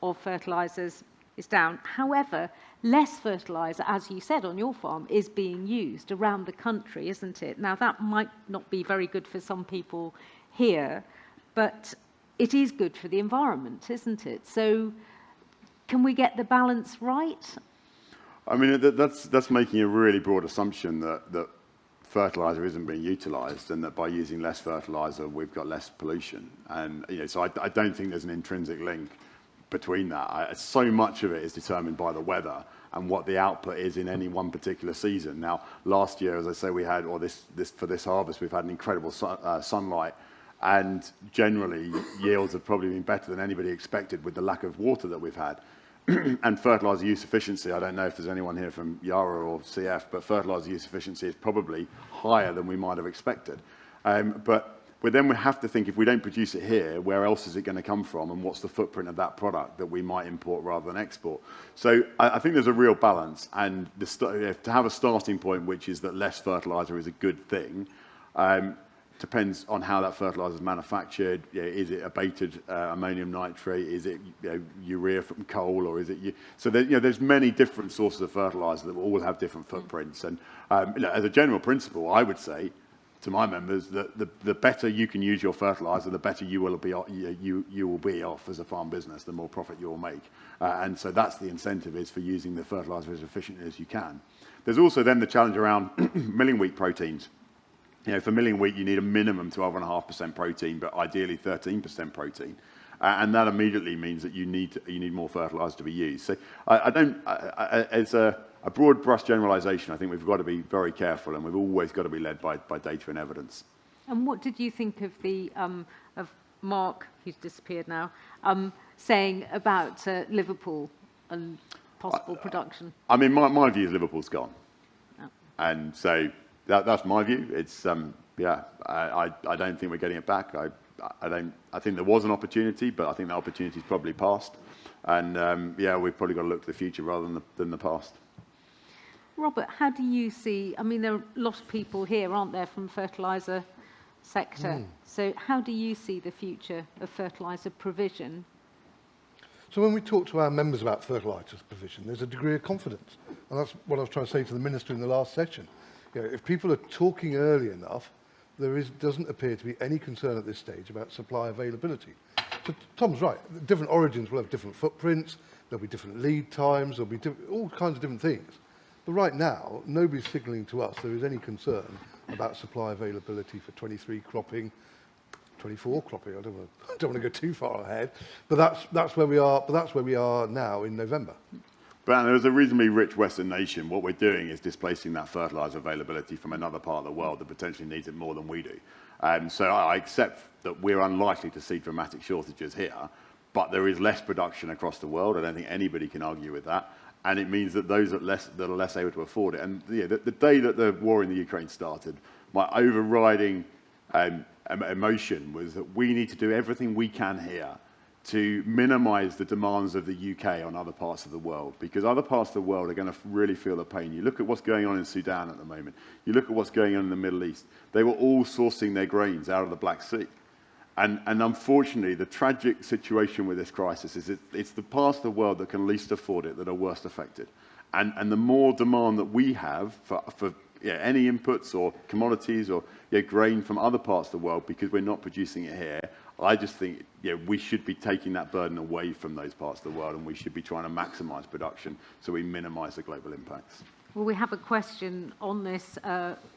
C: of fertilizers is down. However, less fertilizer, as you said, on your farm is being used around the country, isn't it? Now, that might not be very good for some people here, but it is good for the environment, isn't it? So can we get the balance right?
H: I mean, that's making a really broad assumption that fertilizer isn't being utilized, and that by using less fertilizer, we've got less pollution. And so I don't think there's an intrinsic link between that. So much of it is determined by the weather and what the output is in any one particular season. Now, last year, as I say, we had, or for this harvest, we've had an incredible sunlight, and generally yields have probably been better than anybody expected with the lack of water that we've had. And fertilizer use efficiency, I don't know if there's anyone here from Yara or CF, but fertilizer use efficiency is probably higher than we might have expected. But then we have to think, if we don't produce it here, where else is it going to come from, and what's the footprint of that product that we might import rather than export? So I think there's a real balance, and to have a starting point, which is that less fertilizer is a good thing, depends on how that fertiliser is manufactured. Is it abated ammonium nitrate? Is it urea from coal, or is it? So there's many different sources of fertiliser that will all have different footprints. And as a general principle, I would say to my members that the better you can use your fertiliser, the better you will be off as a farm business, the more profit you will make. And so that's the incentive, is for using the fertiliser as efficiently as you can. There's also then the challenge around milling wheat proteins. For milling wheat, you need a minimum 12.5% protein, but ideally 13% protein. And that immediately means that you need more fertiliser to be used. So as a broad brush generalisation, I think we've got to be very careful, and we've always got to be led by data and evidence.
C: And what did you think of the of Mark, who's disappeared now, saying about Liverpool and possible production?
H: I mean, my view is Liverpool's gone,
C: Oh.
H: and so that's my view. It's I don't think we're getting it back. I think there was an opportunity, but I think that opportunity's probably passed, and we've probably got to look to the future rather than the past.
C: Robert, how do you see, I mean, there are a lot of people here, aren't there, from fertiliser sector. So how do you see the future of fertiliser provision?
D: So when we talk to our members about fertilisers provision, there's a degree of confidence. And that's what I was trying to say to the Minister in the last session. If people are talking early enough, doesn't appear to be any concern at this stage about supply availability. So Tom's right. Different origins will have different footprints. There'll be different lead times. There'll be all kinds of different things. But right now, nobody's signalling to us there is any concern about supply availability for 23 cropping, 24 cropping. I don't want to go too far ahead, but that's where we are. But that's where we are now in November.
H: But there's a reasonably rich Western nation. What we're doing is displacing that fertiliser availability from another part of the world that potentially needs it more than we do. So I accept that we're unlikely to see dramatic shortages here, but there is less production across the world. I don't think anybody can argue with that. And it means that those that are less able to afford it. And the day that the war in the Ukraine started, my overriding emotion was that we need to do everything we can here to minimise the demands of the UK on other parts of the world, because other parts of the world are going to really feel the pain. You look at what's going on in Sudan at the moment. You look at what's going on in the Middle East. They were all sourcing their grains out of the Black Sea. And unfortunately, the tragic situation with this crisis is it's the parts of the world that can least afford it that are worst affected. And the more demand that we have for any inputs or commodities or grain from other parts of the world, because we're not producing it here, I just think we should be taking that burden away from those parts of the world, and we should be trying to maximise production so we minimise the global impacts.
C: Well, we have a question on this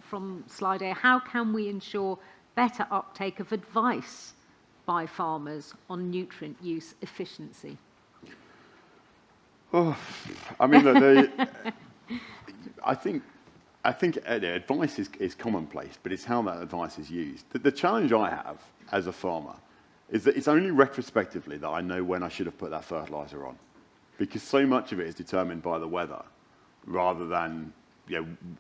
C: from slide A. How can we ensure better uptake of advice by farmers on nutrient use efficiency?
H: Oh, I mean, look, I think advice is commonplace, but it's how that advice is used. The challenge I have as a farmer is that it's only retrospectively that I know when I should have put that fertiliser on, because so much of it is determined by the weather rather than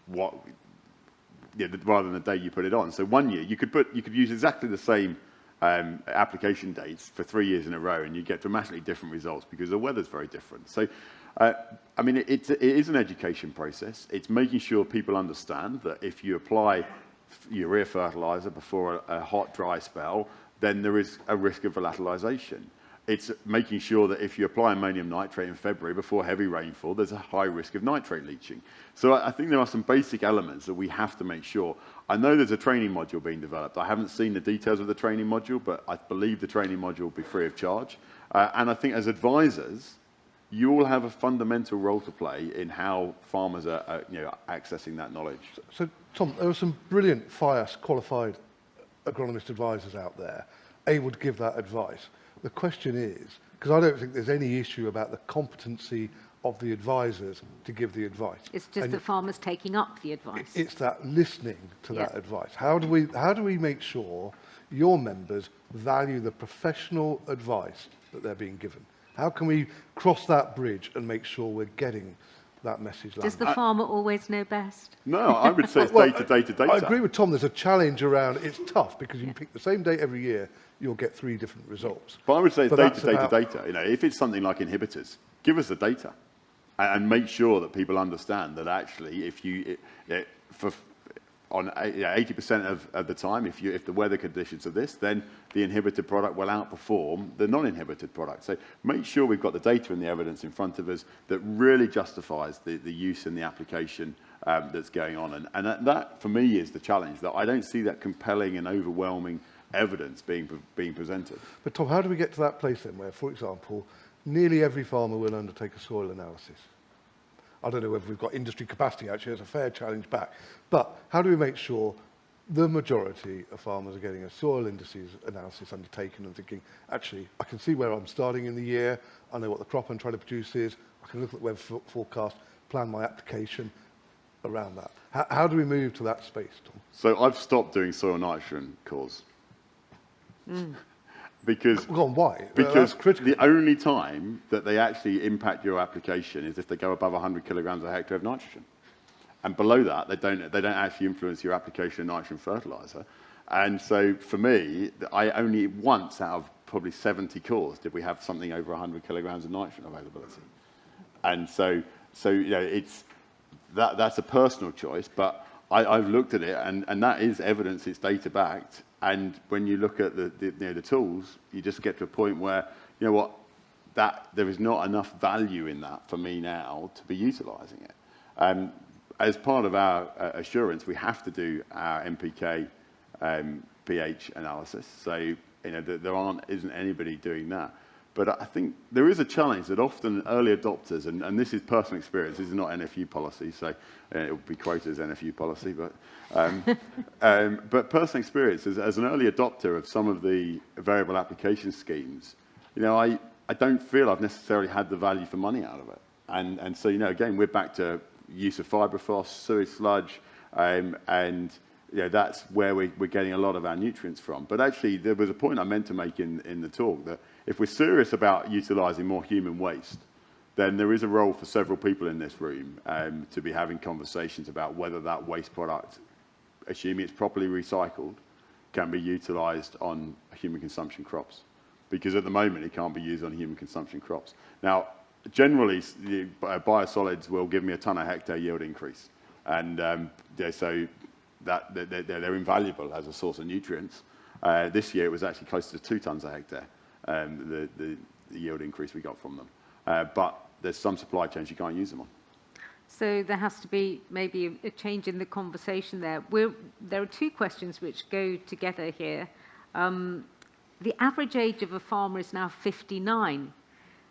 H: rather than the day you put it on. So one year you could use exactly the same application dates for 3 years in a row, and you get dramatically different results because the weather's very different. So, I mean, it is an education process. It's making sure people understand that if you apply urea fertiliser before a hot, dry spell, then there is a risk of volatilisation. It's making sure that if you apply ammonium nitrate in February before heavy rainfall, there's a high risk of nitrate leaching. So I think there are some basic elements that we have to make sure. I know there's a training module being developed. I haven't seen the details of the training module, but I believe the training module will be free of charge. And I think as advisors, you all have a fundamental role to play in how farmers are accessing that knowledge.
D: So, Tom, there are some brilliant FIAS qualified agronomist advisors out there able to give that advice. The question is, because I don't think there's any issue about the competency of the advisors to give the advice.
C: It's just the farmers taking up the advice.
D: It's that listening to that advice. How do we make sure your members value the professional advice that they're being given? How can we cross that bridge and make sure we're getting that message landed?
C: Does the farmer always know best?
H: No, I would say it's data.
D: I agree with Tom. There's a challenge around. It's tough because you can pick the same date every year, you'll get 3 different results.
H: But I would say it's data. If it's something like inhibitors, give us the data, and make sure that people understand that actually, if you on 80% of the time, if the weather conditions are this, then the inhibited product will outperform the non-inhibited product. So make sure we've got the data and the evidence in front of us that really justifies the use and the application that's going on. And that, for me, is the challenge, that I don't see that compelling and overwhelming evidence being presented.
D: But Tom, how do we get to that place then where, for example, nearly every farmer will undertake a soil analysis? I don't know whether we've got industry capacity, actually, it's a fair challenge back. But how do we make sure the majority of farmers are getting a soil indices analysis undertaken and thinking, actually, I can see where I'm starting in the year, I know what the crop I'm trying to produce is, I can look at the weather forecast, plan my application around that. How do we move to that space, Tom?
H: So I've stopped doing soil nitrogen cores. Because,
D: Go on, why?
H: because
D: That's critical.
H: the only time that they actually impact your application is if they go above 100 kilograms a hectare of nitrogen. And below that, they don't actually influence your application of nitrogen fertilizer. And so for me, I only once out of probably 70 cores did we have something over 100 kilograms of nitrogen availability. And so you know, that's a personal choice, but I've looked at it, and that is evidence, it's data backed. And when you look at the tools, you just get to a point where, you know what, that there is not enough value in that for me now to be utilising it. As part of our assurance, we have to do our NPK pH analysis. So you know there isn't anybody doing that. But I think there is a challenge that often early adopters, and this is personal experience, this is not NFU policy, so it will be quoted as NFU policy, but personal experience as an early adopter of some of the variable application schemes, you know, I don't feel I've necessarily had the value for money out of it. And so, you know, again, we're back to use of fiberphos, sewage sludge, and you know, that's where we're getting a lot of our nutrients from. But actually, there was a point I meant to make in the talk that if we're serious about utilising more human waste, then there is a role for several people in this room to be having conversations about whether that waste product, assuming it's properly recycled, can be utilised on human consumption crops. Because at the moment, it can't be used on human consumption crops. Now, generally, biosolids will give me a tonne a hectare yield increase. And so they're invaluable as a source of nutrients. This year, it was actually closer to 2 tonnes a hectare, the yield increase we got from them. But there's some supply chains you can't use them on.
C: So there has to be maybe a change in the conversation there. There are 2 questions which go together here. The average age of a farmer is now 59.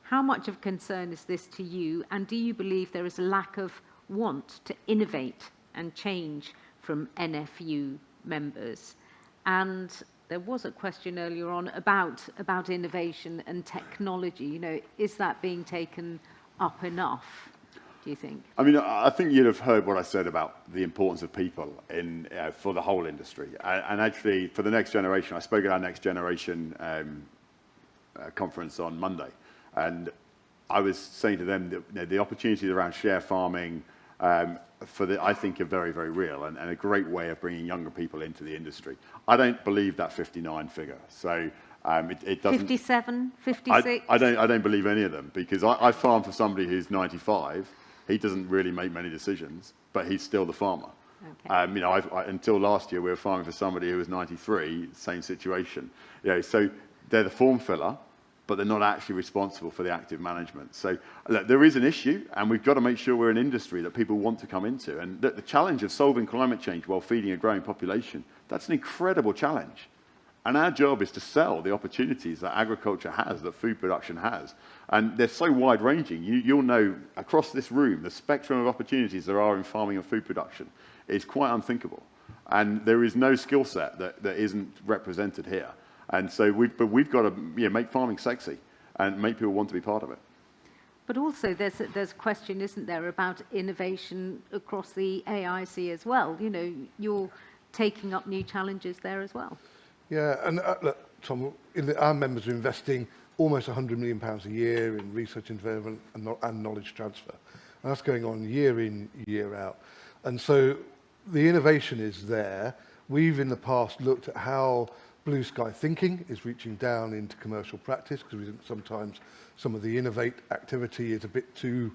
C: How much of concern is this to you? And do you believe there is a lack of want to innovate and change from NFU members? And there was a question earlier on about innovation and technology. You know, is that being taken up enough, do you think? I mean,
H: I think you'd have heard what I said about the importance of people for the whole industry. And actually, for the next generation, I spoke at our next generation conference on Monday. And I was saying to them that you know, the opportunities around share farming, I think are very, very real and a great way of bringing younger people into the industry. I don't believe that 59 figure. So it doesn't. 57, 56? I don't believe any of them, because I farm for somebody who's 95. He doesn't really make many decisions, but he's still the farmer. Okay. You know, until last year, we were farming for somebody who was 93, same situation. You know, so they're the form filler, but they're not actually responsible for the active management. So look, there is an issue, and we've got to make sure we're an industry that people want to come into. And the challenge of solving climate change while feeding a growing population, that's an incredible challenge. And our job is to sell the opportunities that agriculture has, that food production has. And they're so wide-ranging. You'll know across this room, the spectrum of opportunities there are in farming and food production is quite unthinkable. And there is no skill set that isn't represented here. And so we've got to make farming sexy and make people want to be part of it.
C: But also there's a question, isn't there, about innovation across the AIC as well? You know, you're taking up new challenges there as well.
D: Yeah, and look, Tom, our members are investing almost £100 million a year in research and development and knowledge transfer. And that's going on year in, year out. And so the innovation is there. We've in the past looked at how blue sky thinking is reaching down into commercial practice, because we think sometimes some of the innovate activity is a bit too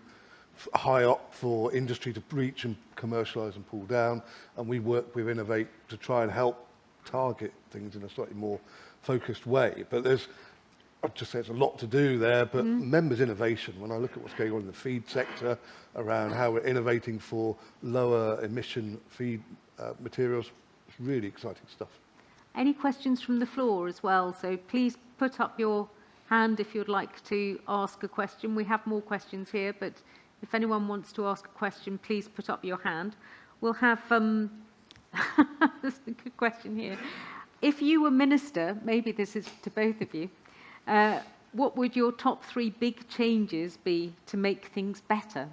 D: high up for industry to reach and commercialise and pull down, and we work with Innovate to try and help target things in a slightly more focused way. But I'd just say it's a lot to do there, but members' innovation, when I look at what's going on in the feed sector, around how we're innovating for lower emission feed materials, it's really exciting stuff.
C: Any questions from the floor as well? So please put up your hand if you'd like to ask a question. We have more questions here, but if anyone wants to ask a question, please put up your hand. We'll have, there's a good question here. If you were minister, maybe this is to both of you, what would your top 3 big changes be to make things better?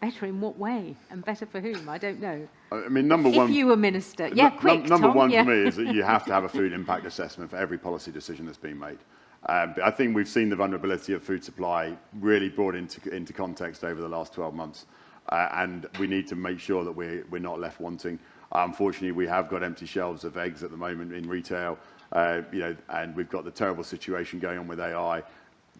C: Better in what way? And better for whom? I don't know.
H: I mean, number one...
C: If you were minister. Yeah, quick,
H: Number
C: Tom,
H: one
C: yeah.
H: for me is that you have to have a food impact assessment for every policy decision that's being made. I think we've seen the vulnerability of food supply really brought into context over the last 12 months. And we need to make sure that we're not left wanting. Unfortunately, we have got empty shelves of eggs at the moment in retail, and we've got the terrible situation going on with AI.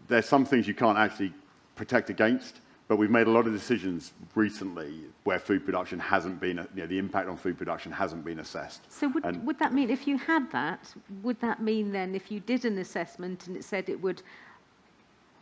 H: There's some things you can't actually protect against, but we've made a lot of decisions recently where food production hasn't been, the impact on food production hasn't been assessed.
C: So would that mean, if you had that, would that mean then if you did an assessment and it said it would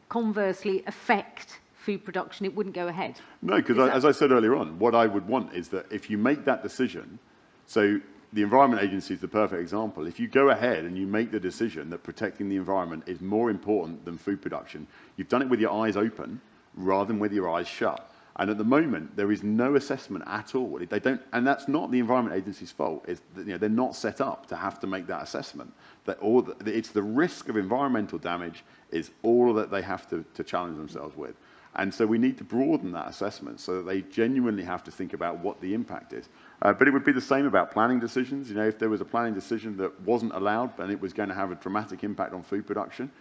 C: conversely affect food production, it wouldn't go ahead?
H: No, because as I said earlier on, what I would want is that if you make that decision, so the Environment Agency is the perfect example. If you go ahead and you make the decision that protecting the environment is more important than food production, you've done it with your eyes open rather than with your eyes shut. And at the moment, there is no assessment at all. They don't, and that's not the Environment Agency's fault. It's, they're not set up to have to make that assessment. It's the risk of environmental damage is all that they have to challenge themselves with. And so we need to broaden that assessment so that they genuinely have to think about what the impact is. But it would be the same about planning decisions. If there was a planning decision that wasn't allowed and it was going to have a dramatic impact on food production,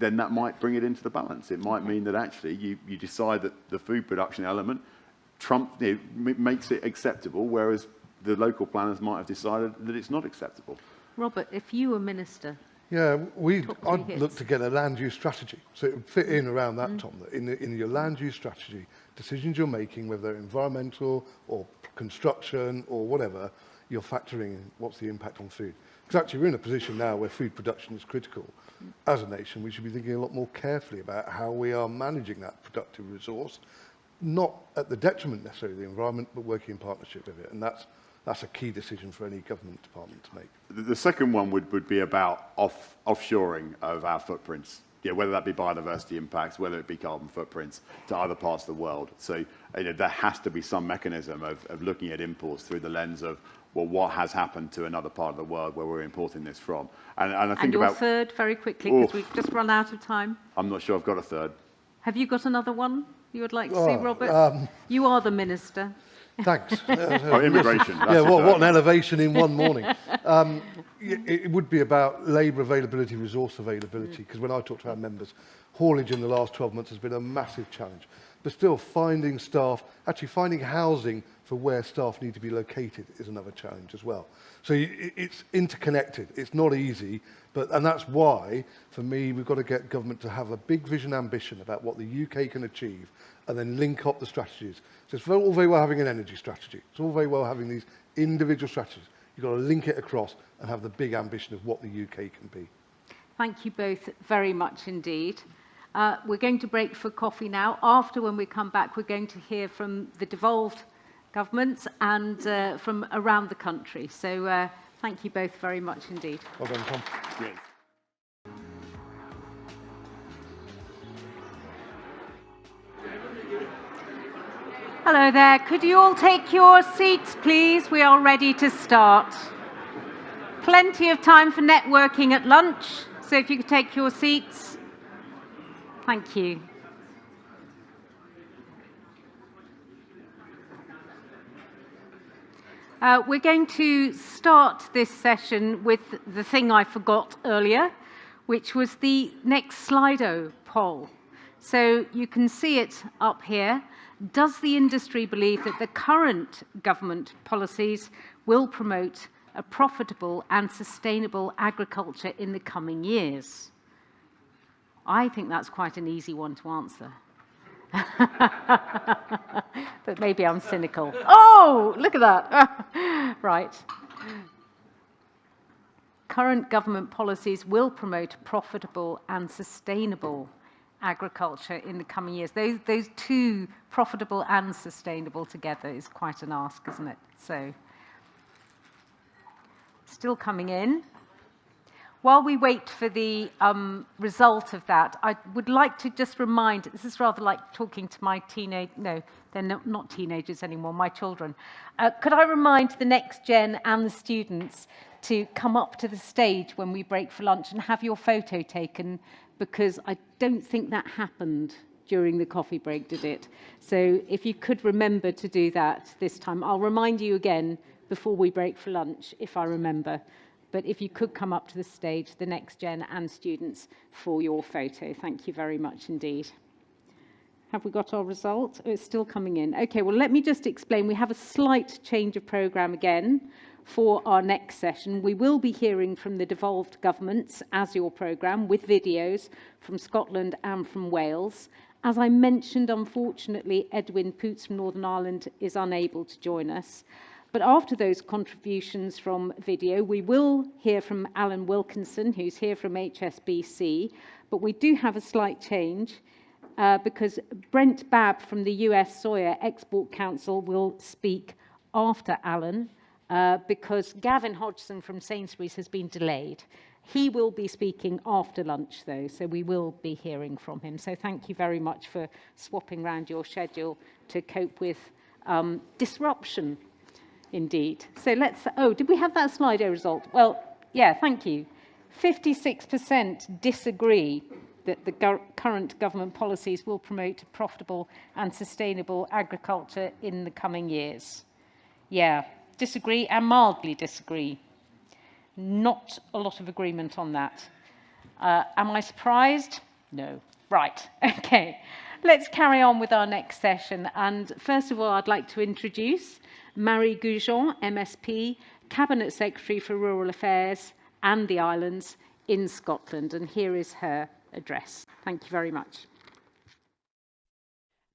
H: then that might bring it into the balance. It might mean that actually you decide that the food production element makes it acceptable, whereas the local planners might have decided that it's not acceptable.
C: Robert, if you were minister.
D: Yeah, I'd look to get a land use strategy. So it would fit in around that, Tom, that in your land use strategy, decisions you're making, whether they're environmental or construction or whatever, you're factoring in what's the impact on food. Because actually we're in a position now where food production is critical. As a nation, we should be thinking a lot more carefully about how we are managing that productive resource, not at the detriment necessarily of the environment, but working in partnership with it. And that's a key decision for any government department to make.
H: The second one would be about offshoring of our footprints. Whether that be biodiversity impacts, whether it be carbon footprints to other parts of the world. So there has to be some mechanism of looking at imports through the lens of, well, what has happened to another part of the world where we're importing this from? And I think
C: your
H: about
C: third, very quickly, because we've just run out of time.
H: I'm not sure I've got a third.
C: Have you got another one you would like to see, Robert? You are the minister.
D: Thanks.
H: Immigration.
D: What an elevation in one morning. It would be about labour availability, resource availability, because when I talk to our members, haulage in the last 12 months has been a massive challenge. But still, finding staff, actually finding housing for where staff need to be located is another challenge as well. So it's interconnected. It's not easy, and that's why, for me, we've got to get government to have a big vision ambition about what the UK can achieve and then link up the strategies. So it's all very well having an energy strategy. It's all very well having these individual strategies. You've got to link it across and have the big ambition of what the UK can be.
C: Thank you both very much indeed. We're going to break for coffee now. After, when we come back, we're going to hear from the devolved governments and from around the country. So thank you both very much indeed.
D: Well done, Tom.
H: Yes.
C: Hello there. Could you all take your seats, please? We are ready to start. Plenty of time for networking at lunch, so if you could take your seats. Thank you. We're going to start this session with the thing I forgot earlier, which was the next Slido poll. So you can see it up here. Does the industry believe that the current government policies will promote a profitable and sustainable agriculture in the coming years? I think that's quite an easy one to answer. But maybe I'm cynical. Oh, look at that. Right. Current government policies will promote profitable and sustainable agriculture in the coming years. Those two, profitable and sustainable together, is quite an ask, isn't it? So, still coming in. While we wait for the result of that, I would like to just remind, this is rather like talking to my no, they're not teenagers anymore, my children. Could I remind the next gen and the students to come up to the stage when we break for lunch and have your photo taken, because I don't think that happened during the coffee break, did it? So if you could remember to do that this time. I'll remind you again before we break for lunch, if I remember. But if you could come up to the stage, the next gen and students, for your photo. Thank you very much indeed. Have we got our result? Oh, it's still coming in. Okay, well, let me just explain. We have a slight change of programme again for our next session. We will be hearing from the devolved governments as your programme, with videos from Scotland and from Wales. As I mentioned, unfortunately, Edwin Poots from Northern Ireland is unable to join us. But after those contributions from video, we will hear from Alan Wilkinson, who's here from HSBC. But we do have a slight change because Brent Babb from the US Soya Export Council will speak after Alan because Gavin Hodgson from Sainsbury's has been delayed. He will be speaking after lunch, though, so we will be hearing from him. So thank you very much for swapping around your schedule to cope with disruption. Indeed. So let's, did we have that Slido result? Well, yeah, thank you. 56% disagree that the current government policies will promote profitable and sustainable agriculture in the coming years. Yeah, disagree and mildly disagree. Not a lot of agreement on that. Am I surprised? No. Right, okay. Let's carry on with our next session. And first of all, I'd like to introduce Marie Goujon, MSP, Cabinet Secretary for Rural Affairs and the Islands in Scotland. And here is her address. Thank you very much.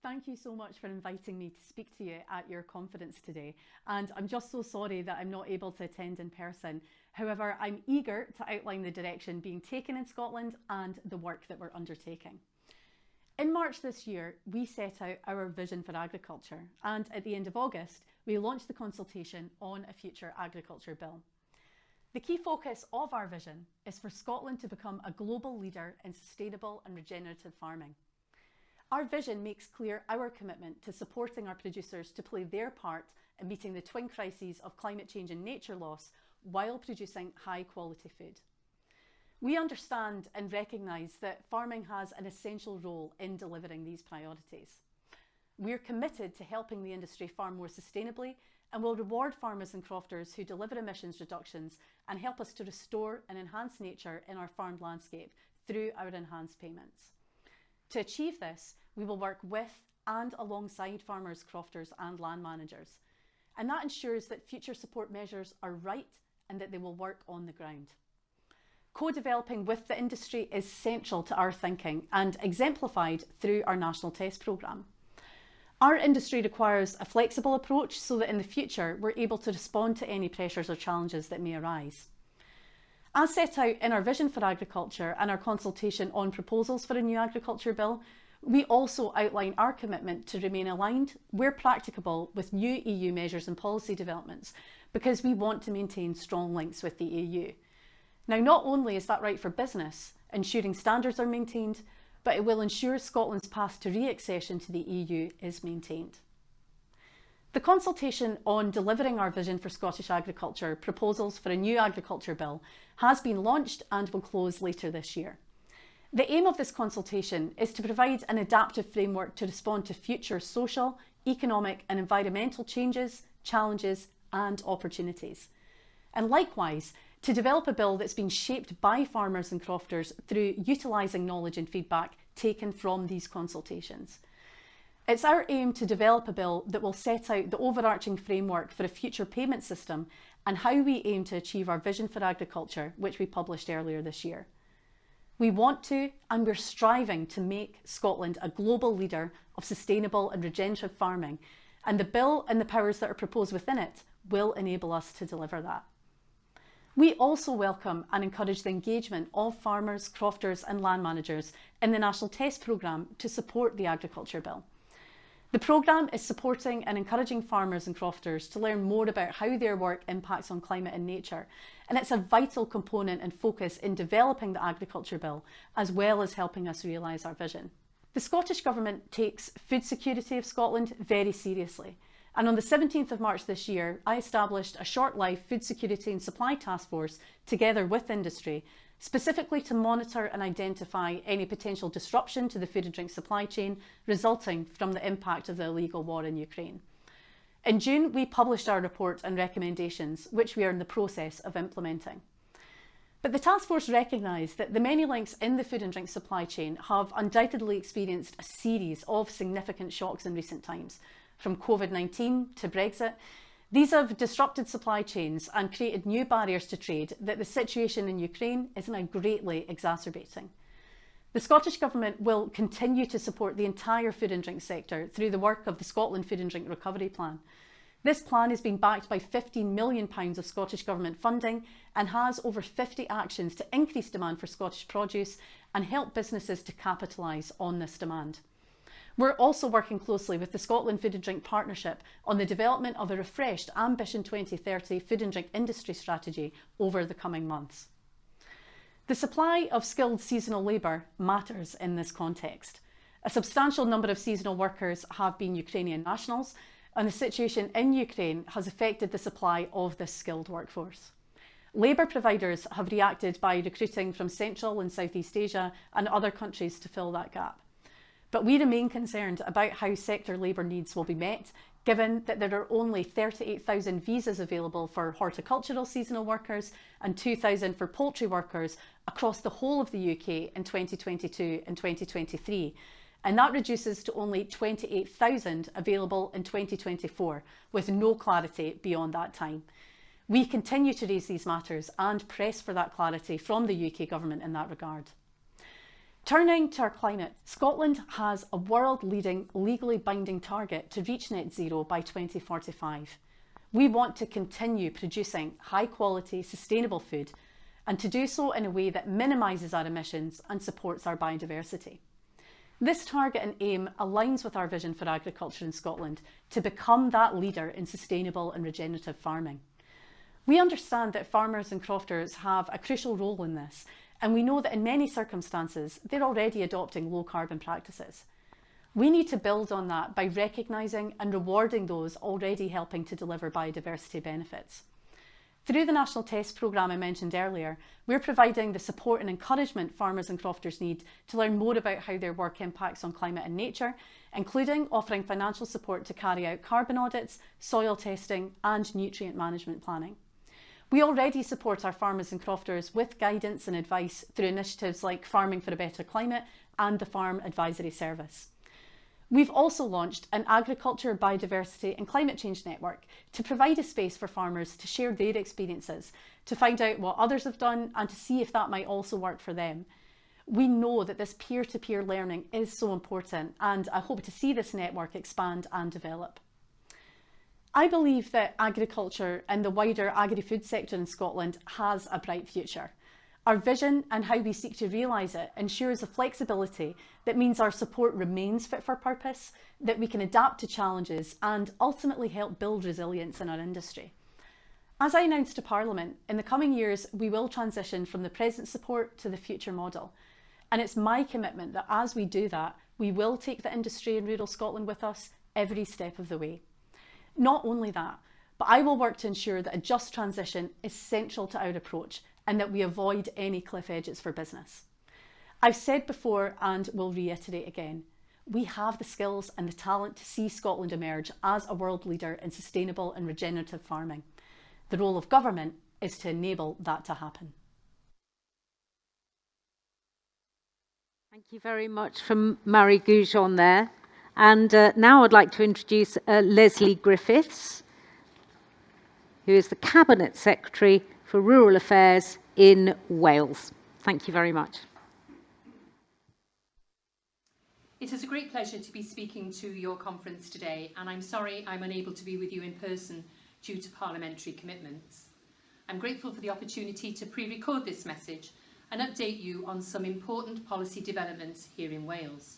I: Thank you so much for inviting me to speak to you at your conference today. And I'm just so sorry that I'm not able to attend in person. However, I'm eager to outline the direction being taken in Scotland and the work that we're undertaking. In March this year, we set out our vision for agriculture, and at the end of August, we launched the consultation on a future agriculture bill. The key focus of our vision is for Scotland to become a global leader in sustainable and regenerative farming. Our vision makes clear our commitment to supporting our producers to play their part in meeting the twin crises of climate change and nature loss while producing high quality food. We understand and recognise that farming has an essential role in delivering these priorities. We're committed to helping the industry farm more sustainably and will reward farmers and crofters who deliver emissions reductions and help us to restore and enhance nature in our farmed landscape through our enhanced payments. To achieve this, we will work with and alongside farmers, crofters and land managers. And that ensures that future support measures are right and that they will work on the ground. Co-developing with the industry is central to our thinking and exemplified through our national test programme. Our industry requires a flexible approach so that in the future we're able to respond to any pressures or challenges that may arise. As set out in our vision for agriculture and our consultation on proposals for a new agriculture bill, we also outline our commitment to remain aligned, where practicable, with new EU measures and policy developments, because we want to maintain strong links with the EU. Now, not only is that right for business, ensuring standards are maintained, but it will ensure Scotland's path to re-accession to the EU is maintained. The consultation on delivering our vision for Scottish agriculture, proposals for a new agriculture bill, has been launched and will close later this year. The aim of this consultation is to provide an adaptive framework to respond to future social, economic and environmental changes, challenges and opportunities. And likewise, to develop a bill that's been shaped by farmers and crofters through utilising knowledge and feedback taken from these consultations. It's our aim to develop a bill that will set out the overarching framework for a future payment system and how we aim to achieve our vision for agriculture, which we published earlier this year. We want to, and we're striving to make Scotland a global leader of sustainable and regenerative farming, and the bill and the powers that are proposed within it will enable us to deliver that. We also welcome and encourage the engagement of farmers, crofters and land managers in the National Test Programme to support the Agriculture Bill. The programme is supporting and encouraging farmers and crofters to learn more about how their work impacts on climate and nature, and it's a vital component and focus in developing the Agriculture Bill, as well as helping us realise our vision. The Scottish Government takes food security of Scotland very seriously. And on the 17th of March this year, I established a short-life food security and supply task force together with industry, specifically to monitor and identify any potential disruption to the food and drink supply chain resulting from the impact of the illegal war in Ukraine. In June, we published our report and recommendations, which we are in the process of implementing. But the task force recognised that the many links in the food and drink supply chain have undoubtedly experienced a series of significant shocks in recent times. From COVID-19 to Brexit, these have disrupted supply chains and created new barriers to trade that the situation in Ukraine is now greatly exacerbating. The Scottish Government will continue to support the entire food and drink sector through the work of the Scotland Food and Drink Recovery Plan. This plan is being backed by £15 million of Scottish Government funding and has over 50 actions to increase demand for Scottish produce and help businesses to capitalise on this demand. We're also working closely with the Scotland Food and Drink Partnership on the development of a refreshed Ambition 2030 food and drink industry strategy over the coming months. The supply of skilled seasonal labour matters in this context. A substantial number of seasonal workers have been Ukrainian nationals, and the situation in Ukraine has affected the supply of this skilled workforce. Labour providers have reacted by recruiting from Central and Southeast Asia and other countries to fill that gap. But we remain concerned about how sector labour needs will be met, given that there are only 38,000 visas available for horticultural seasonal workers and 2,000 for poultry workers across the whole of the UK in 2022 and 2023. And that reduces to only 28,000 available in 2024, with no clarity beyond that time. We continue to raise these matters and press for that clarity from the UK Government in that regard. Turning to our climate, Scotland has a world-leading, legally binding target to reach net zero by 2045. We want to continue producing high-quality, sustainable food, and to do so in a way that minimises our emissions and supports our biodiversity. This target and aim aligns with our vision for agriculture in Scotland to become that leader in sustainable and regenerative farming. We understand that farmers and crofters have a crucial role in this, and we know that in many circumstances, they're already adopting low carbon practices. We need to build on that by recognising and rewarding those already helping to deliver biodiversity benefits. Through the National Test Programme I mentioned earlier, we're providing the support and encouragement farmers and crofters need to learn more about how their work impacts on climate and nature, including offering financial support to carry out carbon audits, soil testing and nutrient management planning. We already support our farmers and crofters with guidance and advice through initiatives like Farming for a Better Climate and the Farm Advisory Service. We've also launched an Agriculture, Biodiversity and Climate Change Network to provide a space for farmers to share their experiences, to find out what others have done and to see if that might also work for them. We know that this peer-to-peer learning is so important, and I hope to see this network expand and develop. I believe that agriculture and the wider agri-food sector in Scotland has a bright future. Our vision and how we seek to realise it ensures a flexibility that means our support remains fit for purpose, that we can adapt to challenges and ultimately help build resilience in our industry. As I announced to Parliament, in the coming years we will transition from the present support to the future model. And it's my commitment that as we do that, we will take the industry in rural Scotland with us every step of the way. Not only that, but I will work to ensure that a just transition is central to our approach and that we avoid any cliff edges for business. I've said before and will reiterate again, we have the skills and the talent to see Scotland emerge as a world leader in sustainable and regenerative farming. The role of government is to enable that to happen.
C: Thank you very much from Marie Goujon there. And now I'd like to introduce Leslie Griffiths, who is the Cabinet Secretary for Rural Affairs in Wales. Thank you very much.
J: It is a great pleasure to be speaking to your conference today, and I'm sorry I'm unable to be with you in person due to parliamentary commitments. I'm grateful for the opportunity to pre-record this message and update you on some important policy developments here in Wales.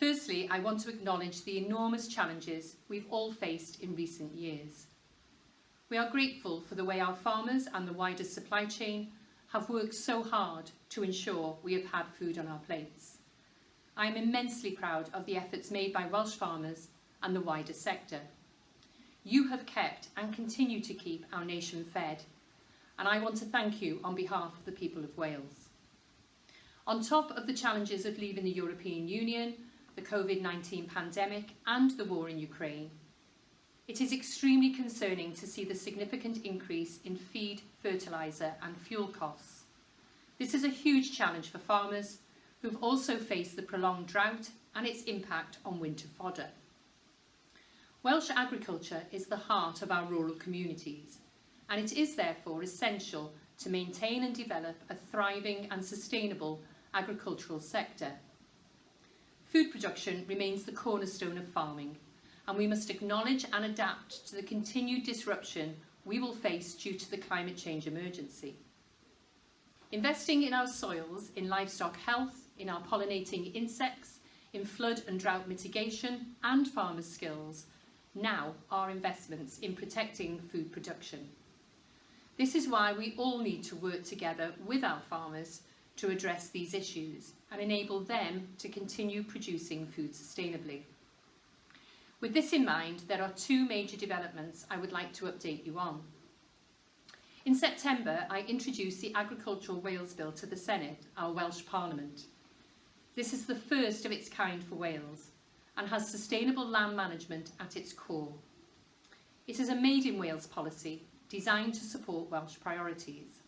J: Firstly, I want to acknowledge the enormous challenges we've all faced in recent years. We are grateful for the way our farmers and the wider supply chain have worked so hard to ensure we have had food on our plates. I am immensely proud of the efforts made by Welsh farmers and the wider sector. You have kept and continue to keep our nation fed, and I want to thank you on behalf of the people of Wales. On top of the challenges of leaving the European Union, the COVID-19 pandemic and the war in Ukraine, it is extremely concerning to see the significant increase in feed, fertiliser and fuel costs. This is a huge challenge for farmers who've also faced the prolonged drought and its impact on winter fodder. Welsh agriculture is the heart of our rural communities, and it is therefore essential to maintain and develop a thriving and sustainable agricultural sector. Food production remains the cornerstone of farming, and we must acknowledge and adapt to the continued disruption we will face due to the climate change emergency. Investing in our soils, in livestock health, in our pollinating insects, in flood and drought mitigation and farmer skills now are investments in protecting food production. This is why we all need to work together with our farmers to address these issues and enable them to continue producing food sustainably. With this in mind, there are two major developments I would like to update you on. In September, I introduced the Agricultural Wales Bill to the Senedd, our Welsh Parliament. This is the first of its kind for Wales and has sustainable land management at its core. It is a Made in Wales policy designed to support Welsh priorities.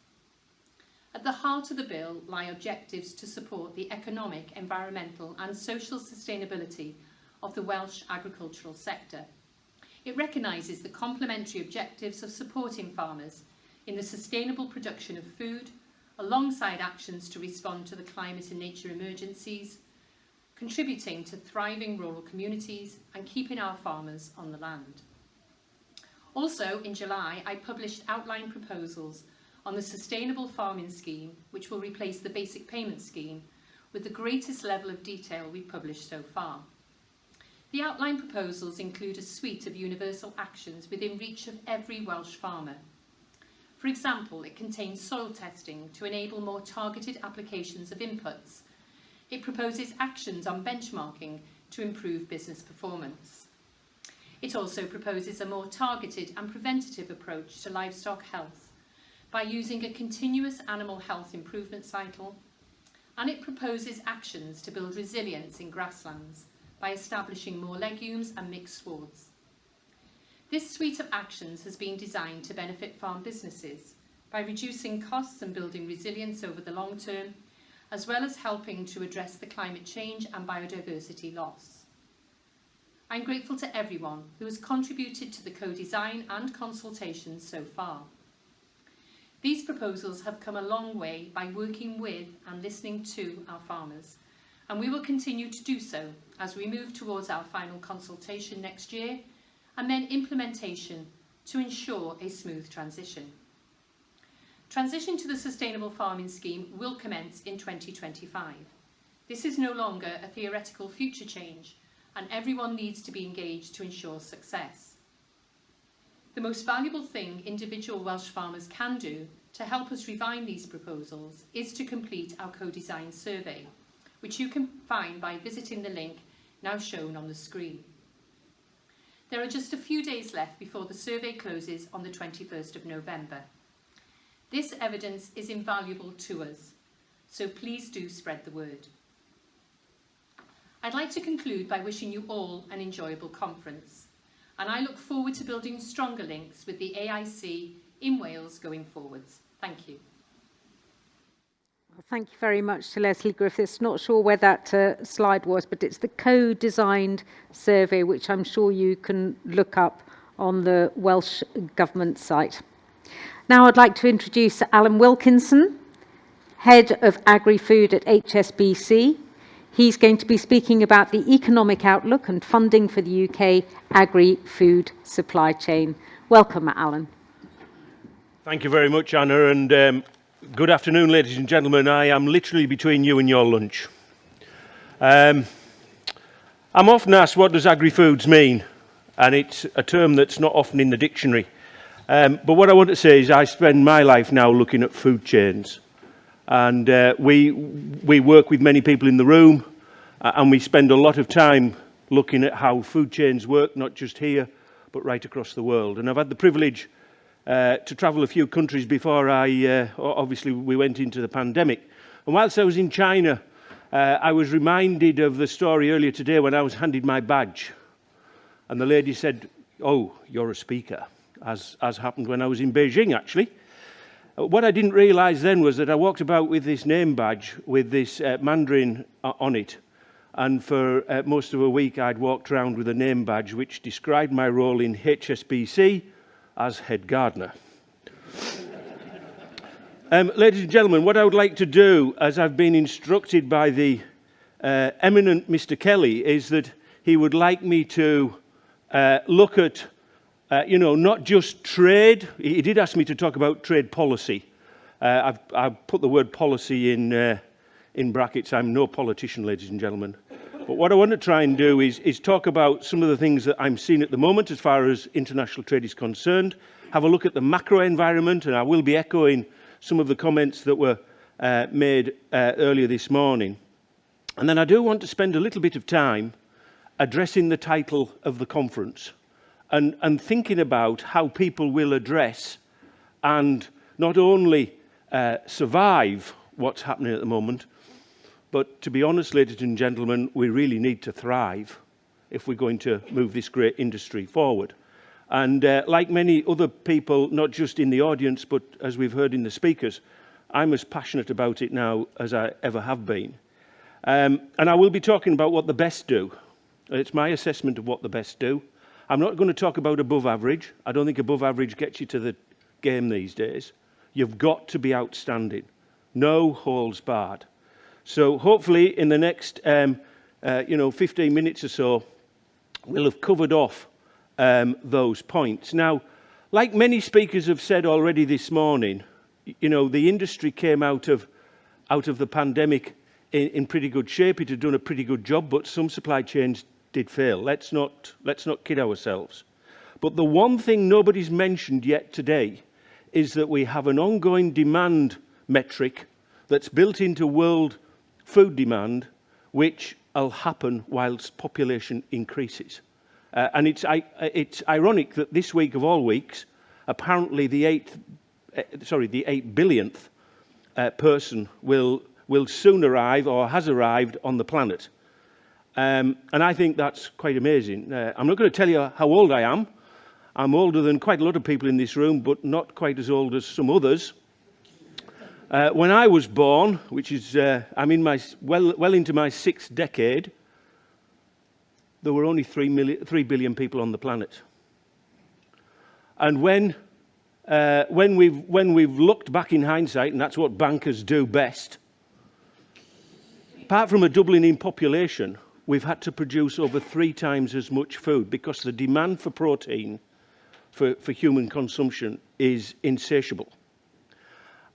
J: At the heart of the bill lie objectives to support the economic, environmental and social sustainability of the Welsh agricultural sector. It recognises the complementary objectives of supporting farmers in the sustainable production of food, alongside actions to respond to the climate and nature emergencies, contributing to thriving rural communities and keeping our farmers on the land. Also, in July, I published outline proposals on the Sustainable Farming Scheme, which will replace the Basic Payment Scheme, with the greatest level of detail we've published so far. The outline proposals include a suite of universal actions within reach of every Welsh farmer. For example, it contains soil testing to enable more targeted applications of inputs. It proposes actions on benchmarking to improve business performance. It also proposes a more targeted and preventative approach to livestock health by using a continuous animal health improvement cycle, and it proposes actions to build resilience in grasslands by establishing more legumes and mixed swards. This suite of actions has been designed to benefit farm businesses by reducing costs and building resilience over the long term, as well as helping to address the climate change and biodiversity loss. I'm grateful to everyone who has contributed to the co-design and consultations so far. These proposals have come a long way by working with and listening to our farmers, and we will continue to do so as we move towards our final consultation next year and then implementation to ensure a smooth transition. Transition to the Sustainable Farming Scheme will commence in 2025. This is no longer a theoretical future change, and everyone needs to be engaged to ensure success. The most valuable thing individual Welsh farmers can do to help us refine these proposals is to complete our co-design survey, which you can find by visiting the link now shown on the screen. There are just a few days left before the survey closes on the 21st of November. This evidence is invaluable to us, so please do spread the word. I'd like to conclude by wishing you all an enjoyable conference, and I look forward to building stronger links with the AIC in Wales going forwards. Thank you.
C: Thank you very much to Leslie Griffiths. Not sure where that slide was, but it's the co-designed survey, which I'm sure you can look up on the Welsh Government site. Now I'd like to introduce Alan Wilkinson, Head of Agri-Food at HSBC. He's going to be speaking about the economic outlook and funding for the UK agri-food supply chain. Welcome, Alan.
K: Thank you very much, Anna, and good afternoon, ladies and gentlemen. I am literally between you and your lunch. I'm often asked, what does agri-foods mean? And it's a term that's not often in the dictionary. But what I want to say is I spend my life now looking at food chains. And we work with many people in the room, and we spend a lot of time looking at how food chains work, not just here, but right across the world. And I've had the privilege to travel a few countries before obviously we went into the pandemic. And whilst I was in China, I was reminded of the story earlier today when I was handed my badge. And the lady said, "Oh, you're a speaker," as happened when I was in Beijing, actually. What I didn't realise then was that I walked about with this name badge with this Mandarin on it. And for most of a week, I'd walked around with a name badge which described my role in HSBC as head gardener. Ladies and gentlemen, what I would like to do, as I've been instructed by the eminent Mr. Kelly, is that he would like me to look at, not just trade. He did ask me to talk about trade policy. I've put the word policy in brackets. I'm no politician, ladies and gentlemen. But what I want to try and do is talk about some of the things that I'm seeing at the moment as far as international trade is concerned, have a look at the macro environment, and I will be echoing some of the comments that were made earlier this morning. And then I do want to spend a little bit of time addressing the title of the conference and thinking about how people will address and not only survive what's happening at the moment, but to be honest, ladies and gentlemen, we really need to thrive if we're going to move this great industry forward. And like many other people, not just in the audience, but as we've heard in the speakers, I'm as passionate about it now as I ever have been. And I will be talking about what the best do. It's my assessment of what the best do. I'm not going to talk about above average. I don't think above average gets you to the game these days. You've got to be outstanding. No holds barred. So hopefully in the next 15 minutes or so, we'll have covered off those points. Now, like many speakers have said already this morning, the industry came out of the pandemic in pretty good shape. It had done a pretty good job, but some supply chains did fail. Let's not kid ourselves. But the one thing nobody's mentioned yet today is that we have an ongoing demand metric that's built into world food demand, which will happen whilst population increases. And it's ironic that this week of all weeks, apparently the 8 billionth person will soon arrive or has arrived on the planet. And I think that's quite amazing. I'm not going to tell you how old I am. I'm older than quite a lot of people in this room, but not quite as old as some others. When I was born, which is, I'm in my well into my 6th decade, there were only 3 billion people on the planet. And when we've looked back in hindsight, and that's what bankers do best, apart from a doubling in population, we've had to produce over 3 times as much food because the demand for protein for human consumption is insatiable.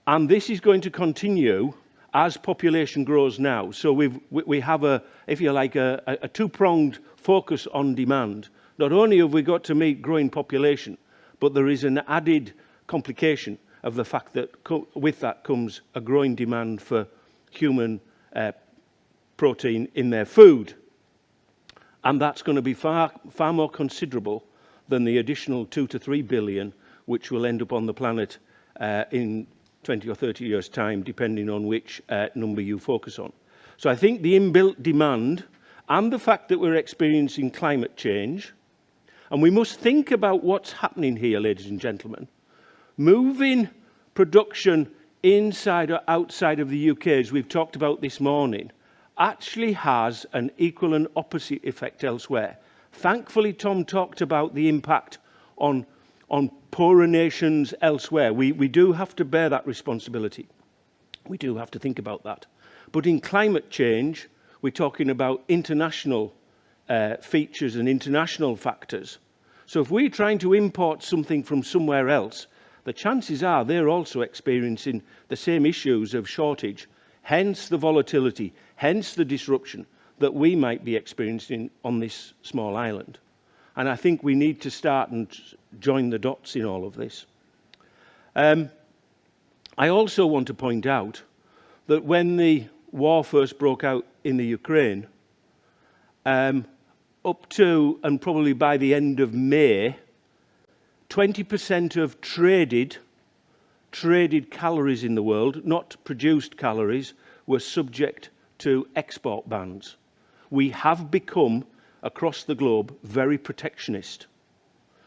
K: And this is going to continue as population grows now. So we have if you like, a two-pronged focus on demand. Not only have we got to meet growing population, but there is an added complication of the fact that with that comes a growing demand for human protein in their food. And that's going to be far more considerable than the additional 2 to 3 billion which will end up on the planet in 20 or 30 years' time, depending on which number you focus on. So I think the inbuilt demand and the fact that we're experiencing climate change, and we must think about what's happening here, ladies and gentlemen. Moving production inside or outside of the UK, as we've talked about this morning, actually has an equal and opposite effect elsewhere. Thankfully, Tom talked about the impact on poorer nations elsewhere. We do have to bear that responsibility. We do have to think about that. But in climate change, We're talking about international features and international factors. So if we're trying to import something from somewhere else, the chances are they're also experiencing the same issues of shortage, hence the volatility, hence the disruption that we might be experiencing on this small island. And I think we need to start and join the dots in all of this. I also want to point out that when the war first broke out in the Ukraine, up to and probably by the end of May, 20% of traded calories in the world, not produced calories, were subject to export bans. We have become, across the globe, very protectionist.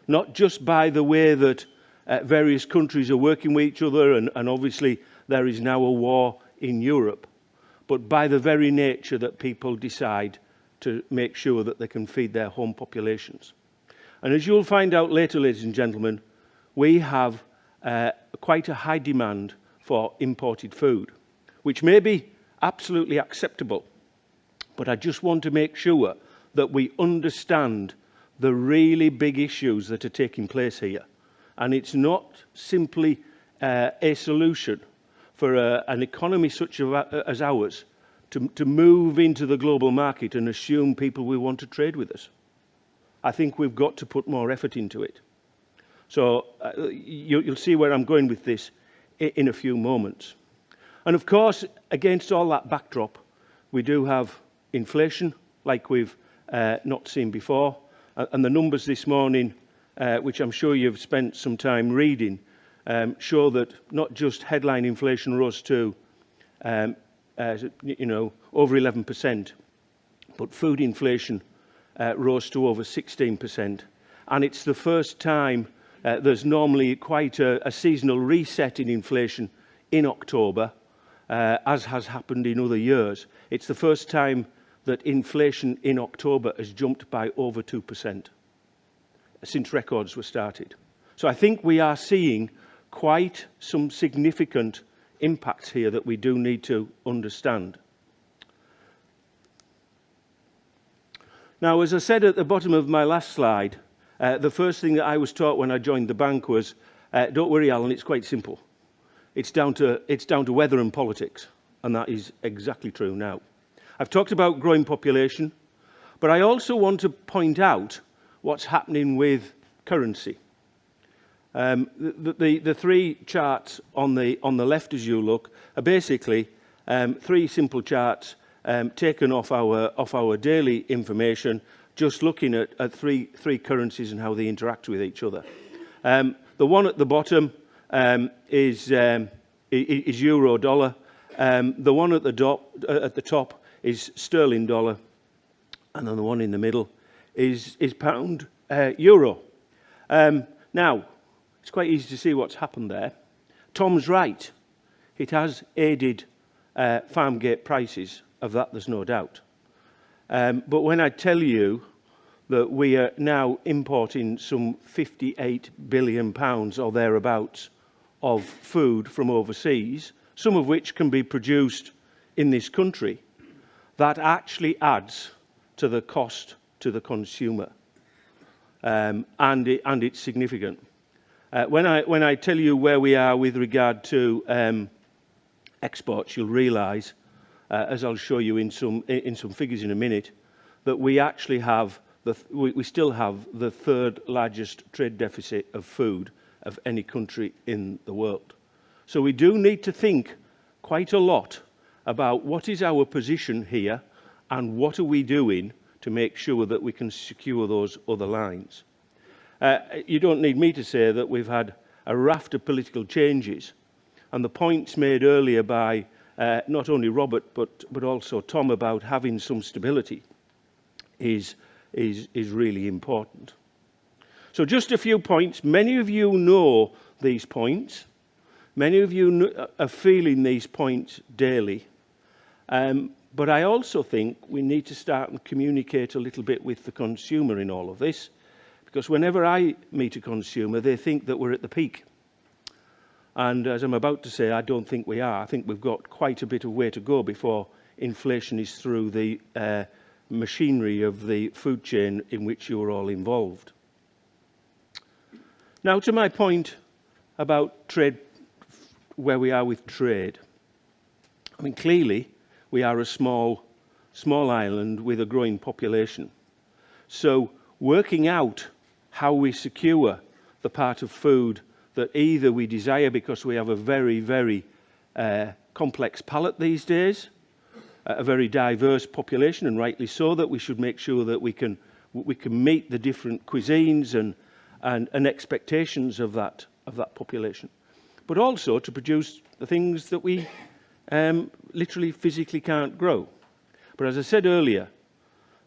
K: Not just by the way that various countries are working with each other, and obviously there is now a war in Europe, but by the very nature that people decide to make sure that they can feed their home populations. And as you'll find out later, ladies and gentlemen, we have quite a high demand for imported food, which may be absolutely acceptable. But I just want to make sure that we understand the really big issues that are taking place here. And it's not simply a solution for an economy such as ours to move into the global market and assume people will want to trade with us. I think we've got to put more effort into it. So you'll see where I'm going with this in a few moments. And of course, against all that backdrop, we do have inflation like we've not seen before. And the numbers this morning, which I'm sure you've spent some time reading, show that not just headline inflation rose to over 11%, but food inflation rose to over 16%. And it's the first time there's normally quite a seasonal reset in inflation in October, as has happened in other years. It's the first time that inflation in October has jumped by over 2% since records were started. So I think we are seeing quite some significant impacts here that we do need to understand. Now, as I said at the bottom of my last slide, the first thing that I was taught when I joined the bank was, don't worry, Alan, it's quite simple. It's down to weather and politics, and that is exactly true now. I've talked about growing population, but I also want to point out what's happening with currency. The three charts on the left as you look are basically three simple charts taken off our daily information, just looking at three currencies and how they interact with each other. The one at the bottom is euro dollar. The one at the top is sterling dollar, and then the one in the middle is pound euro. Now, it's quite easy to see what's happened there. Tom's right. It has aided farm gate prices, of that there's no doubt. But when I tell you that we are now importing some £58 billion or thereabouts of food from overseas, some of which can be produced in this country, that actually adds to the cost to the consumer. And it's significant. When I tell you where we are with regard to exports, you'll realise, as I'll show you in some figures in a minute, that we actually have we still have the third largest trade deficit of food of any country in the world. So we do need to think quite a lot about what is our position here and what are we doing to make sure that we can secure those other lines. You don't need me to say that we've had a raft of political changes, and the points made earlier by not only Robert but also Tom about having some stability is really important. So just a few points. Many of you know these points. Many of you are feeling these points daily. But I also think we need to start and communicate a little bit with the consumer in all of this, because whenever I meet a consumer, they think that we're at the peak. And as I'm about to say, I don't think we are. I think we've got quite a bit of way to go before inflation is through the machinery of the food chain in which you're all involved. Now to my point about trade, where we are with trade. I mean, clearly we are a small island with a growing population. So working out how we secure the part of food that either we desire because we have a very, very complex palate these days, a very diverse population, and rightly so, that we should make sure that we can meet the different cuisines and expectations of that population, but also to produce the things that we literally physically can't grow. But as I said earlier,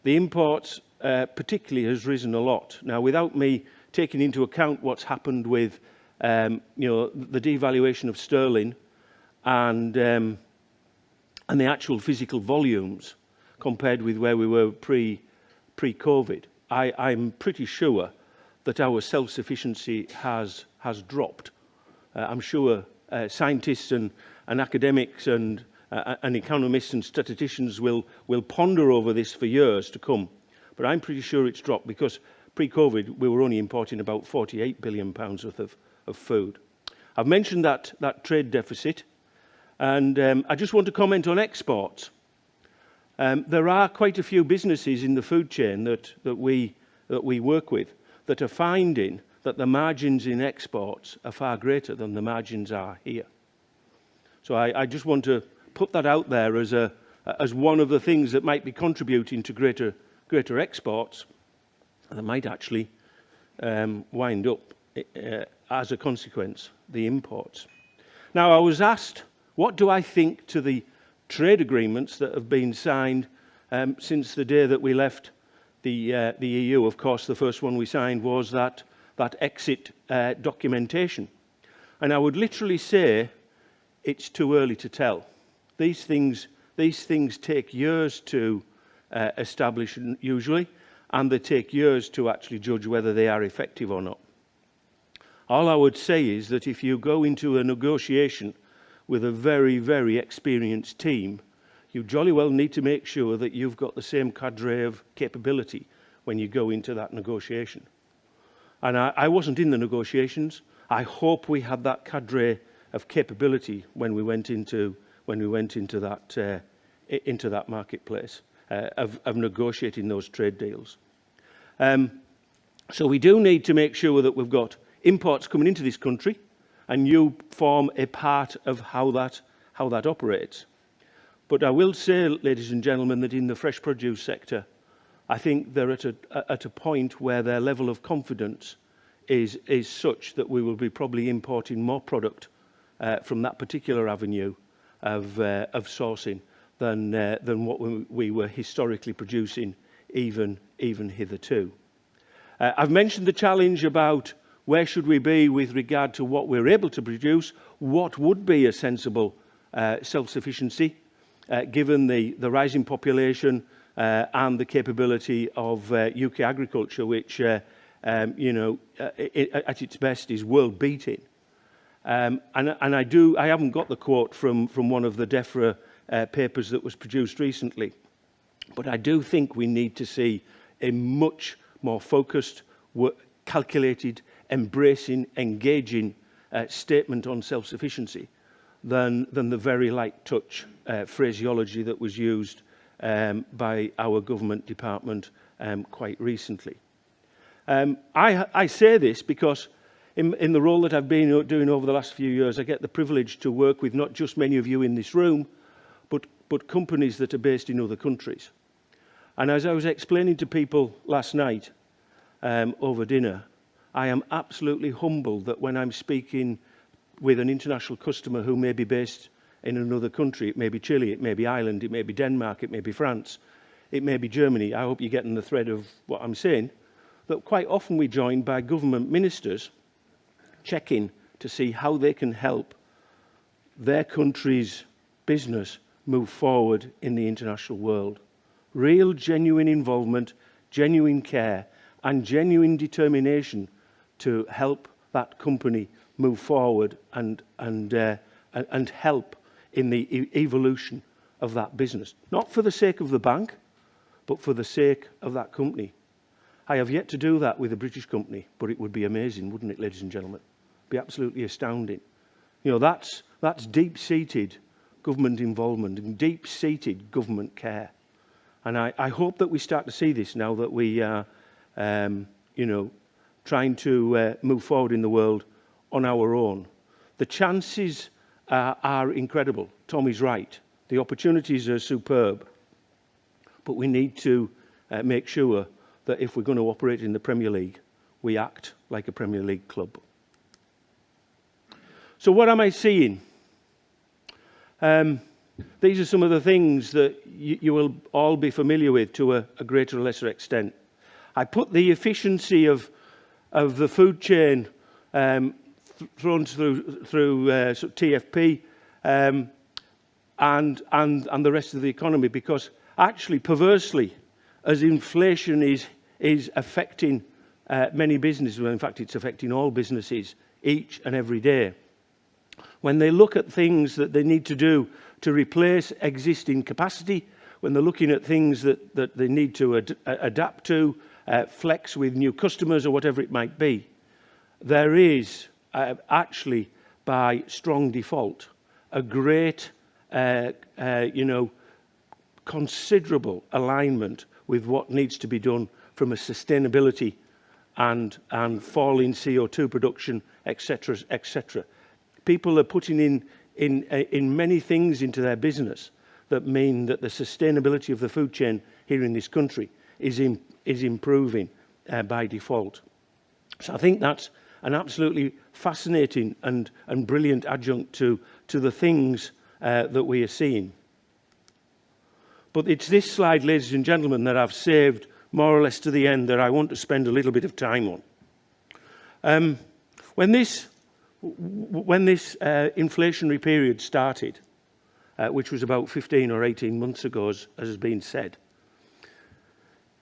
K: the imports particularly has risen a lot. Now, without me taking into account what's happened with the devaluation of sterling and the actual physical volumes compared with where we were pre-COVID, I'm pretty sure that our self-sufficiency has dropped. I'm sure scientists and academics and economists and statisticians will ponder over this for years to come. But I'm pretty sure it's dropped, because pre-COVID we were only importing about £48 billion worth of food. I've mentioned that trade deficit, and I just want to comment on exports. There are quite a few businesses in the food chain that we work with that are finding that the margins in exports are far greater than the margins are here. So I just want to put that out there as one of the things that might be contributing to greater exports, that might actually wind up as a consequence the imports. Now, I was asked, what do I think to the trade agreements that have been signed since the day that we left the EU? Of course, the first one we signed was that exit documentation. And I would literally say it's too early to tell. These things take years to establish usually, and they take years to actually judge whether they are effective or not. All I would say is that if you go into a negotiation with a very, very experienced team, you jolly well need to make sure that you've got the same cadre of capability when you go into that negotiation. And I wasn't in the negotiations. I hope we had that cadre of capability when we went into that marketplace of negotiating those trade deals. So we do need to make sure that we've got imports coming into this country, and you form a part of how that operates. But I will say, ladies and gentlemen, that in the fresh produce sector, I think they're at a point where their level of confidence is such that we will be probably importing more product from that particular avenue of sourcing than what we were historically producing even hitherto. I've mentioned the challenge about where should we be with regard to what we're able to produce, what would be a sensible self-sufficiency given the rising population and the capability of UK agriculture, which at its best is world-beating. And I haven't got the quote from one of the DEFRA papers that was produced recently, but I do think we need to see a much more focused, calculated, embracing, engaging statement on self-sufficiency than the very light touch phraseology that was used by our government department quite recently. I say this because in the role that I've been doing over the last few years, I get the privilege to work with not just many of you in this room, but companies that are based in other countries. And as I was explaining to people last night over dinner, I am absolutely humbled that when I'm speaking with an international customer who may be based in another country, it may be Chile, it may be Ireland, it may be Denmark, it may be France, it may be Germany, I hope you're getting the thread of what I'm saying, that quite often we're joined by government ministers checking to see how they can help their country's business move forward in the international world. Real, genuine involvement, genuine care, and genuine determination to help that company move forward and help in the evolution of that business. Not for the sake of the bank, but for the sake of that company. I have yet to do that with a British company, but it would be amazing, wouldn't it, ladies and gentlemen? It'd be absolutely astounding. You know, that's deep-seated government involvement and deep-seated government care. And I hope that we start to see this now that we are, you know, trying to move forward in the world on our own. The chances are incredible. Tommy's right. The opportunities are superb. But we need to make sure that if we're going to operate in the Premier League, we act like a Premier League club. So what am I seeing? These are some of the things that you will all be familiar with to a greater or lesser extent. I put the efficiency of the food chain thrown through sort of TFP and the rest of the economy, because actually, perversely, as inflation is affecting many businesses, well, in fact, it's affecting all businesses each and every day. When they look at things that they need to do to replace existing capacity, when they're looking at things that they need to adapt to, flex with new customers or whatever it might be, there is actually, by strong default, a great, you know, considerable alignment with what needs to be done from a sustainability and fall in CO2 production, etc., etc. People are putting in many things into their business that mean that the sustainability of the food chain here in this country is improving by default. So I think that's an absolutely fascinating and brilliant adjunct to the things that we are seeing. But it's this slide, ladies and gentlemen, that I've saved more or less to the end that I want to spend a little bit of time on. When this inflationary period started, which was about 15 or 18 months ago, as has been said,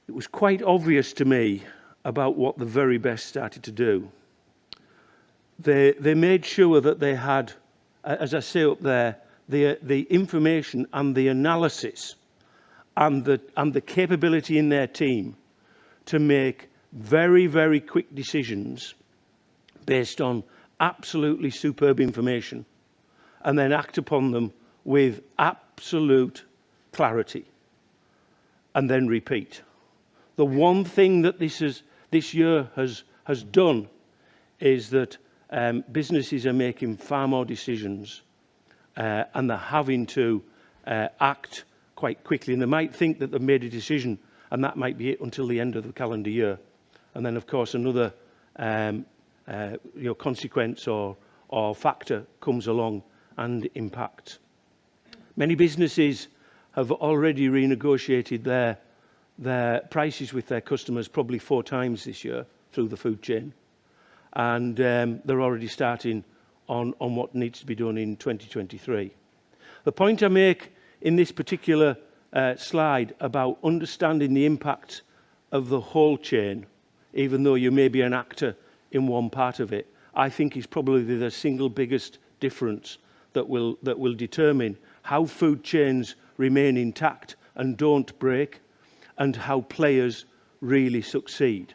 K: it was quite obvious to me about what the very best started to do. They made sure that they had, as I say up there, the information and the analysis and the capability in their team to make very, very quick decisions based on absolutely superb information and then act upon them with absolute clarity and then repeat. The one thing that this year has done is that businesses are making far more decisions and they're having to act quite quickly. And they might think that they've made a decision and that might be it until the end of the calendar year. And then, of course, another consequence or factor comes along and impacts. Many businesses have already renegotiated their prices with their customers probably 4 times this year through the food chain. And they're already starting on what needs to be done in 2023. The point I make in this particular slide about understanding the impact of the whole chain, even though you may be an actor in one part of it, I think is probably the single biggest difference that will determine how food chains remain intact and don't break, and how players really succeed.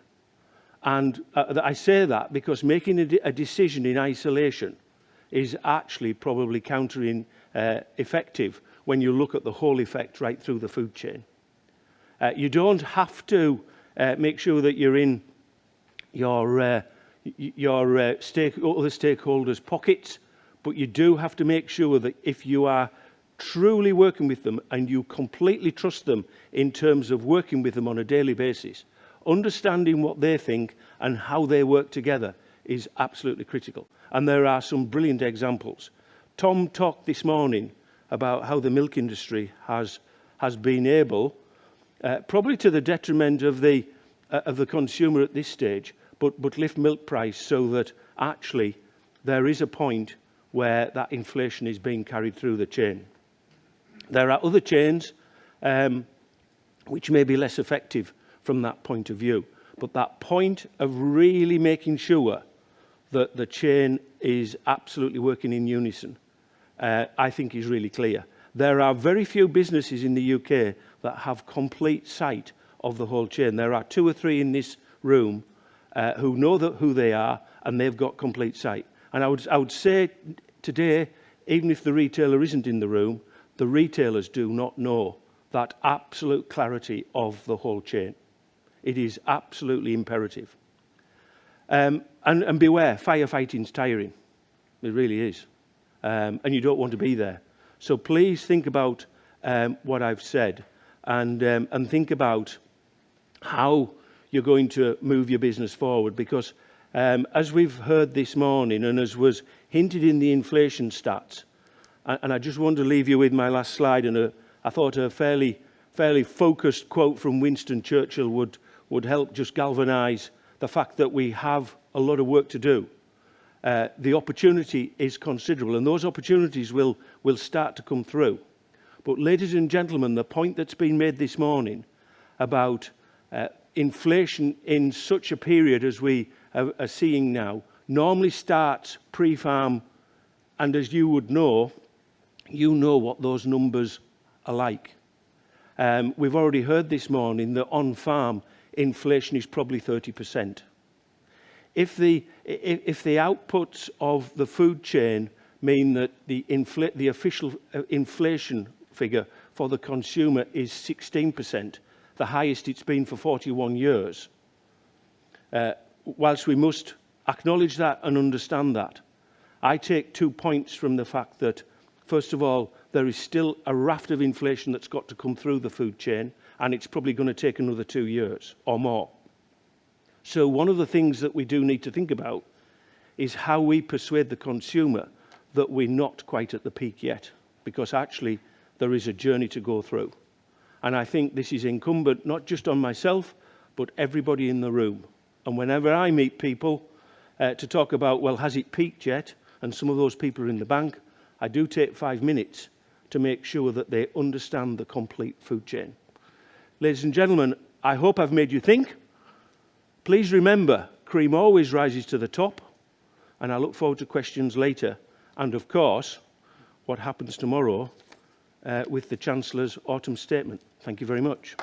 K: And I say that because making a decision in isolation is actually probably counter-effective when you look at the whole effect right through the food chain. You don't have to make sure that you're in your other stakeholders' pockets, but you do have to make sure that if you are truly working with them and you completely trust them in terms of working with them on a daily basis, understanding what they think and how they work together is absolutely critical. And there are some brilliant examples. Tom talked this morning about how the milk industry has been able, probably to the detriment of the consumer at this stage, but lift milk price so that actually there is a point where that inflation is being carried through the chain. There are other chains which may be less effective from that point of view, but that point of really making sure that the chain is absolutely working in unison, I think is really clear. There are very few businesses in the UK that have complete sight of the whole chain. There are 2 or 3 in this room who know who they are, and they've got complete sight. And I would say today, even if the retailer isn't in the room, the retailers do not know that absolute clarity of the whole chain. It is absolutely imperative. And beware, firefighting's tiring. It really is. And you don't want to be there. So please think about what I've said and think about how you're going to move your business forward, because as we've heard this morning and as was hinted in the inflation stats, and I just want to leave you with my last slide, and I thought a fairly focused quote from Winston Churchill would help just galvanise the fact that we have a lot of work to do. The opportunity is considerable, and those opportunities will start to come through. But ladies and gentlemen, the point that's been made this morning about inflation in such a period as we are seeing now normally starts pre-farm, and as you would know, you know what those numbers are like. We've already heard this morning that on-farm inflation is probably 30%. If the outputs of the food chain mean that the official inflation figure for the consumer is 16%, the highest it's been for 41 years, whilst we must acknowledge that and understand that, I take 2 points from the fact that, first of all, there is still a raft of inflation that's got to come through the food chain, and it's probably going to take another 2 years or more. So one of the things that we do need to think about is how we persuade the consumer that we're not quite at the peak yet, because actually there is a journey to go through. And I think this is incumbent not just on myself, but everybody in the room. And whenever I meet people to talk about, well, has it peaked yet? And some of those people are in the bank, I do take 5 minutes to make sure that they understand the complete food chain. Ladies and gentlemen, I hope I've made you think. Please remember, cream always rises to the top, and I look forward to questions later. And of course, what happens tomorrow with the Chancellor's autumn statement. Thank you very much.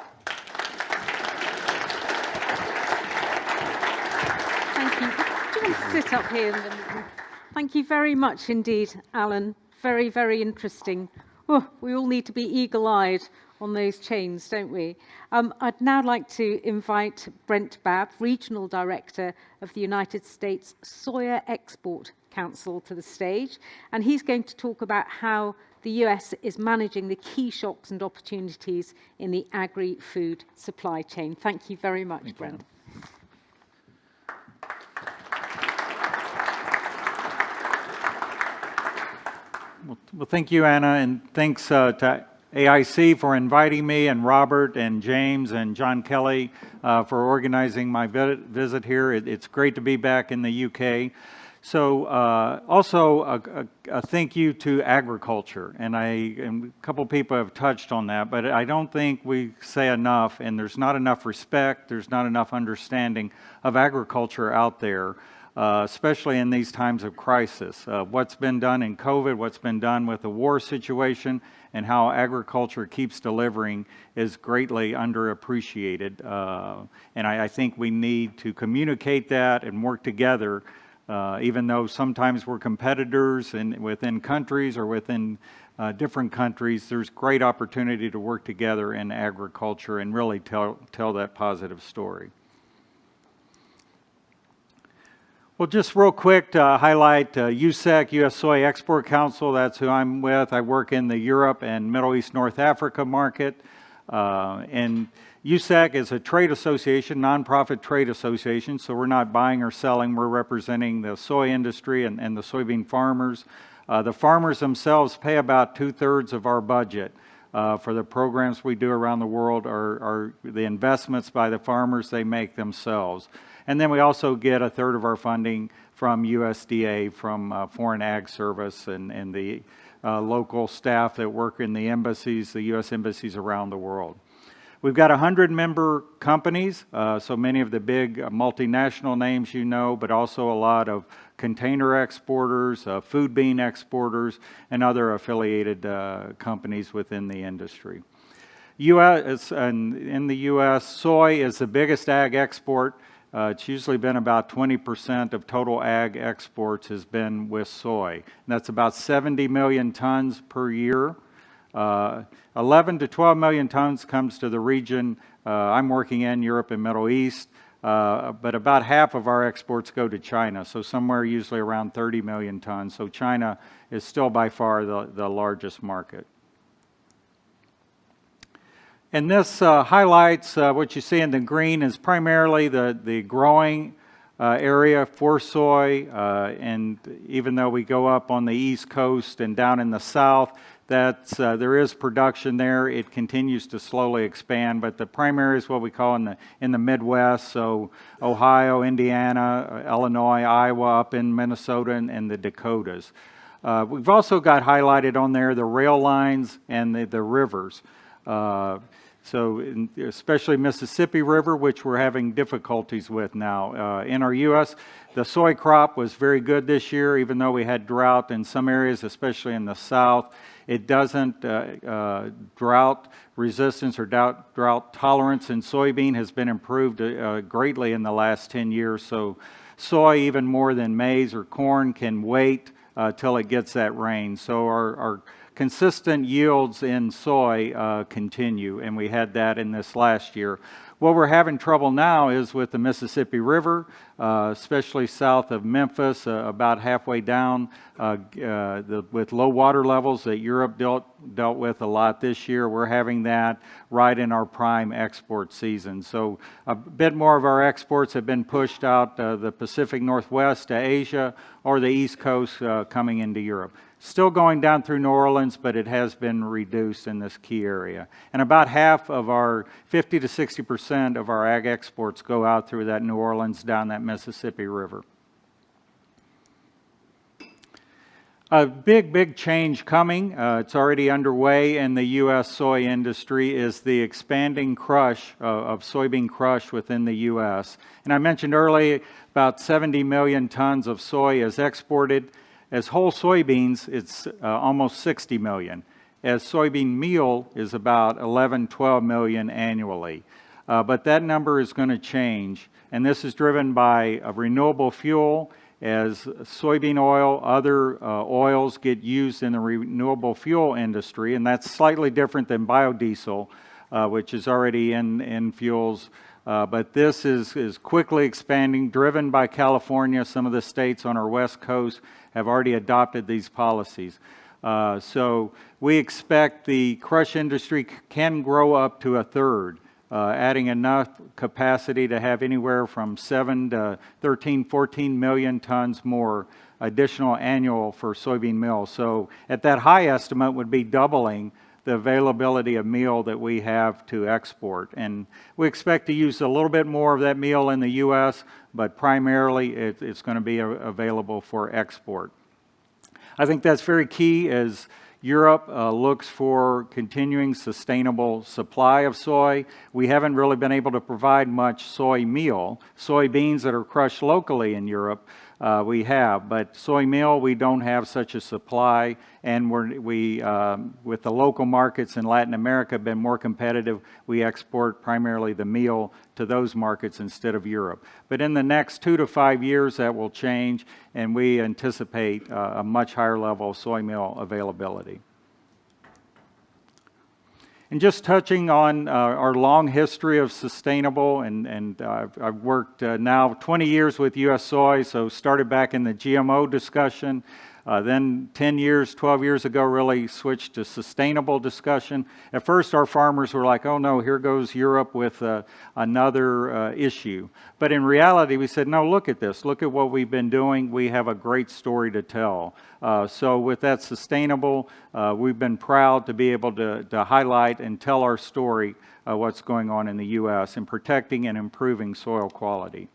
C: Thank you. Do you want to sit up here? Thank you very much indeed, Alan. Very, very interesting. Oh, we all need to be eagle-eyed on those chains, don't we? I'd now like to invite Brent Babb, Regional Director of the United States Soya Export Council, to the stage, and he's going to talk about how the US is managing the key shocks and opportunities in the agri-food supply chain. Thank you very much, Brent.
L: Well, thank you, Anna, and thanks to AIC for inviting me, and Robert and James and John Kelly for organizing my visit here. It's great to be back in the UK. So also a thank you to agriculture, and a couple people have touched on that, but I don't think we say enough, and there's not enough respect, there's not enough understanding of agriculture out there. Especially in these times of crisis. What's been done in COVID, what's been done with the war situation, and how agriculture keeps delivering is greatly underappreciated. And I think we need to communicate that and work together, even though sometimes we're competitors within countries or within different countries. There's great opportunity to work together in agriculture and really tell that positive story. Well, just real quick to highlight USEC, U.S. Soy Export Council. That's who I'm with. I work in the Europe and Middle East North Africa market. And USEC is a trade association, nonprofit trade association, so we're not buying or selling. We're representing the soy industry and the soybean farmers. The farmers themselves pay about 2/3 of our budget. For the programs we do around the world are the investments by the farmers they make themselves. And then we also get 1/3 of our funding from USDA, from Foreign Ag Service and the local staff that work in the embassies, the U.S. embassies around the world. We've got 100 member companies, so many of the big multinational names you know, but also a lot of container exporters, food bean exporters, and other affiliated companies within the industry. In the U.S., soy is the biggest ag export. It's usually been about 20% of total ag exports has been with soy. And that's about 70 million tons per year. 11 to 12 million tons comes to the region I'm working in, Europe and Middle East, but about half of our exports go to China, so somewhere usually around 30 million tons. So China is still by far the largest market. And this highlights what you see in the green is primarily the growing area for soy, and even though we go up on the East Coast and down in the South, there is production there. It continues to slowly expand, but the primary is what we call in the Midwest, so Ohio, Indiana, Illinois, Iowa, up in Minnesota, and the Dakotas. We've also got highlighted on there the rail lines and the rivers. Especially Mississippi River, which we're having difficulties with now. In our U.S., the soy crop was very good this year, even though we had drought in some areas, especially in the South. It doesn't, drought resistance or drought tolerance in soybean has been improved greatly in the last 10 years. So soy, even more than maize or corn, can wait till it gets that rain. So our consistent yields in soy continue, and we had that in this last year. What we're having trouble now is with the Mississippi River, especially south of Memphis, about halfway down, with low water levels that Europe dealt with a lot this year. We're having that right in our prime export season. So a bit more of our exports have been pushed out the Pacific Northwest to Asia or the East Coast coming into Europe. Still going down through New Orleans, but it has been reduced in this key area. And about half of our, 50 to 60% of our ag exports go out through that New Orleans, down that Mississippi River. A big change coming, it's already underway in the U.S. soy industry, is the expanding crush of soybean crush within the U.S. And I mentioned earlier, about 70 million tons of soy is exported. As whole soybeans, it's almost 60 million. As soybean meal is about 12 million annually. But that number is going to change, and this is driven by a renewable fuel. As soybean oil, other oils get used in the renewable fuel industry, and that's slightly different than biodiesel, which is already in fuels. But this is quickly expanding, driven by California. Some of the states on our west coast have already adopted these policies. So we expect the crush industry can grow up to a third, adding enough capacity to have anywhere from 7 to 13, 14 million tons more additional annual for soybean meal. So at that high estimate would be doubling the availability of meal that we have to export. And we expect to use a little bit more of that meal in the U.S., but primarily it's going to be available for export. I think that's very key as Europe looks for continuing sustainable supply of soy. We haven't really been able to provide much soy meal. Soybeans that are crushed locally in Europe, we have, but soy meal, we don't have such a supply, and with the local markets in Latin America have been more competitive. We export primarily the meal to those markets instead of Europe. But in the next 2 to 5 years, that will change, and we anticipate a much higher level of soy meal availability. And just touching on our long history of sustainable, and I've worked now 20 years with U.S. Soy, so started back in the GMO discussion. Then 10 years, 12 years ago, really switched to sustainable discussion. At first, our farmers were like, oh no, here goes Europe with another issue. But in reality, we said, no, look at this. Look at what we've been doing. We have a great story to tell. So with that sustainable, we've been proud to be able to highlight and tell our story, what's going on in the U.S. in protecting and improving soil quality.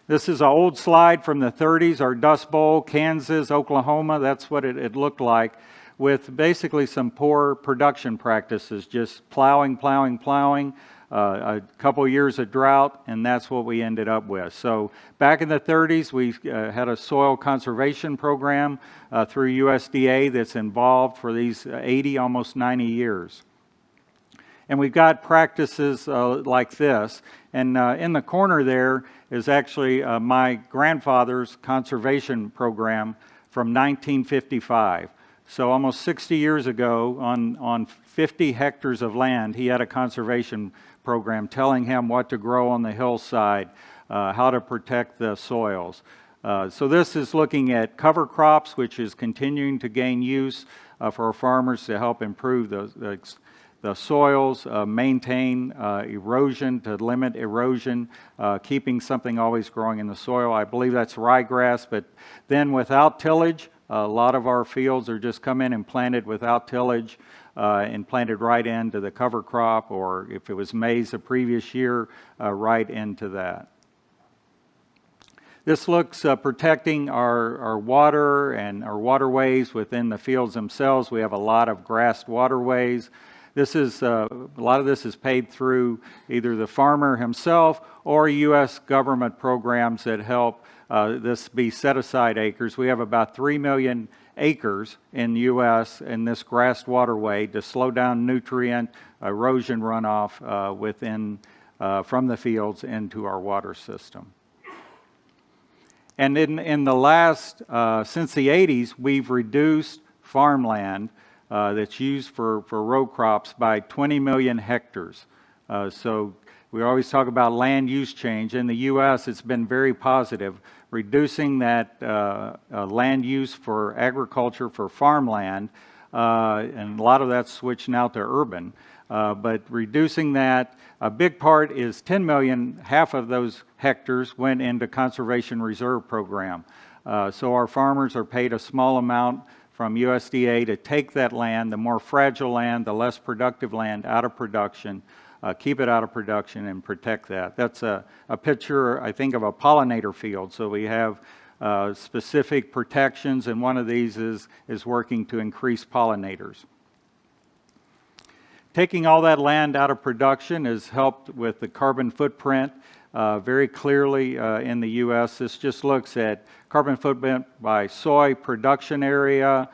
L: This is an old slide from the 30s, our Dust Bowl, Kansas, Oklahoma. That's what it looked like. with basically some poor production practices, just plowing, a couple years of drought, and that's what we ended up with. So back in the 30s, we had a soil conservation program through USDA that's involved for these 80, almost 90 years. And we've got practices like this. And in the corner there is actually my grandfather's conservation program from 1955. So almost 60 years ago, on 50 hectares of land, he had a conservation program telling him what to grow on the hillside, how to protect the soils. So this is looking at cover crops, which is continuing to gain use for our farmers to help improve the soils, maintain erosion, to limit erosion, keeping something always growing in the soil. I believe that's ryegrass, but then without tillage, a lot of our fields are just come in and planted without tillage and planted right into the cover crop, or if it was maize the previous year, right into that. This looks protecting our water and our waterways within the fields themselves. We have a lot of grassed waterways. This is a lot of this is paid through either the farmer himself or U.S. government programs that help this be set-aside acres. We have about 3 million acres in the U.S. in this grassed waterway to slow down nutrient erosion runoff from the fields into our water system. And in the last, since the 80s, we've reduced farmland that's used for row crops by 20 million hectares. So we always talk about land use change. In the U.S., it's been very positive, reducing that land use for agriculture, for farmland, and a lot of that's switched now to urban. But reducing that, a big part is 10 million, half of those hectares went into Conservation Reserve Program. So our farmers are paid a small amount from USDA to take that land, the more fragile land, the less productive land, out of production, keep it out of production and protect that. That's a picture, I think, of a pollinator field. So we have specific protections, and one of these is working to increase pollinators. Taking all that land out of production has helped with the carbon footprint very clearly in the U.S. This just looks at carbon footprint by soy production area,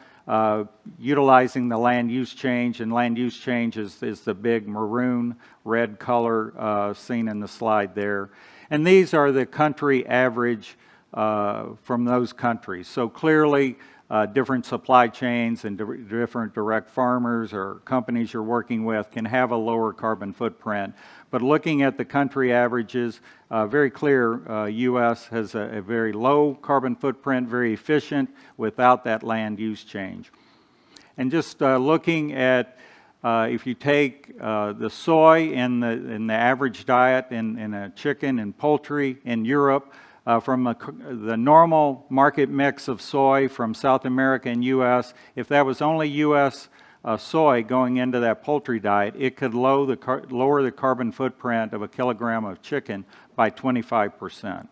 L: utilizing the land use change, and land use change is the big maroon red color seen in the slide there. And these are the country average from those countries. So clearly different supply chains and different direct farmers or companies you're working with can have a lower carbon footprint. But looking at the country averages, very clear U.S. has a very low carbon footprint, very efficient without that land use change. And just looking at if you take the soy in the average diet in a chicken and poultry in Europe, from the normal market mix of soy from South America and U.S., if that was only U.S. Soy going into that poultry diet, it could lower the carbon footprint of a kilogram of chicken by 25%.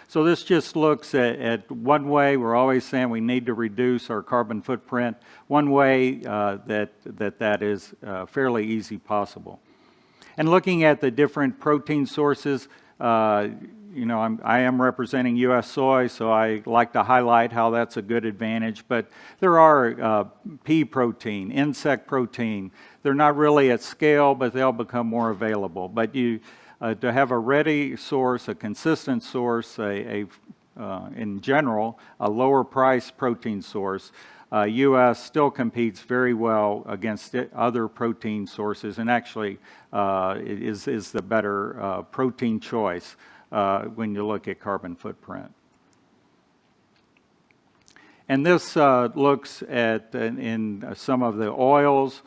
L: So this just looks at one way. We're always saying we need to reduce our carbon footprint. One way that is fairly easy possible. And looking at the different protein sources, you know, I am representing U.S. soy, so I like to highlight how that's a good advantage. But there are pea protein, insect protein. They're not really at scale, but they'll become more available. But to have a ready source, a consistent source, in general, a lower price protein source, U.S. still competes very well against other protein sources, and actually is the better protein choice when you look at carbon footprint. And this looks at in some of the oils.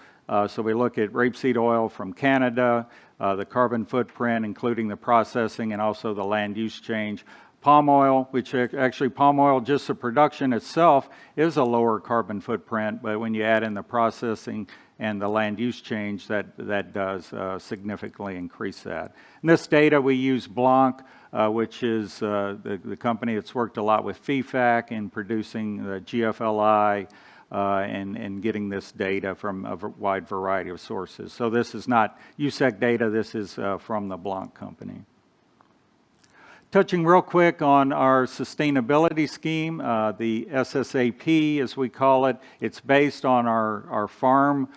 L: So we look at rapeseed oil from Canada, the carbon footprint, including the processing and also the land use change. Palm oil, which actually palm oil, just the production itself is a lower carbon footprint, but when you add in the processing and the land use change, that does significantly increase that. In this data, we use Blanc, which is the company that's worked a lot with FEFAC in producing the GFLI, and getting this data from a wide variety of sources. So this is not USEC data, this is from the Blanc Company. Touching real quick on our sustainability scheme, the SSAP as we call it, it's based on our farm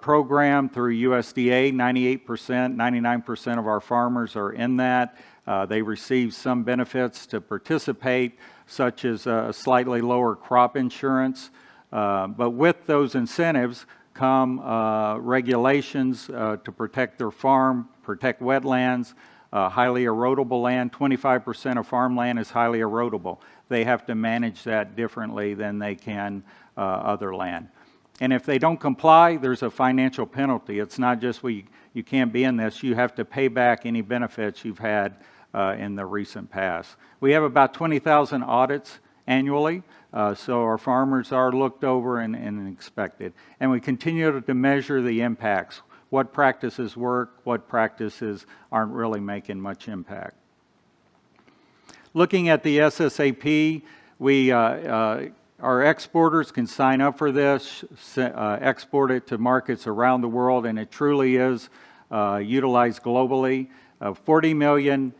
L: program through USDA. 98%, 99% of our farmers are in that. They receive some benefits to participate, such as a slightly lower crop insurance. But with those incentives come regulations to protect their farm, protect wetlands, highly erodible land. 25% of farmland is highly erodible. They have to manage that differently than they can other land. And if they don't comply, there's a financial penalty. It's not just you can't be in this, you have to pay back any benefits you've had in the recent past. We have about 20,000 audits annually, so our farmers are looked over and inspected. And we continue to measure the impacts. What practices work, what practices aren't really making much impact. Looking at the SSAP, our exporters can sign up for this, export it to markets around the world, and it truly is utilized globally. 40 million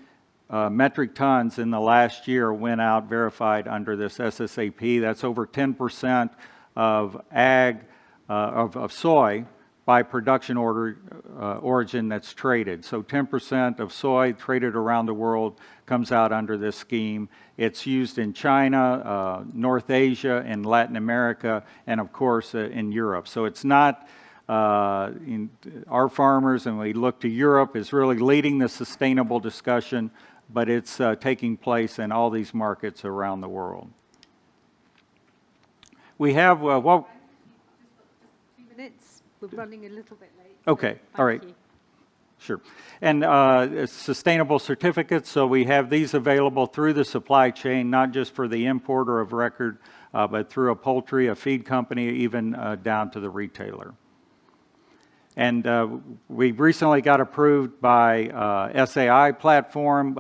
L: metric tons in the last year went out verified under this SSAP. That's over 10% of of soy by production origin that's traded. So 10% of soy traded around the world comes out under this scheme. It's used in China, North Asia, and Latin America, and of course in Europe. So it's not our farmers, and we look to Europe, is really leading the sustainable discussion, but it's taking place in all these markets around the world. We have, well,
C: 2 minutes. We're running a little bit late.
L: Okay,
C: So
L: all right.
C: you.
L: Sure. And sustainable certificates, so we have these available through the supply chain, not just for the importer of record, but through a poultry, a feed company, even down to the retailer. And we recently got approved by SAI platform,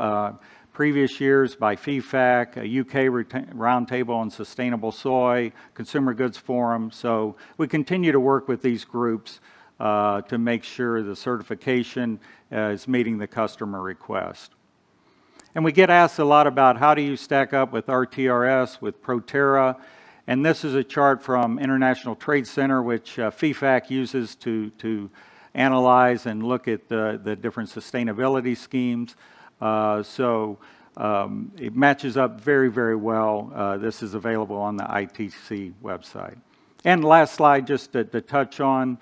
L: previous years by FEFAC, a UK Roundtable on Sustainable Soy, Consumer Goods Forum. So we continue to work with these groups to make sure the certification is meeting the customer request. And we get asked a lot about how do you stack up with RTRS, with Proterra, and this is a chart from International Trade Center, which FEFAC uses to analyze and look at the different sustainability schemes. It matches up very, very well. This is available on the ITC website. And last slide, just to touch on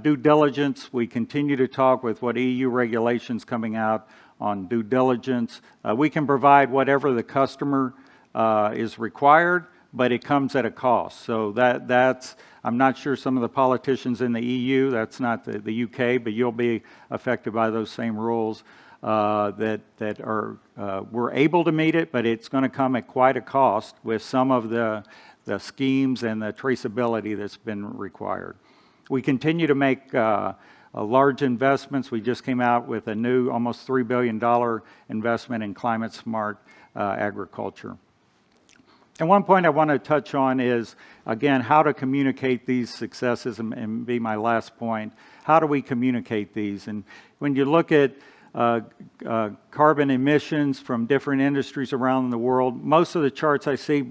L: due diligence. We continue to talk with what EU regulations coming out on due diligence. We can provide whatever the customer is required, but it comes at a cost. So that's, I'm not sure some of the politicians in the EU, that's not the UK, but you'll be affected by those same rules that are, we're able to meet it, but it's going to come at quite a cost with some of the schemes and the traceability that's been required. We continue to make large investments. We just came out with a new almost $3 billion investment in climate smart agriculture. And one point I want to touch on is, again, how to communicate these successes, and be my last point. How do we communicate these? And when you look at carbon emissions from different industries around the world, most of the charts I see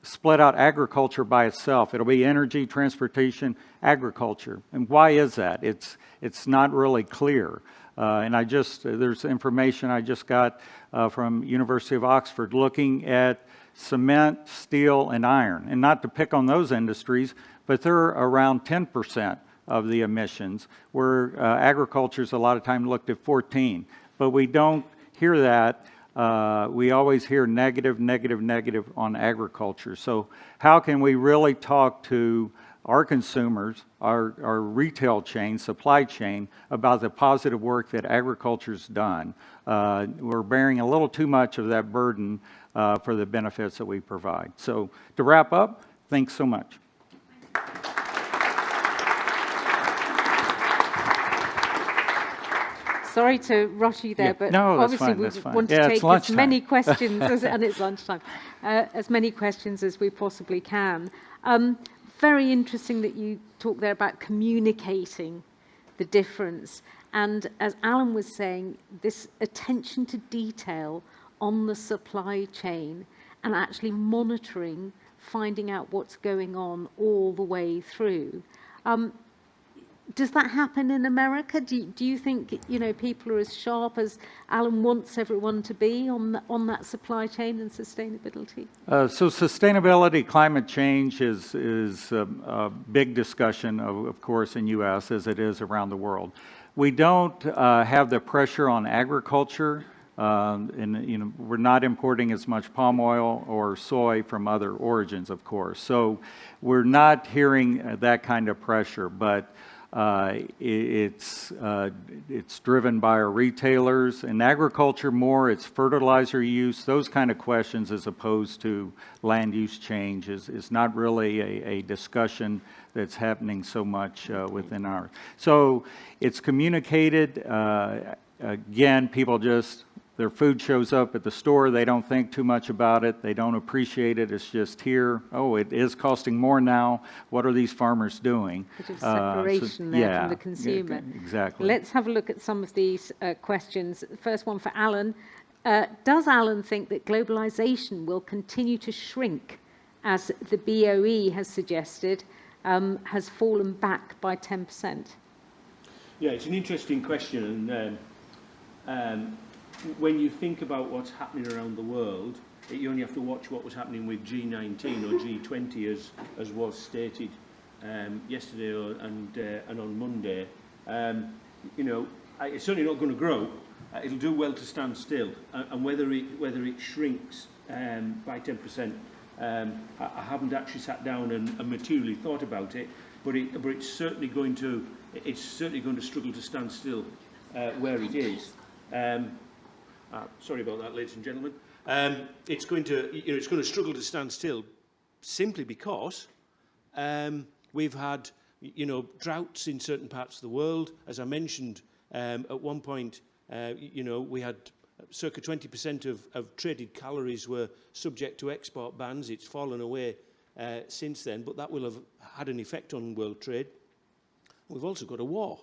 L: split out agriculture by itself. It'll be energy, transportation, agriculture. And why is that? It's not really clear. And there's information I just got from University of Oxford looking at cement, steel, and iron. And not to pick on those industries, but they're around 10% of the emissions, where agriculture's a lot of time looked at 14. But we don't hear that. We always hear negative, negative, negative on agriculture. So how can we really talk to our consumers, our retail chain, supply chain, about the positive work that agriculture's done? We're bearing a little too much of that burden for the benefits that we provide. So to wrap up, thanks so much.
C: Sorry to rush you there, but
L: no,
C: obviously we want to take as many questions, and it's lunchtime, as many questions as we possibly can. very interesting that you talk there about communicating the difference. And as Alan was saying, this attention to detail on the supply chain and actually monitoring, finding out what's going on all the way through. Does that happen in America? Do you think, you know, people are as sharp as Alan wants everyone to be on that supply chain and sustainability?
L: So sustainability, climate change is a big discussion, of course, in U.S. as it is around the world. We don't have the pressure on agriculture. And you know, we're not importing as much palm oil or soy from other origins, of course. So we're not hearing that kind of pressure, but it's driven by our retailers. In agriculture more, it's fertilizer use, those kind of questions, as opposed to land use change is not really a discussion that's happening so much within our. So it's communicated. Again, people just, their food shows up at the store, they don't think too much about it, they don't appreciate it, it's just here. Oh, it is costing more now, what are these farmers doing?
C: Bit of separation there from the consumer.
L: Exactly.
C: Let's have a look at some of these questions. The first one for Alan. Does Alan think that globalization will continue to shrink, as the BOE has suggested, has fallen back by 10%?
K: Yeah, it's an interesting question, and when you think about what's happening around the world, you only have to watch what was happening with G19 or G20, as was stated yesterday and on Monday. You know, it's certainly not going to grow. It'll do well to stand still, and whether it shrinks by 10%, I haven't actually sat down and materially thought about it, but it's certainly going to struggle to stand still where it is. Sorry about that, ladies and gentlemen. It's going to struggle to stand still, simply because we've had, you know, droughts in certain parts of the world. As I mentioned, at one point, you know, we had circa 20% of traded calories were subject to export bans. It's fallen away since then, but that will have had an effect on world trade. We've also got a war,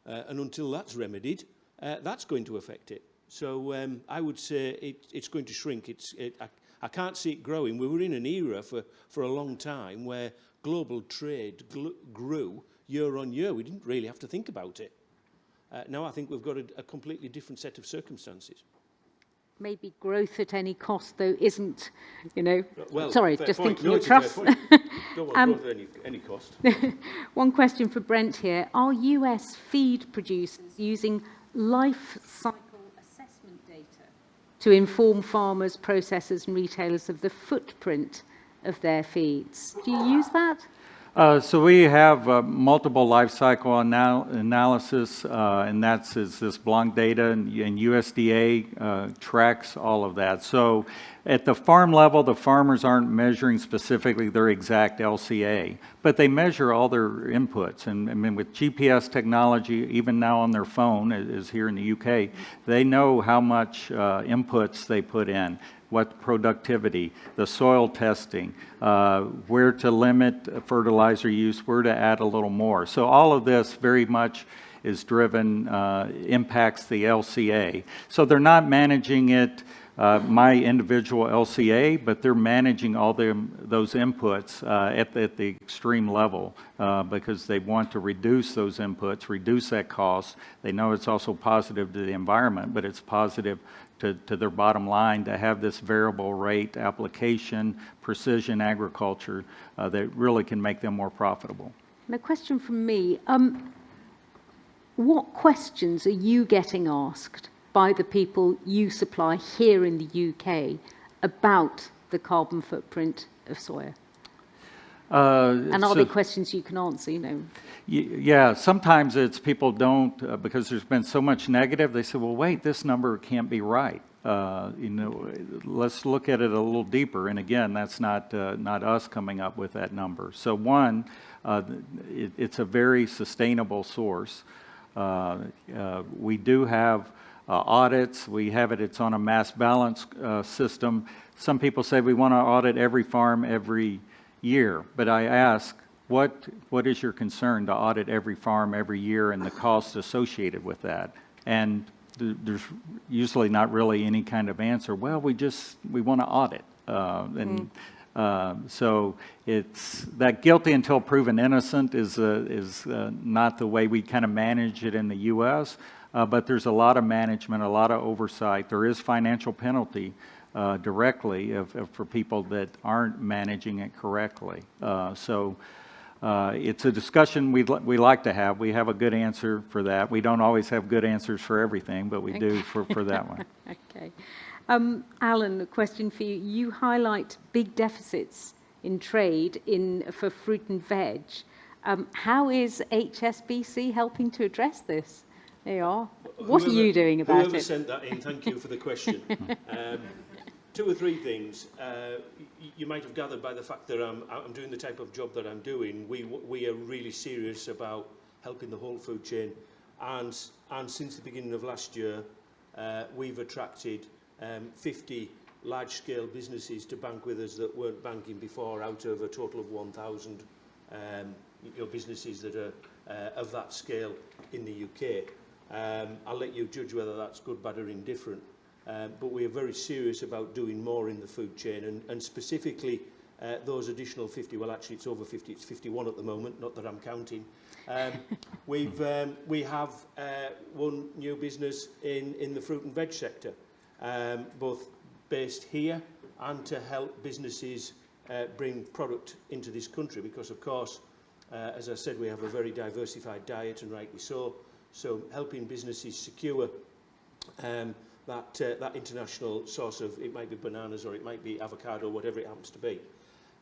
K: and until that's remedied, that's going to affect it. So I would say it's going to shrink. I can't see it growing. We were in an era for a long time where global trade grew year on year. We didn't really have to think about it. Now I think we've got a completely different set of circumstances.
C: Maybe growth at any cost, though, isn't, you know.
K: Well,
C: sorry, just
K: point.
C: thinking
K: No,
C: of trust.
K: Don't want growth at any cost.
C: One question for Brent here. Are US feed producers using life cycle assessment data to inform farmers, processors and retailers of the footprint of their feeds? Do you use that?
L: So we have multiple life cycle analysis, and that's this Blanc data, and USDA tracks all of that. So at the farm level, the farmers aren't measuring specifically their exact LCA, but they measure all their inputs. And I mean, with GPS technology, even now on their phone, as here in the UK, they know how much inputs they put in, what productivity, the soil testing, where to limit fertilizer use, where to add a little more. So all of this very much is driven, impacts the LCA. So they're not managing it, my individual LCA, but they're managing all those inputs at the extreme level because they want to reduce those inputs, reduce that cost. They know it's also positive to the environment, but it's positive to their bottom line to have this variable rate application, precision agriculture that really can make them more profitable.
C: And a question from me. What questions are you getting asked by the people you supply here in the UK about the carbon footprint of soya? And are there questions you can answer, you know?
L: Yeah, sometimes it's people don't, because there's been so much negative, they say, well, wait, this number can't be right. You know, let's look at it a little deeper. And again, that's not us coming up with that number. So one, it's a very sustainable source. We do have audits. We have it, it's on a mass balance system. Some people say we want to audit every farm every year. But I ask, what is your concern to audit every farm every year and the costs associated with that? And there's usually not really any kind of answer. Well, we want to audit. So it's that guilty until proven innocent is not the way we kind of manage it in the U.S., but there's a lot of management, a lot of oversight. There is financial penalty directly for people that aren't managing it correctly. So it's a discussion we like to have. We have a good answer for that. We don't always have good answers for everything, but we do for that one.
C: Okay. Alan, a question for you. You highlight big deficits in trade for fruit and veg. How is HSBC helping to address this? There you are. What are you doing about it?
K: Whoever sent that in, thank you for the question. 2 or 3 things. You might have gathered by the fact that I'm doing the type of job that I'm doing. We are really serious about helping the whole food chain, and since the beginning of last year, we've attracted 50 large-scale businesses to bank with us that weren't banking before, out of a total of 1,000 businesses that are of that scale in the UK. I'll let you judge whether that's good, bad or indifferent. But we are very serious about doing more in the food chain, and specifically those additional 50, well actually it's over 50, it's 51 at the moment, not that I'm counting. We have one new business in the fruit and veg sector, both based here and to help businesses bring product into this country, because of course, as I said, we have a very diversified diet, and rightly so. So helping businesses secure that international source of, it might be bananas or it might be avocado, whatever it happens to be.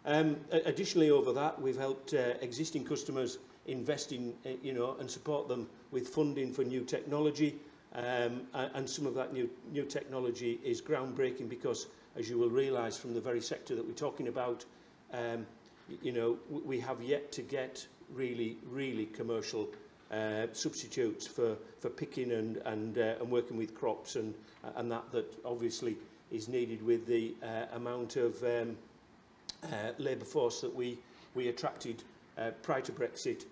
K: Additionally, over that, we've helped existing customers invest in, and support them with funding for new technology. And some of that new technology is groundbreaking because, as you will realise from the very sector that we're talking about, we have yet to get really commercial substitutes for picking and working with crops and that obviously is needed with the amount of labour force that we attracted prior to Brexit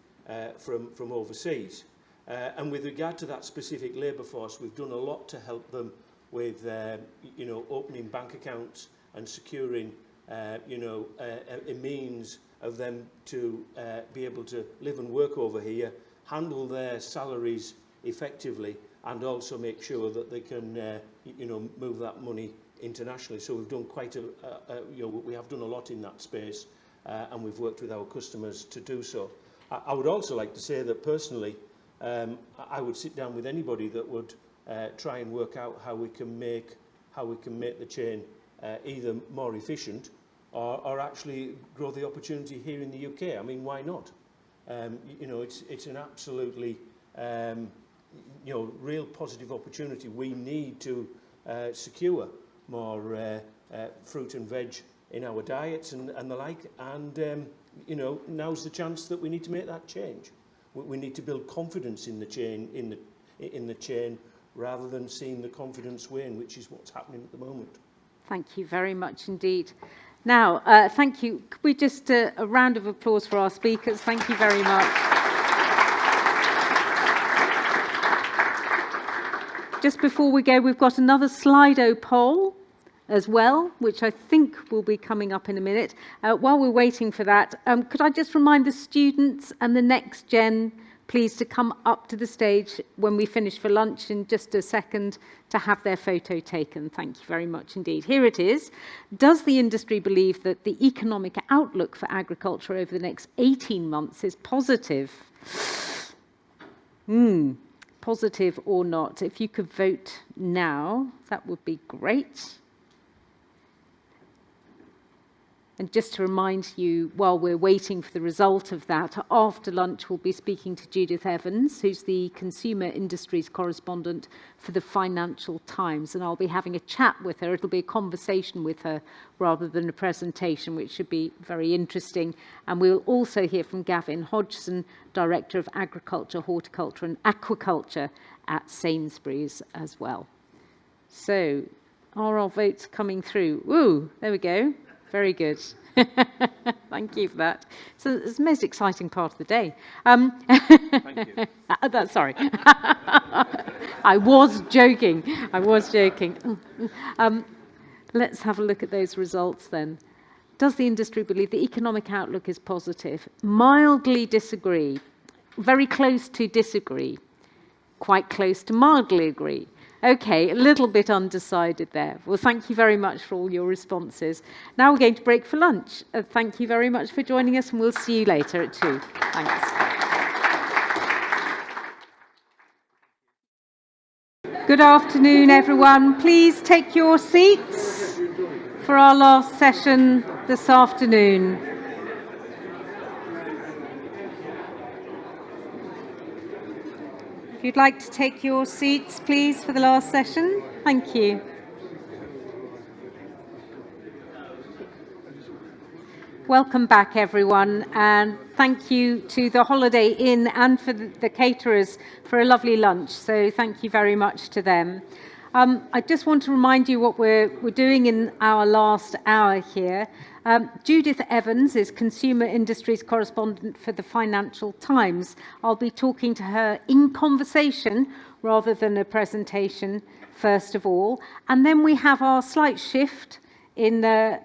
K: from overseas. And with regard to that specific labour force, we've done a lot to help them with opening bank accounts and securing a means of them to be able to live and work over here, handle their salaries effectively, and also make sure that they can move that money internationally. So we've done we have done a lot in that space, and we've worked with our customers to do so. I would also like to say that personally, I would sit down with anybody that would try and work out how we can make the chain either more efficient or actually grow the opportunity here in the UK. I mean, why not? It's an absolutely real positive opportunity. We need to secure more fruit and veg in our diets and the like, and now's the chance that we need to make that change. We need to build confidence in the chain, in the chain, rather than seeing the confidence wane, which is what's happening at the moment.
C: Thank you very much indeed. Now, thank you. Could we just a round of applause for our speakers? Thank you very much. Just before we go, we've got another Slido poll as well, which I think will be coming up in a minute. While we're waiting for that, could I just remind the students and the next gen, please, to come up to the stage when we finish for lunch in just a second to have their photo taken. Thank you very much indeed. Here it is. Does the industry believe that the economic outlook for agriculture over the next 18 months is positive? Positive or not? If you could vote now, that would be great. And just to remind you, while we're waiting for the result of that, after lunch we'll be speaking to Judith Evans, who's the consumer industries correspondent for the Financial Times, and I'll be having a chat with her. It'll be a conversation with her rather than a presentation, which should be very interesting. And we'll also hear from Gavin Hodgson, Director of Agriculture, Horticulture and Aquaculture at Sainsbury's as well. So, are our votes coming through? Ooh, there we go. Very good. Thank you for that. So it's the most exciting part of the day.
K: Thank you.
C: That's sorry. I was joking. Let's have a look at those results then. Does the industry believe the economic outlook is positive? Mildly disagree. Very close to disagree. Quite close to mildly agree. Okay, a little bit undecided there. Well, thank you very much for all your responses. Now we're going to break for lunch. Thank you very much for joining us, and we'll see you later at 2. Thanks. Good afternoon, everyone. Please take your seats for our last session this afternoon. If you'd like to take your seats, please, for the last session. Thank you. Welcome back, everyone, and thank you to the Holiday Inn and for the caterers for a lovely lunch. So thank you very much to them. I just want to remind you what we're doing in our last hour here. Judith Evans is Consumer Industries Correspondent for the Financial Times. I'll be talking to her in conversation rather than a presentation, first of all. And then we have our slight shift in a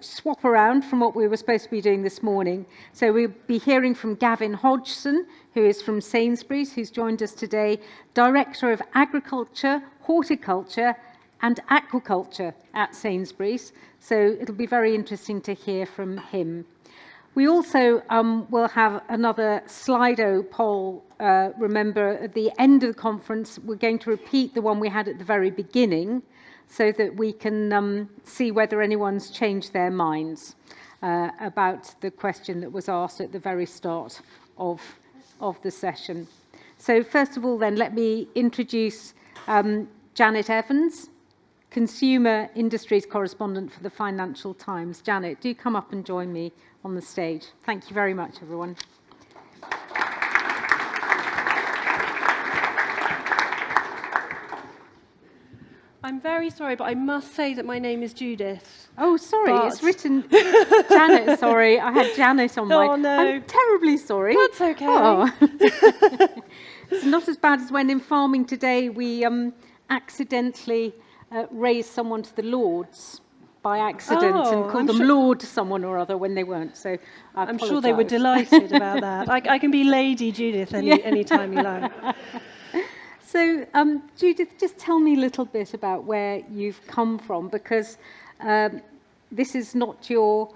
C: swap around from what we were supposed to be doing this morning. So we'll be hearing from Gavin Hodgson, who is from Sainsbury's, who's joined us today, Director of Agriculture, Horticulture and Aquaculture at Sainsbury's. So it'll be very interesting to hear from him. We also will have another Slido poll. Remember, at the end of the conference, we're going to repeat the one we had at the very beginning so that we can see whether anyone's changed their minds about the question that was asked at the very start of the session. So first of all, then, let me introduce Janet Evans, Consumer Industries Correspondent for the Financial Times. Janet, do come up and join me on the stage. Thank you very much, everyone.
M: I'm very sorry, but I must say that my name is Judith.
C: Oh, sorry, it's written Janet. Sorry, I had Janet on my...
M: Oh, no.
C: I'm terribly sorry.
M: That's okay.
C: Oh. It's not as bad as when in farming today we accidentally raised someone to the Lords by accident and called them Lord someone or other when they weren't. So
M: I'm sure they were delighted about that. I can be Lady Judith any time you like.
C: So, Judith, just tell me a little bit about where you've come from, because this is not your,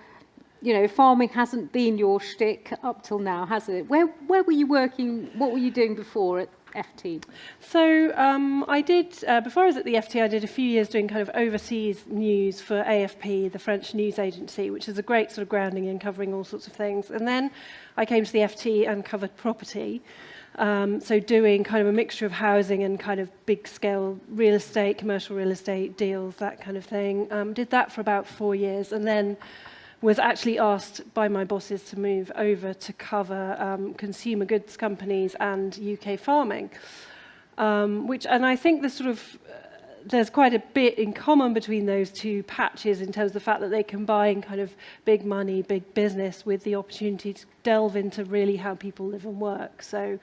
C: farming hasn't been your shtick up till now, has it? Where were you working? What were you doing before at FT?
M: So I did, before I was at the FT, I did a few years doing kind of overseas news for AFP, the French news agency, which is a great sort of grounding in covering all sorts of things. And then I came to the FT and covered property. So doing kind of a mixture of housing and kind of big scale real estate, commercial real estate deals, that kind of thing. Did that for about 4 years, and then was actually asked by my bosses to move over to cover consumer goods companies and UK farming, and I think there's quite a bit in common between those two patches in terms of the fact that they combine kind of big money, big business with the opportunity to delve into really how people live and work. So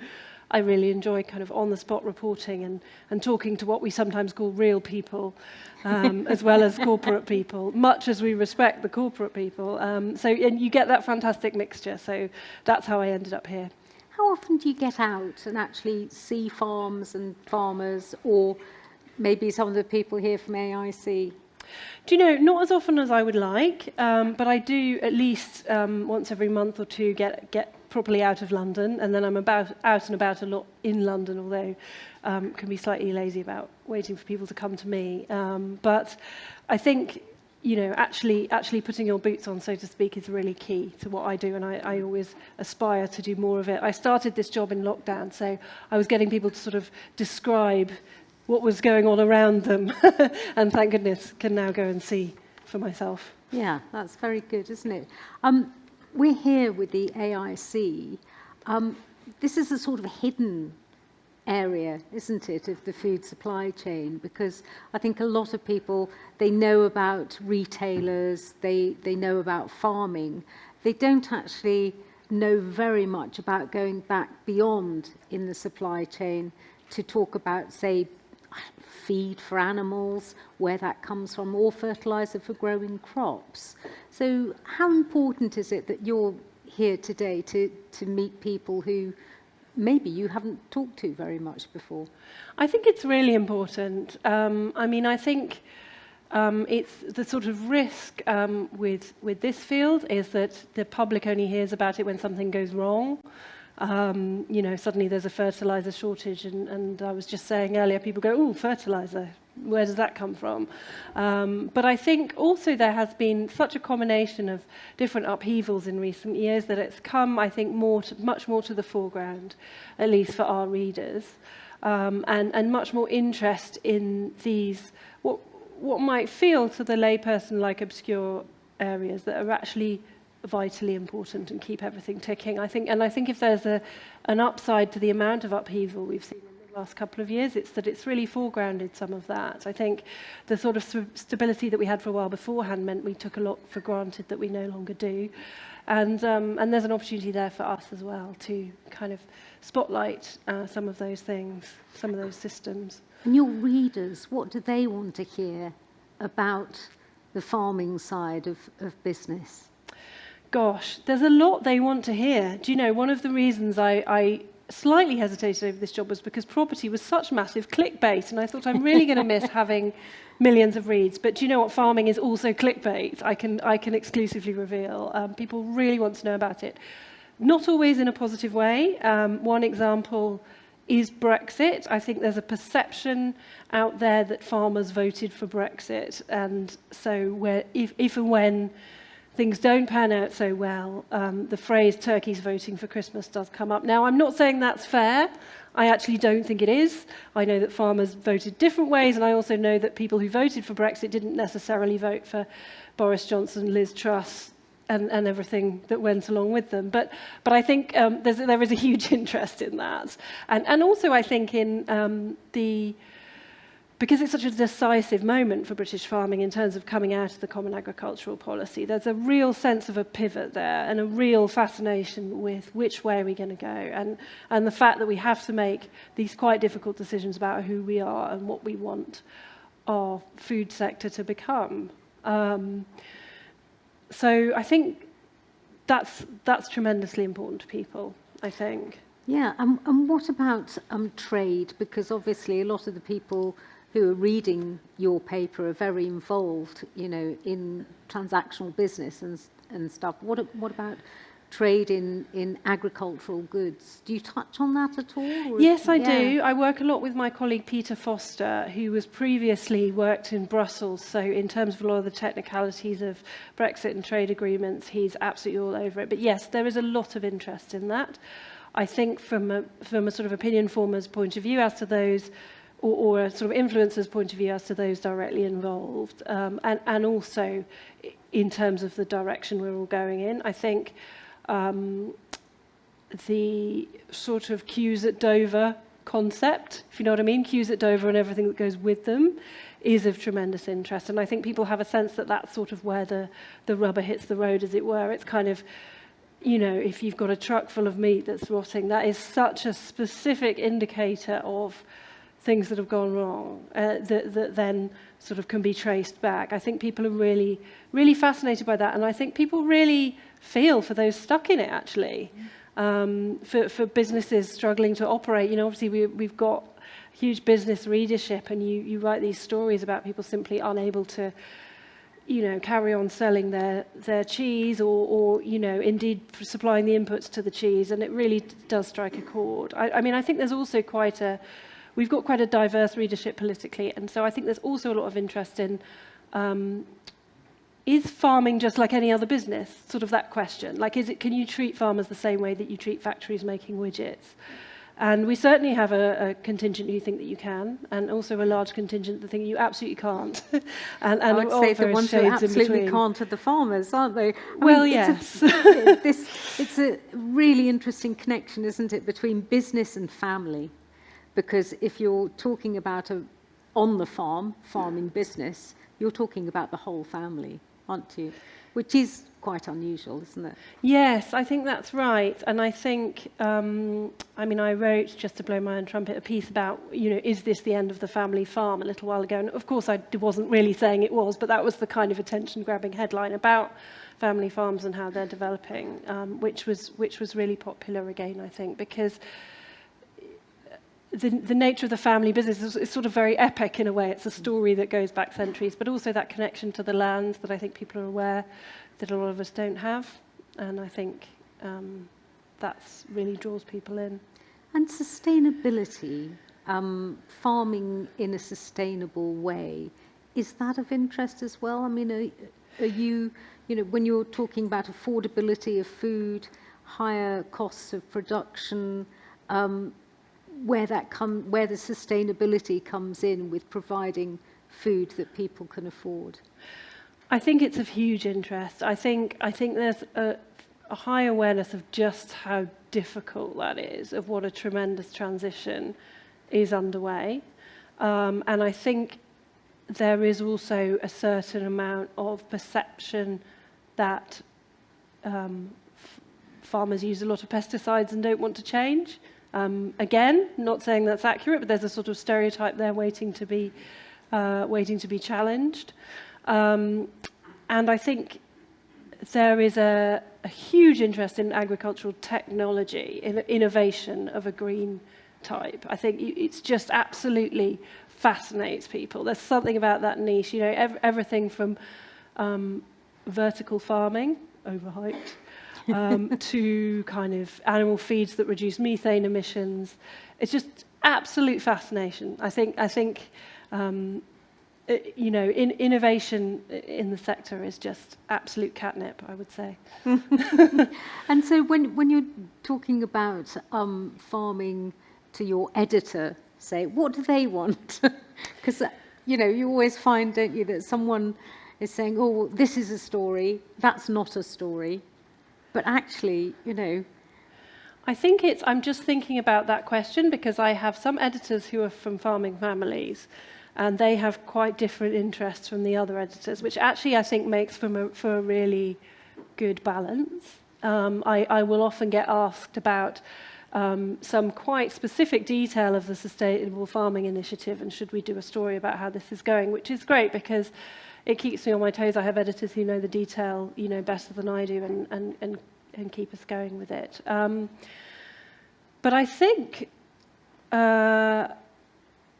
M: I really enjoy kind of on-the-spot reporting and talking to what we sometimes call real people, as well as corporate people, much as we respect the corporate people. And you get that fantastic mixture. So that's how I ended up here.
C: How often do you get out and actually see farms and farmers, or maybe some of the people here from AIC?
M: Do you know, not as often as I would like, but I do at least once every month or two get properly out of London, and then I'm out and about a lot in London, although can be slightly lazy about waiting for people to come to me. But I think, actually putting your boots on, so to speak, is really key to what I do, and I always aspire to do more of it. I started this job in lockdown, so I was getting people to sort of describe what was going on around them, and thank goodness can now go and see for myself.
C: Yeah, that's very good, isn't it? We're here with the AIC. This is a sort of hidden area, isn't it, of the food supply chain? Because I think a lot of people, they know about retailers, they know about farming. They don't actually know very much about going back beyond in the supply chain to talk about, say, feed for animals, where that comes from, or fertilizer for growing crops. So how important is it that you're here today to meet people who maybe you haven't talked to very much before?
M: I think it's really important. I mean, I think it's the sort of risk with this field is that the public only hears about it when something goes wrong. You know, suddenly there's a fertilizer shortage, and I was just saying earlier, people go, "Oh, fertilizer, where does that come from?" But I think also there has been such a combination of different upheavals in recent years that it's come, I think, much more to the foreground, at least for our readers, and much more interest in these what might feel to the layperson like obscure areas that are actually vitally important and keep everything ticking. I think if there's an upside to the amount of upheaval we've seen in the last couple of years, it's that it's really foregrounded some of that. I think the sort of stability that we had for a while beforehand meant we took a lot for granted that we no longer do. And there's an opportunity there for us as well to kind of spotlight some of those things, some of those systems.
C: And your readers, what do they want to hear about the farming side of business?
M: Gosh, there's a lot they want to hear. Do you know, one of the reasons I slightly hesitated over this job was because property was such massive clickbait, and I thought I'm really going to miss having millions of reads. But do you know what? Farming is also clickbait. I can exclusively reveal. People really want to know about it. Not always in a positive way. One example is Brexit. I think there's a perception out there that farmers voted for Brexit, and so if and when things don't pan out so well, the phrase "turkeys voting for Christmas" does come up. Now, I'm not saying that's fair. I actually don't think it is. I know that farmers voted different ways, and I also know that people who voted for Brexit didn't necessarily vote for Boris Johnson, Liz Truss, and everything that went along with them. But I think there is a huge interest in that. And also I think in because it's such a decisive moment for British farming in terms of coming out of the Common Agricultural Policy, there's a real sense of a pivot there and a real fascination with which way are we going to go, and the fact that we have to make these quite difficult decisions about who we are and what we want our food sector to become. So I think that's tremendously important to people, I think.
C: Yeah, and what about trade? Because obviously a lot of the people who are reading your paper are very involved, you know, in transactional business and stuff. What about trade in agricultural goods? Do you touch on that at all?
M: Yes, I do. I work a lot with my colleague Peter Foster, who was previously worked in Brussels. So in terms of a lot of the technicalities of Brexit and trade agreements, he's absolutely all over it. But yes, there is a lot of interest in that. I think from a sort of opinion former's point of view as to those, or a sort of influencer's point of view as to those directly involved, and also in terms of the direction we're all going in. I think the sort of queues at Dover concept, if you know what I mean, queues at Dover and everything that goes with them, is of tremendous interest. And I think people have a sense that that's sort of where the rubber hits the road, as it were. It's kind of, you know, if you've got a truck full of meat that's rotting, that is such a specific indicator of things that have gone wrong that then sort of can be traced back. I think people are really, really fascinated by that, and I think people really feel for those stuck in it, actually. For businesses struggling to operate, you know, obviously we've got huge business readership, and you write these stories about people simply unable to, you know, carry on selling their cheese or you know, indeed supplying the inputs to the cheese, and it really does strike a chord. I mean, I think there's also we've got quite a diverse readership politically, and so I think there's also a lot of interest in, is farming just like any other business? Sort of that question. Like, can you treat farmers the same way that you treat factories making widgets? And we certainly have a contingent who think that you can, and also a large contingent that think you absolutely can't. and
C: I would say the ones who absolutely can't are the farmers, aren't they?
M: Yes.
C: It's a really interesting connection, isn't it, between business and family. because if you're talking about a on the farm, farming business, you're talking about the whole family, aren't you? Which is quite unusual, isn't it?
M: Yes, I think that's right. And I think, I mean, I wrote, just to blow my own trumpet, a piece about, you know, is this the end of the family farm a little while ago? And of course, I wasn't really saying it was, but that was the kind of attention-grabbing headline about family farms and how they're developing, which was really popular again, I think, because the nature of the family business is sort of very epic in a way. It's a story that goes back centuries, but also that connection to the land that I think people are aware that a lot of us don't have. And I think that's really draws people in.
C: And sustainability, farming in a sustainable way, is that of interest as well? I mean, are you, you know, when you're talking about affordability of food, higher costs of production, where the sustainability comes in with providing food that people can afford?
M: I think it's of huge interest. I think there's a high awareness of just how difficult that is, of what a tremendous transition is underway. And I think there is also a certain amount of perception that farmers use a lot of pesticides and don't want to change. Again, not saying that's accurate, but there's a sort of stereotype there waiting to be challenged. And I think there is a huge interest in agricultural technology, in innovation of a green type. I think it's just absolutely fascinates people. There's something about that niche, you know, everything from vertical farming, overhyped, to kind of animal feeds that reduce methane emissions. It's just absolute fascination. I think you know, innovation in the sector is just absolute catnip, I would say.
C: And so when you're talking about farming to your editor, say, what do they want? Because, you know, you always find, don't you, that someone is saying, oh, well, this is a story, that's not a story. But actually, you know,
M: I think I'm just thinking about that question because I have some editors who are from farming families and they have quite different interests from the other editors, which actually I think makes for a really good balance. I will often get asked about some quite specific detail of the Sustainable Farming Initiative and should we do a story about how this is going, which is great because it keeps me on my toes. I have editors who know the detail, you know, better than I do and keep us going with it. But I think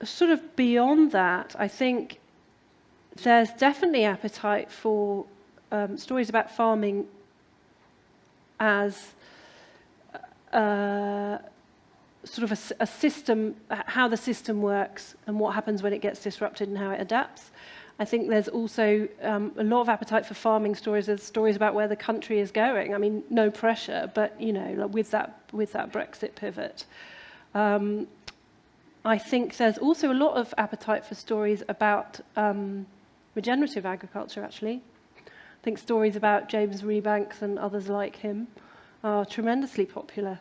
M: sort of beyond that, I think there's definitely appetite for stories about farming as sort of a system, how the system works and what happens when it gets disrupted and how it adapts. I think there's also a lot of appetite for farming stories. There's stories about where the country is going. I mean, no pressure, but you know, with that Brexit pivot. I think there's also a lot of appetite for stories about regenerative agriculture, actually. I think stories about James Rebanks and others like him are tremendously popular.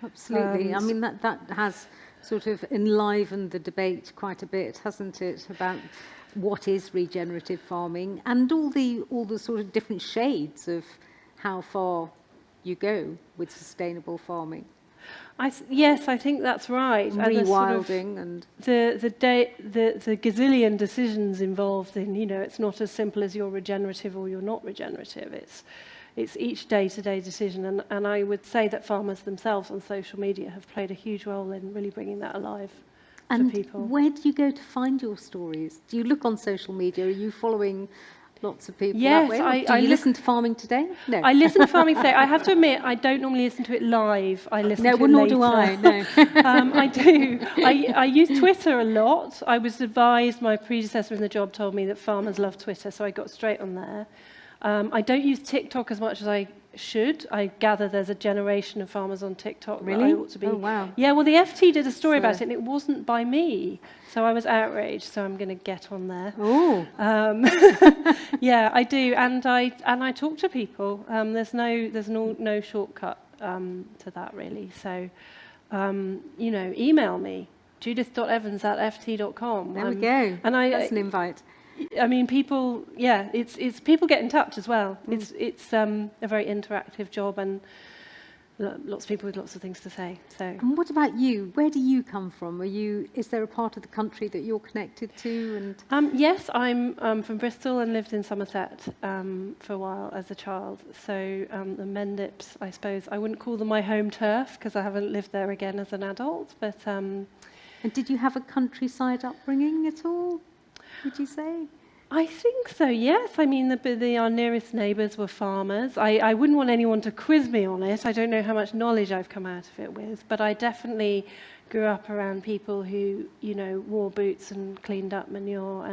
C: Absolutely. I mean, that has sort of enlivened the debate quite a bit, hasn't it, about what is regenerative farming and all the sort of different shades of how far you go with sustainable farming.
M: Yes, I think that's right.
C: Rewilding and
M: the gazillion decisions involved in, you know, it's not as simple as you're regenerative or you're not regenerative. It's each day-to-day decision, and I would say that farmers themselves on social media have played a huge role in really bringing that alive to people.
C: And where do you go to find your stories? Do you look on social media? Are you following lots of people that way? Do you listen to Farming Today? No.
M: I listen to Farming Today. I have to admit, I don't normally listen to it live. I listen to it later.
C: No, nor do I, no.
M: I do. I use Twitter a lot. I was advised, my predecessor in the job told me that farmers love Twitter, so I got straight on there. I don't use TikTok as much as I should. I gather there's a generation of farmers on TikTok that I ought to be.
C: Oh, wow.
M: Yeah, well, the FT did a story about it, and it wasn't by me. So I was outraged, so I'm going to get on there.
C: Oh.
M: Yeah, I do, and I talk to people. There's no shortcut to that, really. So, you know, email me, judith.evans@ft.com.
C: There we go.
M: And
C: That's an invite.
M: I mean, people, yeah, it's people get in touch as well. It's a very interactive job, and lots of people with lots of things to say. So.
C: And what about you? Where do you come from? Is there a part of the country that you're connected to? And
M: yes, I'm from Bristol and lived in Somerset for a while as a child. So the Mendips, I suppose, I wouldn't call them my home turf because I haven't lived there again as an adult. But
C: and did you have a countryside upbringing at all, would you say?
M: I think so, yes. I mean, our nearest neighbours were farmers. I wouldn't want anyone to quiz me on it. I don't know how much knowledge I've come out of it with, but I definitely grew up around people who, you know, wore boots and cleaned up manure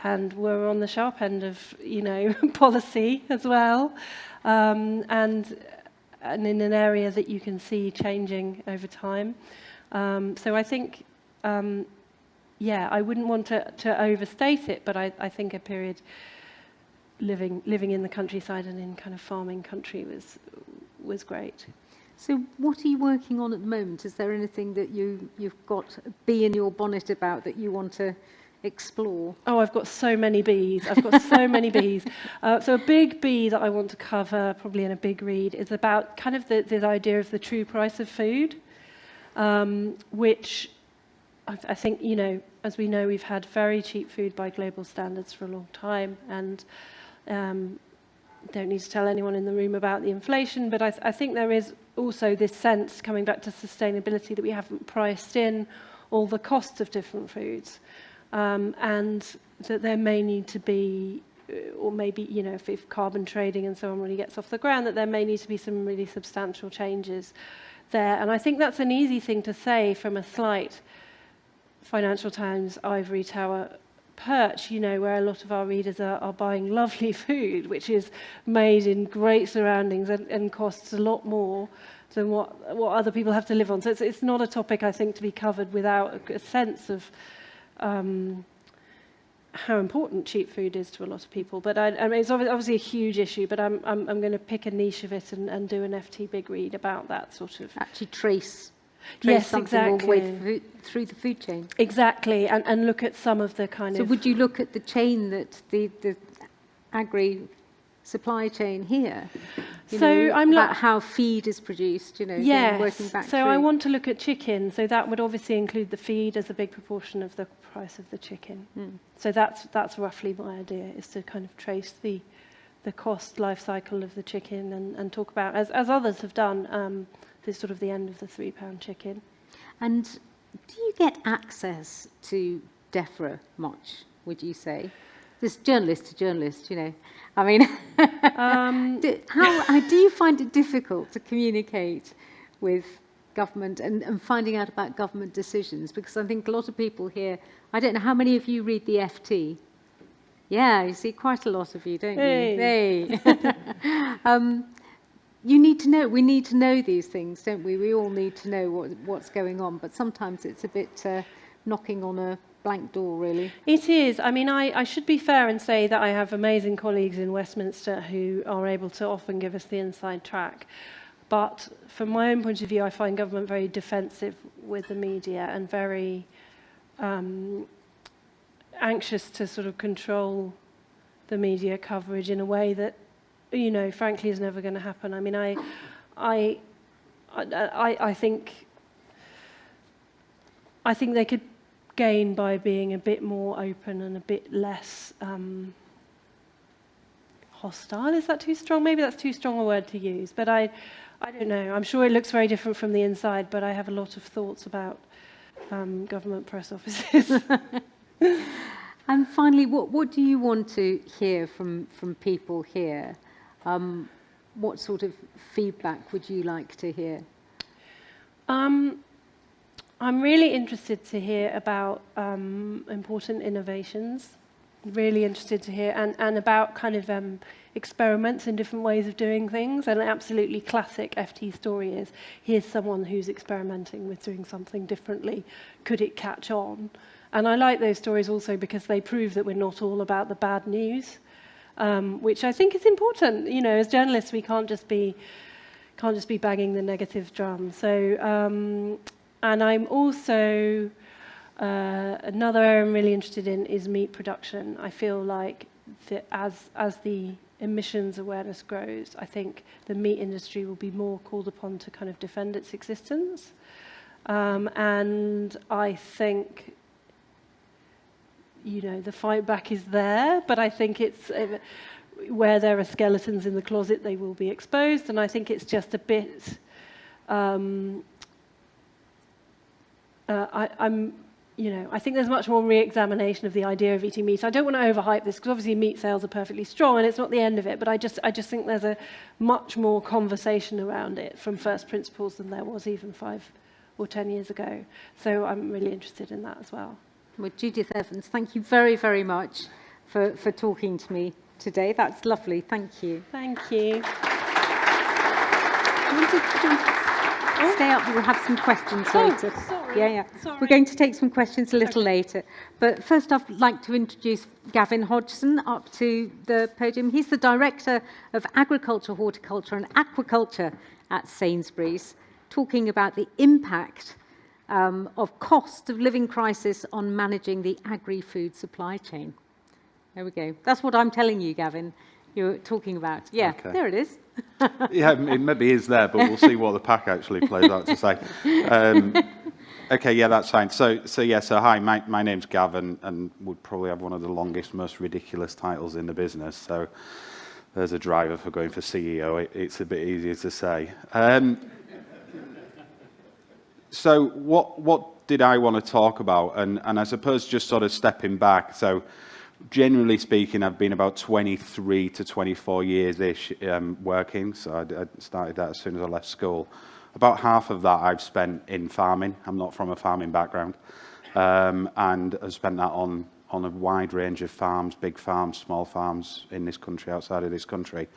M: and were on the sharp end of, you know, policy as well, and in an area that you can see changing over time. So I think... yeah, I wouldn't want to overstate it, but I think a period living in the countryside and in kind of farming country was great.
C: So what are you working on at the moment? Is there anything that you've got a bee in your bonnet about that you want to explore?
M: Oh, I've got so many bees. I've got so many bees. So a big bee that I want to cover, probably in a big read, is about kind of the idea of the true price of food, which... I think, you know, as we know, we've had very cheap food by global standards for a long time, and don't need to tell anyone in the room about the inflation, but I think there is also this sense, coming back to sustainability, that we haven't priced in all the costs of different foods, and that there may need to be, or maybe, you know, if carbon trading and so on really gets off the ground, that there may need to be some really substantial changes there. And I think that's an easy thing to say from a slight Financial Times ivory tower perch, you know, where a lot of our readers are buying lovely food, which is made in great surroundings and costs a lot more than what other people have to live on. So it's not a topic, I think, to be covered without a sense of how important cheap food is to a lot of people. But I mean, it's obviously a huge issue, but I'm going to pick a niche of it and do an FT big read about that sort of...
C: Actually trace
M: yes,
C: something
M: exactly.
C: all the way through the food chain.
M: Exactly, and look at some of the kind of...
C: So would you look at the chain that the agri-supply chain here? About how feed is produced, you know,
M: yes.
C: Working back
M: so
C: through.
M: I want to look at chicken, so that would obviously include the feed as a big proportion of the price of the chicken. So that's roughly my idea, is to kind of trace the cost life cycle of the chicken and talk about, as others have done, this sort of the end of the £3 chicken.
C: And do you get access to DEFRA much, would you say? This journalist to journalist, you know. I mean, do you find it difficult to communicate with government and finding out about government decisions? Because I think a lot of people here, I don't know, how many of you read the FT? Yeah, you see quite a lot of you, don't you? Hey. You need to know, we need to know these things, don't we? We all need to know what's going on, but sometimes it's a bit knocking on a blank door, really.
M: It is. I mean, I should be fair and say that I have amazing colleagues in Westminster who are able to often give us the inside track. But from my own point of view, I find government very defensive with the media and very anxious to sort of control the media coverage in a way that, you know, frankly, is never going to happen. I mean, I think they could gain by being a bit more open and a bit less hostile. Is that too strong? Maybe that's too strong a word to use. But I don't know. I'm sure it looks very different from the inside, but I have a lot of thoughts about government press offices.
C: And finally, what do you want to hear from people here? What sort of feedback would you like to hear?
M: I'm really interested to hear about important innovations, really interested to hear, and about kind of experiments in different ways of doing things. And an absolutely classic FT story is, here's someone who's experimenting with doing something differently. Could it catch on? And I like those stories also because they prove that we're not all about the bad news, which I think is important. You know, as journalists, we can't just be banging the negative drum. So, and I'm also Another area I'm really interested in is meat production. I feel like that as the emissions awareness grows, I think the meat industry will be more called upon to kind of defend its existence. And I think, you know, the fight back is there, but I think it's where there are skeletons in the closet, they will be exposed, and I think it's just a bit. I think there's much more re-examination of the idea of eating meat. I don't want to overhype this because obviously meat sales are perfectly strong and it's not the end of it, but I just think there's a much more conversation around it from first principles than there was even 5 or 10 years ago. So I'm really interested in that as well.
C: Well, Judith Evans, thank you very, very much for talking to me today. That's lovely. Thank you.
M: Thank you.
C: Stay up, we'll have some questions later.
M: Sorry.
C: Yeah.
M: Sorry.
C: We're going to take some questions a little later. But first I'd like to introduce Gavin Hodgson up to the podium. He's the Director of Agriculture, Horticulture and Aquaculture at Sainsbury's, talking about the impact of cost of living crisis on managing the agri-food supply chain. There we go. That's what I'm telling you, Gavin, you're talking about. Yeah, okay. There it is.
N: Yeah, it maybe is there, but we'll see what the pack actually plays out to say. Okay, yeah, that's fine. So hi, my name's Gavin, and would probably have one of the longest, most ridiculous titles in the business. So there's a driver for going for CEO. It's a bit easier to say. So what did I want to talk about? And I suppose just sort of stepping back. So generally speaking, I've been about 23 to 24 years-ish working. So I started that as soon as I left school. About half of that I've spent in farming. I'm not from a farming background. And I've spent that on a wide range of farms, big farms, small farms in this country, outside of this country.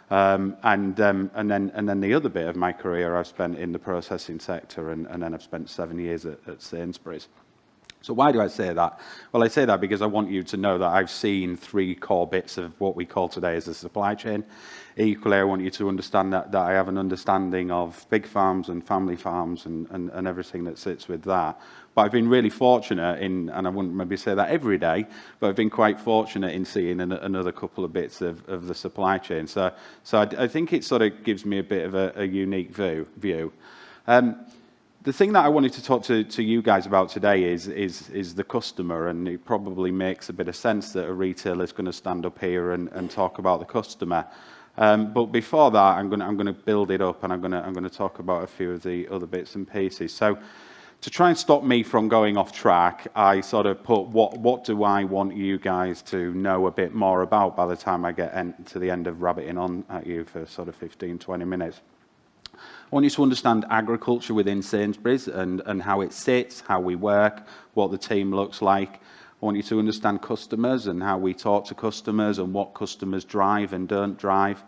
N: And then the other bit of my career I've spent in the processing sector, and then I've spent 7 years at Sainsbury's. So why do I say that? Well, I say that because I want you to know that I've seen 3 core bits of what we call today as a supply chain. Equally, I want you to understand that I have an understanding of big farms and family farms and everything that sits with that. But I've been really fortunate in, and I wouldn't maybe say that every day, but I've been quite fortunate in seeing another couple of bits of the supply chain. So I think it sort of gives me a bit of a unique view. The thing that I wanted to talk to you guys about today is the customer, and it probably makes a bit of sense that a retailer is going to stand up here and talk about the customer. But before that, I'm going to build it up, and I'm going to talk about a few of the other bits and pieces. So, to try and stop me from going off track, I sort of put what do I want you guys to know a bit more about by the time I get to the end of rabbiting on at you for sort of 15-20 minutes. I want you to understand agriculture within Sainsbury's and how it sits, how we work, what the team looks like. I want you to understand customers and how we talk to customers and what customers drive and don't drive.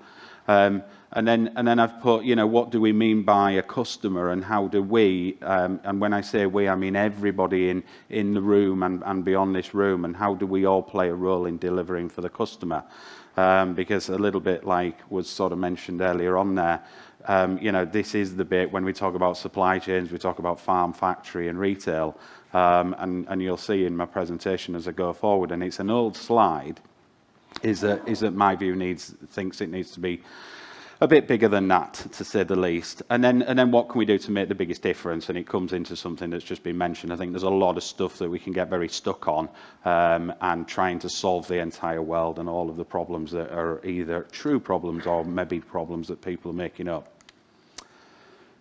N: And then I've put, what do we mean by a customer and how do we, and when I say we, I mean everybody in the room and beyond this room, and how do we all play a role in delivering for the customer? Because a little bit like was sort of mentioned earlier on there, this is the bit when we talk about supply chains, we talk about farm, factory and retail. And you'll see in my presentation as I go forward, and it's an old slide, is that my view thinks it needs to be a bit bigger than that, to say the least. And then what can we do to make the biggest difference? And it comes into something that's just been mentioned. I think there's a lot of stuff that we can get very stuck on, and trying to solve the entire world and all of the problems that are either true problems or maybe problems that people are making up.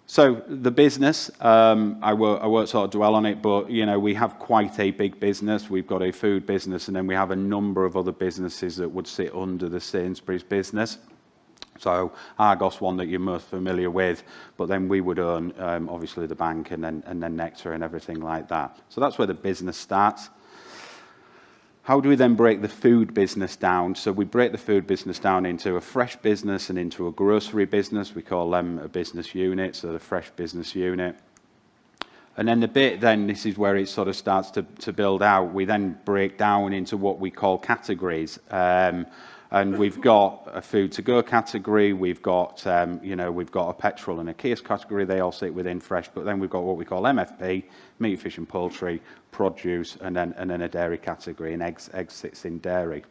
N: So the business, I won't sort of dwell on it, but we have quite a big business. We've got a food business, and then we have a number of other businesses that would sit under the Sainsbury's business. So Argos, one that you're most familiar with, but then we would own obviously the bank and then Nectar and everything like that. So that's where the business starts. How do we then break the food business down? So we break the food business down into a fresh business and into a grocery business. We call them a business unit, so the fresh business unit. And then this is where it sort of starts to build out. We then break down into what we call categories. And we've got a food to go category, we've got, we've got a petrol and a kiosk category, they all sit within fresh, but then we've got what we call MFP, meat, fish and poultry, produce, and then a dairy category, and eggs sits in dairy.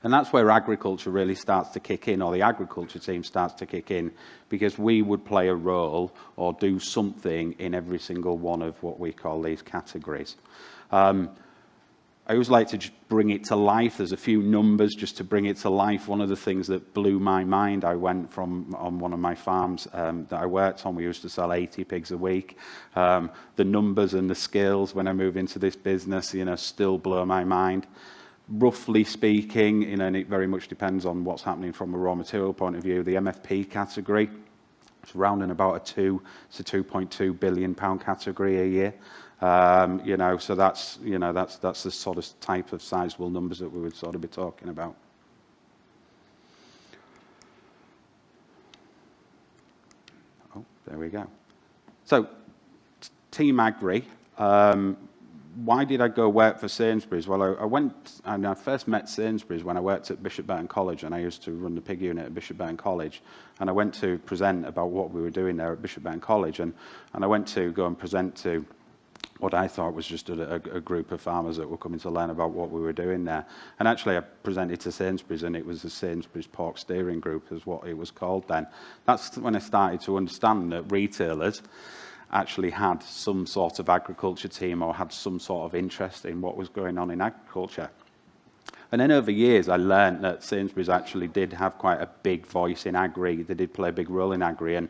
N: And that's where agriculture really starts to kick in, or the agriculture team starts to kick in, because we would play a role or do something in every single one of what we call these categories. I always like to just bring it to life. There's a few numbers just to bring it to life. One of the things that blew my mind, I went from on one of my farms that I worked on, we used to sell 80 pigs a week. The numbers and the skills when I move into this business, still blow my mind. Roughly speaking, and it very much depends on what's happening from a raw material point of view, the MFP category, it's rounding about a 2 to 2.2 billion pound category a year. So that's the sort of type of sizable numbers that we would sort of be talking about. Oh, there we go. So, Team Agri. Why did I go work for Sainsbury's? Well, I first met Sainsbury's when I worked at Bishop Burton College, and I used to run the pig unit at Bishop Burton College. And I went to present about what we were doing there at Bishop Burton College, and I went to go and present to what I thought was just a group of farmers that were coming to learn about what we were doing there. And actually I presented to Sainsbury's, and it was the Sainsbury's Pork Steering Group is what it was called then. That's when I started to understand that retailers actually had some sort of agriculture team or had some sort of interest in what was going on in agriculture. And then over years I learned that Sainsbury's actually did have quite a big voice in agri. They did play a big role in agri, and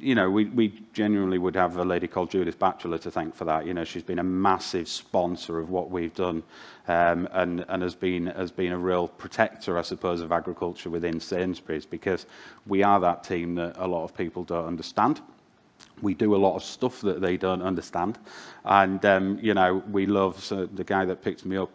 N: we genuinely would have a lady called Judith Batchelor to thank for that. She's been a massive sponsor of what we've done, and has been a real protector, I suppose, of agriculture within Sainsbury's, because we are that team that a lot of people don't understand. We do a lot of stuff that they don't understand, and we love. So the guy that picked me up,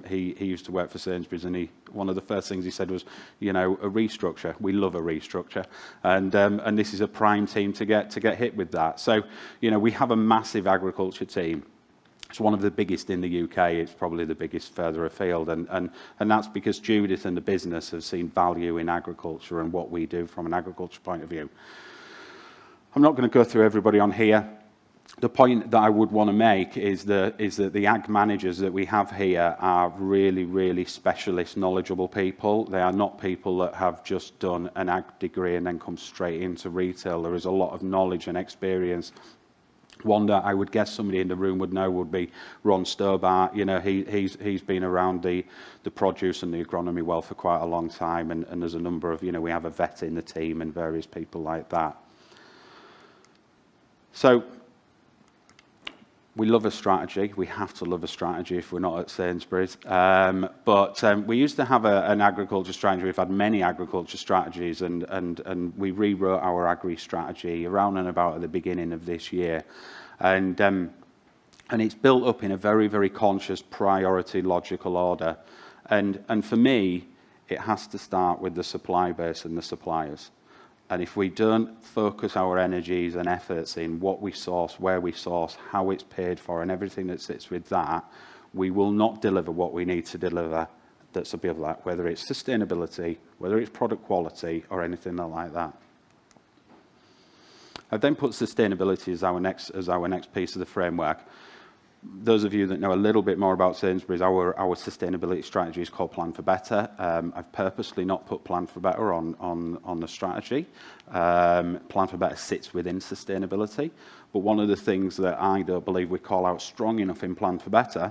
N: he used to work for Sainsbury's, and one of the first things he said was, a restructure. We love a restructure, and this is a prime team to get hit with that. So we have a massive agriculture team. It's one of the biggest in the UK. It's probably the biggest further afield, and that's because Judith and the business have seen value in agriculture and what we do from an agriculture point of view. I'm not going to go through everybody on here. The point that I would want to make is that the ag managers that we have here are really, really specialist, knowledgeable people. They are not people that have just done an ag degree and then come straight into retail. There is a lot of knowledge and experience. One that I would guess somebody in the room would know would be Ron Stobart. He's been around the produce and the agronomy well for quite a long time, and there's a number of, we have a vet in the team and various people like that. So we love a strategy. We have to love a strategy if we're not at Sainsbury's. But we used to have an agriculture strategy. We've had many agriculture strategies, and we rewrote our agri strategy around and about at the beginning of this year. And it's built up in a very, very conscious priority logical order. And for me, it has to start with the supply base and the suppliers. And if we don't focus our energies and efforts in what we source, where we source, how it's paid for, and everything that sits with that, we will not deliver what we need to deliver that's above that, whether it's sustainability, whether it's product quality, or anything like that. I've then put sustainability as our next piece of the framework. Those of you that know a little bit more about Sainsbury's, our sustainability strategy is called Plan for Better. I've purposely not put Plan for Better on the strategy. Plan for Better sits within sustainability. But one of the things that I don't believe we call out strong enough in Plan for Better,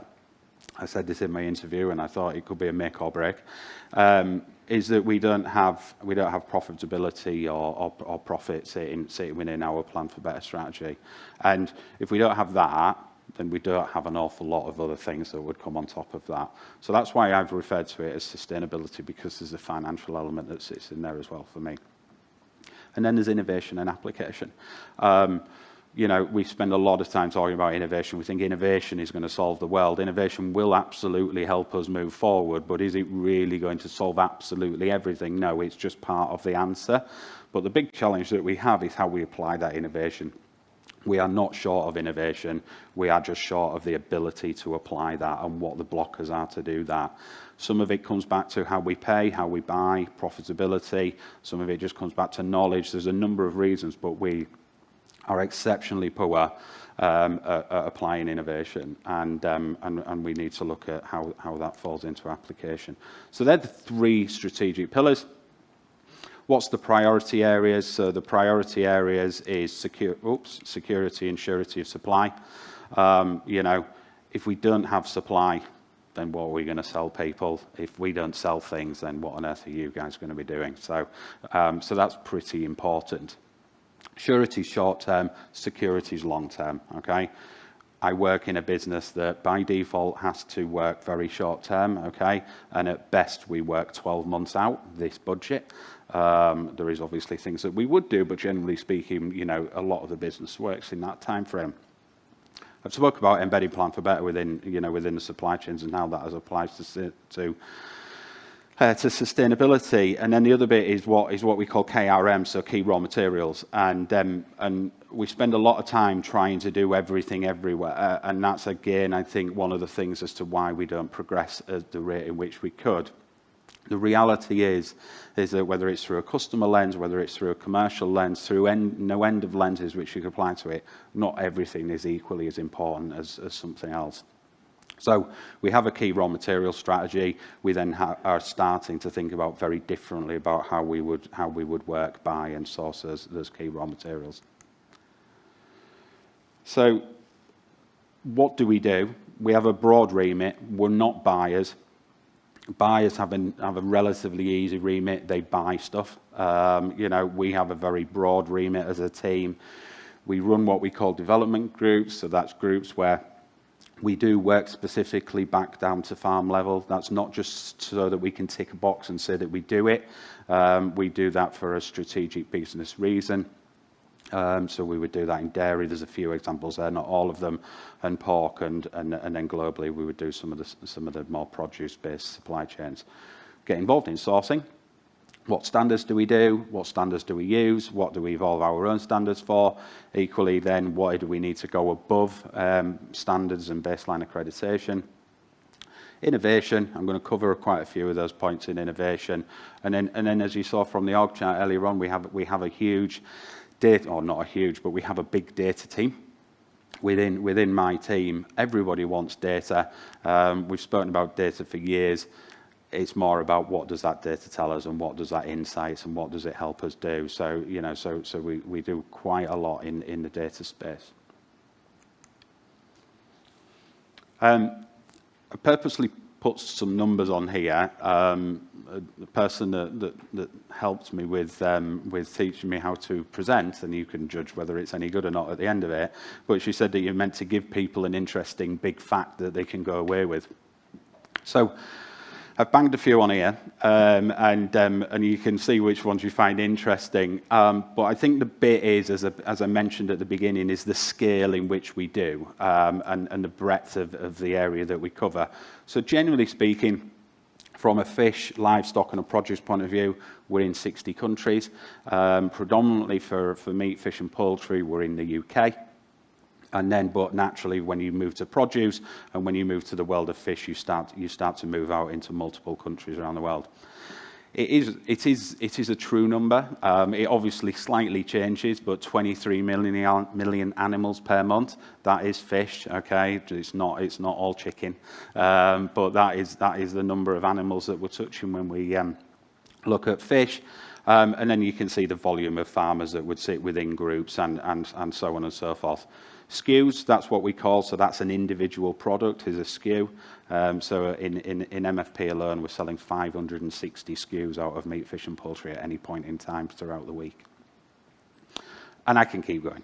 N: I said this in my interview and I thought it could be a make or break, is that we don't have profitability or profit sitting within our Plan for Better strategy. And if we don't have that, then we don't have an awful lot of other things that would come on top of that. So that's why I've referred to it as sustainability, because there's a financial element that sits in there as well for me. And then there's innovation and application. We spend a lot of time talking about innovation. We think innovation is going to solve the world. Innovation will absolutely help us move forward, but is it really going to solve absolutely everything? No, it's just part of the answer. But the big challenge that we have is how we apply that innovation. We are not short of innovation. We are just short of the ability to apply that and what the blockers are to do that. Some of it comes back to how we pay, how we buy, profitability. Some of it just comes back to knowledge. There's a number of reasons, but we are exceptionally poor at applying innovation, and we need to look at how that falls into application. So they're the 3 strategic pillars. What's the priority areas? So the priority areas is security and surety of supply. You know, if we don't have supply, then what are we going to sell people? If we don't sell things, then what on earth are you guys going to be doing? So, so that's pretty important. Surety is short-term, security is long-term, okay? I work in a business that by default has to work very short-term, okay? And at best we work 12 months out, this budget. There is obviously things that we would do, but generally speaking, you know, a lot of the business works in that time frame. I've spoken about embedded plan for better within, you know, within the supply chains and how that applies to sustainability. And then the other bit is what we call KRM, so key raw materials. And we spend a lot of time trying to do everything everywhere. And that's, again, I think, one of the things as to why we don't progress at the rate in which we could. The reality is that whether it's through a customer lens, whether it's through a commercial lens, through no end of lenses which you can apply to it, not everything is equally as important as something else. So we have a key raw material strategy. We then are starting to think about very differently about how we would work, buy and source those key raw materials. So what do? We have a broad remit. We're not buyers. Buyers have a relatively easy remit. They buy stuff. You know, we have a very broad remit as a team. We run what we call development groups. So that's groups where we do work specifically back down to farm level. That's not just so that we can tick a box and say that we do it. We do that for a strategic business reason. So we would do that in dairy. There's a few examples there, not all of them, and pork, and then globally we would do some of the more produce-based supply chains. Get involved in sourcing. What standards do we do? What standards do we use? What do we evolve our own standards for? Equally, then, what do we need to go above standards and baseline accreditation? Innovation, I'm going to cover quite a few of those points in innovation. And then as you saw from the org chart earlier on, we have a huge data, or not a huge, but we have a big data team. Within my team, everybody wants data. We've spoken about data for years. It's more about what does that data tell us, and what does that insights, and what does it help us do. So, you know, so we do quite a lot in the data space. I purposely put some numbers on here. The person that helped me with teaching me how to present, and you can judge whether it's any good or not at the end of it, but she said that you're meant to give people an interesting big fact that they can go away with. So I've banged a few on here, and you can see which ones you find interesting. But I think the bit is, as I mentioned at the beginning, is the scale in which we do, and the breadth of the area that we cover. So generally speaking, from a fish, livestock and a produce point of view, we're in 60 countries. Predominantly for meat, fish and poultry, we're in the UK. And then, but naturally, when you move to produce and when you move to the world of fish, you start to move out into multiple countries around the world. It is a true number. It obviously slightly changes, but 23 million animals per month. That is fish. Okay, it's not all chicken, but that is the number of animals that we're touching when we look at fish. And then you can see the volume of farmers that would sit within groups and so on and so forth. SKUs, that's what we call, so that's an individual product, is a SKU. So in MFP alone, we're selling 560 SKUs out of meat, fish and poultry at any point in time throughout the week. And I can keep going.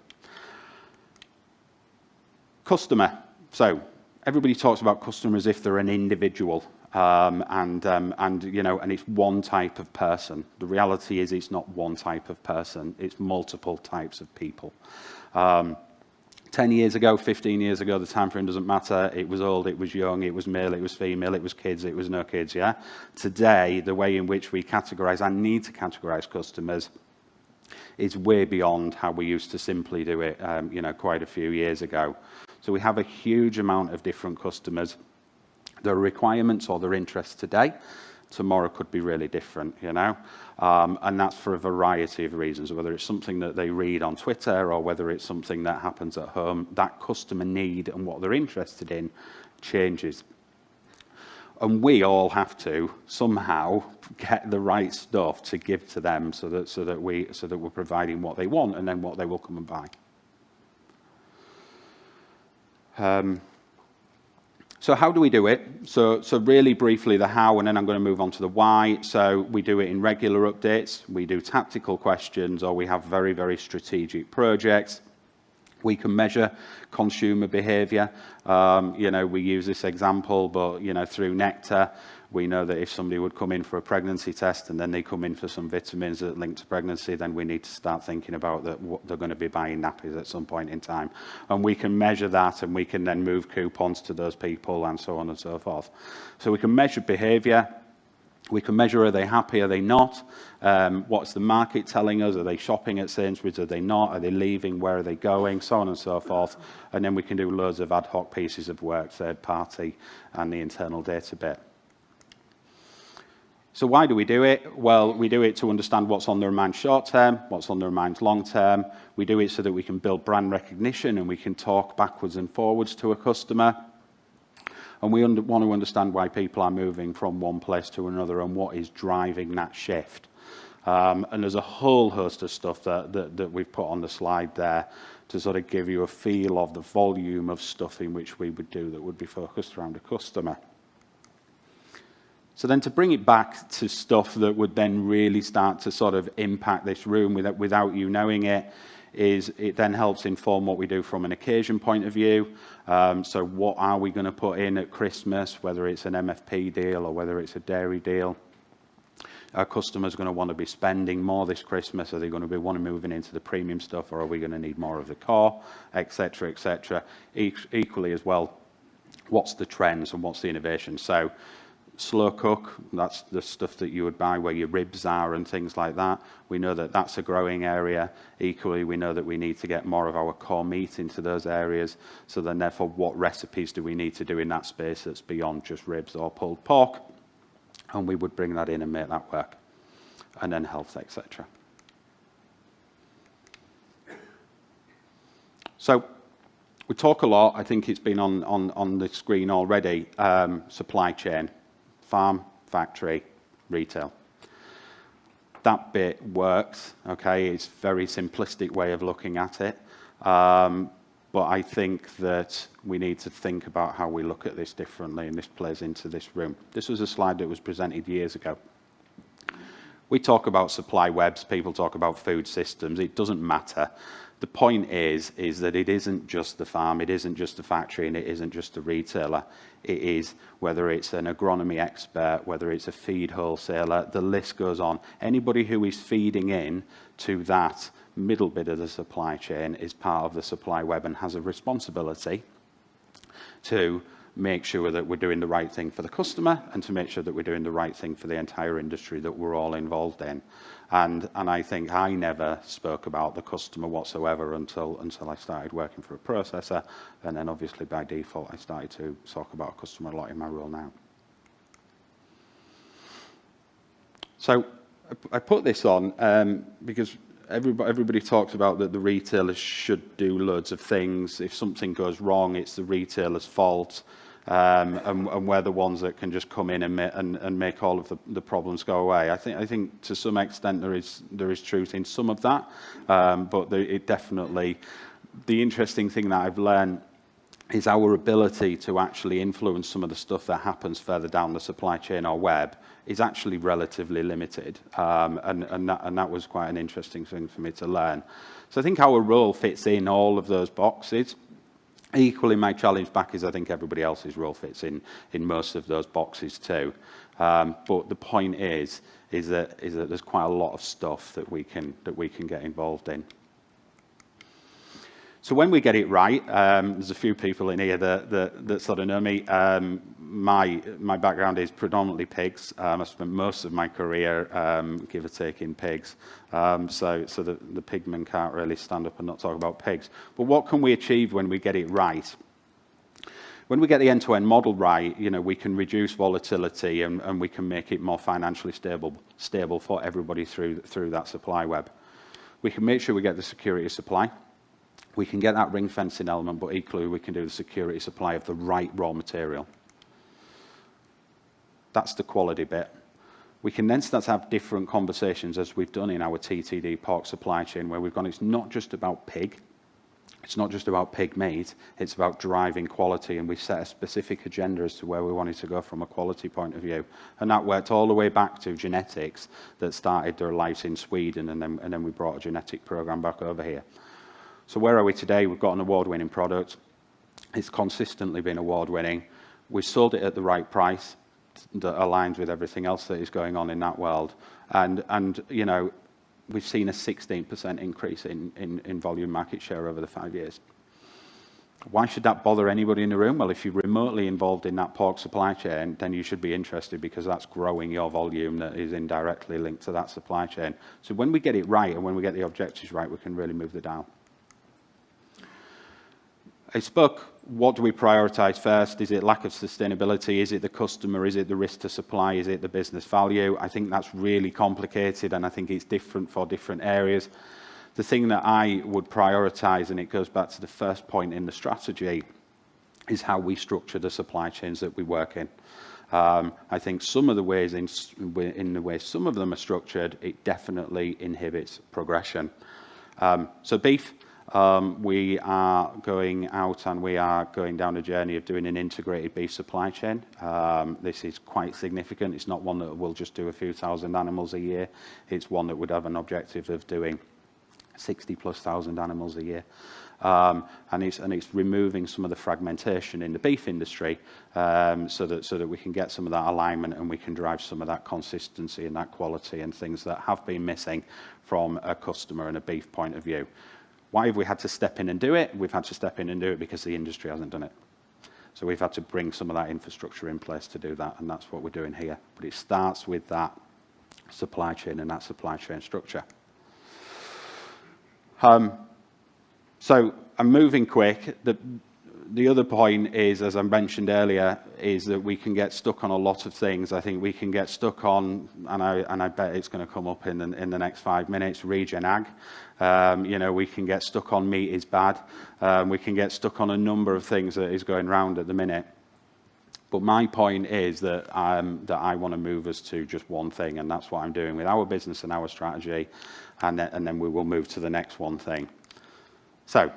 N: Customer. So everybody talks about customers as if they're an individual. And you know, and it's one type of person. The reality is it's not one type of person, it's multiple types of people. 10 years ago, 15 years ago, the time frame doesn't matter. It was old, it was young, it was male, it was female, it was kids, it was no kids, yeah? Today, the way in which we categorize and need to categorize customers is way beyond how we used to simply do it, you know, quite a few years ago. So we have a huge amount of different customers. Their requirements or their interests today, tomorrow could be really different, you know, and that's for a variety of reasons, whether it's something that they read on Twitter or whether it's something that happens at home. That customer need and what they're interested in changes. And we all have to somehow get the right stuff to give to them so that we're providing what they want and then what they will come and buy. So how do we do it? So really briefly the how, and then I'm going to move on to the why. So we do it in regular updates, we do tactical questions, or we have very, very strategic projects. We can measure consumer behaviour. You know, we use this example, but, you know, through Nectar, we know that if somebody would come in for a pregnancy test and then they come in for some vitamins that link to pregnancy, then we need to start thinking about that they're going to be buying nappies at some point in time. And we can measure that, and we can then move coupons to those people and so on and so forth. So we can measure behaviour. We can measure, are they happy, are they not? What's the market telling us? Are they shopping at Sainsbury's, are they not? Are they leaving, where are they going? So on and so forth. And then we can do loads of ad hoc pieces of work, third party and the internal data bit. So why do we do it? Well, we do it to understand what's on their mind short term, what's on their mind long term. We do it so that we can build brand recognition and we can talk backwards and forwards to a customer. And we want to understand why people are moving from one place to another and what is driving that shift. And there's a whole host of stuff that we've put on the slide there to sort of give you a feel of the volume of stuff in which we would do that would be focused around a customer. So then to bring it back to stuff that would then really start to sort of impact this room without you knowing it, is it then helps inform what we do from an occasion point of view. So what are we going to put in at Christmas, whether it's an MFP deal or whether it's a dairy deal? Are customers going to want to be spending more this Christmas? Are they going to want to moving into the premium stuff, or are we going to need more of the core, etc., etc.? Equally as well, what's the trends and what's the innovation? So slow cook, that's the stuff that you would buy where your ribs are and things like that. We know that that's a growing area. Equally, we know that we need to get more of our core meat into those areas. So then therefore, what recipes do we need to do in that space that's beyond just ribs or pulled pork? And we would bring that in and make that work. And then health, etc. So we talk a lot, I think it's been on the screen already, supply chain. Farm, factory, retail. That bit works, okay? It's a very simplistic way of looking at it. But I think that we need to think about how we look at this differently, and this plays into this room. This was a slide that was presented years ago. We talk about supply webs, people talk about food systems, it doesn't matter. The point is that it isn't just the farm, it isn't just the factory, and it isn't just the retailer. It is, whether it's an agronomy expert, whether it's a feed wholesaler, the list goes on. Anybody who is feeding in to that middle bit of the supply chain is part of the supply web and has a responsibility to make sure that we're doing the right thing for the customer and to make sure that we're doing the right thing for the entire industry that we're all involved in. And I think I never spoke about the customer whatsoever until I started working for a processor, and then obviously by default I started to talk about a customer a lot in my role now. So I put this on because everybody talks about that the retailers should do loads of things. If something goes wrong, it's the retailer's fault. And we're the ones that can just come in and make all of the problems go away. I think to some extent there is truth in some of that, but it definitely, the interesting thing that I've learned is our ability to actually influence some of the stuff that happens further down the supply chain or web is actually relatively limited, and that was quite an interesting thing for me to learn. So I think our role fits in all of those boxes. Equally, my challenge back is I think everybody else's role fits in most of those boxes too. But the point is that there's quite a lot of stuff that we can get involved in. So when we get it right, there's a few people in here that sort of know me. My background is predominantly pigs. I spent most of my career, give or take, in pigs. So the pigmen can't really stand up and not talk about pigs. But what can we achieve when we get it right? When we get the end-to-end model right, you know, we can reduce volatility and we can make it more financially stable for everybody through that supply web. We can make sure we get the security of supply. We can get that ring fencing element, but equally we can do the security supply of the right raw material. That's the quality bit. We can then start to have different conversations, as we've done in our TTD pork supply chain, where we've gone, it's not just about pig, it's not just about pig meat, it's about driving quality, and we set a specific agenda as to where we wanted to go from a quality point of view. And that worked all the way back to genetics that started their lives in Sweden, and then we brought a genetic program back over here. So where are we today? We've got an award-winning product. It's consistently been award-winning. We sold it at the right price that aligns with everything else that is going on in that world. And you know, we've seen a 16% increase in volume market share over the 5 years. Why should that bother anybody in the room? Well, if you're remotely involved in that pork supply chain, then you should be interested, because that's growing your volume that is indirectly linked to that supply chain. So when we get it right and when we get the objectives right, we can really move the dial. I spoke, what do we prioritise first? Is it lack of sustainability? Is it the customer? Is it the risk to supply? Is it the business value? I think that's really complicated, and I think it's different for different areas. The thing that I would prioritise, and it goes back to the first point in the strategy, is how we structure the supply chains that we work in. I think some of the ways in the way some of them are structured, it definitely inhibits progression. So beef. We are going out and we are going down a journey of doing an integrated beef supply chain. This is quite significant. It's not one that will just do a few thousand animals a year. It's one that would have an objective of doing 60,000+ animals a year. And it's removing some of the fragmentation in the beef industry, so that we can get some of that alignment and we can drive some of that consistency and that quality and things that have been missing from a customer and a beef point of view. Why have we had to step in and do it? We've had to step in and do it because the industry hasn't done it. So we've had to bring some of that infrastructure in place to do that, and that's what we're doing here. But it starts with that supply chain and that supply chain structure. So I'm moving quick. The other point is, as I mentioned earlier, is that we can get stuck on a lot of things. I think we can get stuck on, and I bet it's going to come up in the next 5 minutes, regen ag. You know, we can get stuck on meat is bad. We can get stuck on a number of things that is going round at the minute. But my point is that I want to move us to just one thing, and that's what I'm doing with our business and our strategy, and then we will move to the next one thing. So,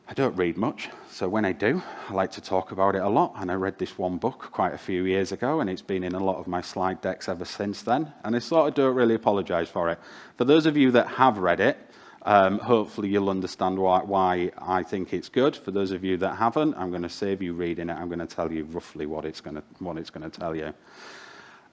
N: I don't read much, so when I do, I like to talk about it a lot, and I read this one book quite a few years ago, and it's been in a lot of my slide decks ever since then, and I sort of don't really apologise for it. For those of you that have read it, hopefully you'll understand why I think it's good. For those of you that haven't, I'm going to save you reading it. I'm going to tell you roughly what it's going to tell you.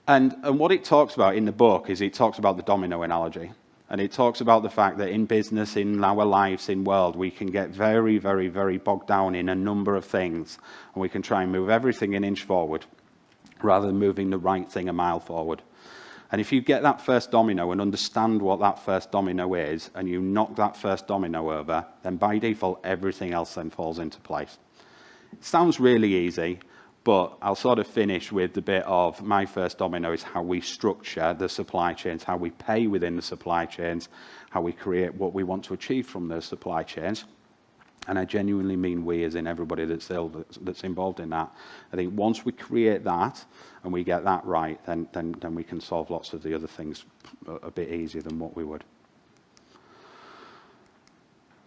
N: And what it talks about in the book is it talks about the domino analogy. And it talks about the fact that in business, in our lives, in world, we can get very, very, very bogged down in a number of things. And we can try and move everything an inch forward rather than moving the right thing a mile forward. And if you get that first domino and understand what that first domino is, and you knock that first domino over, then by default, everything else then falls into place. It sounds really easy, but I'll sort of finish with the bit of my first domino is how we structure the supply chains, how we pay within the supply chains, how we create what we want to achieve from those supply chains. And I genuinely mean we, as in everybody that's involved in that. I think once we create that and we get that right, then we can solve lots of the other things a bit easier than what we would.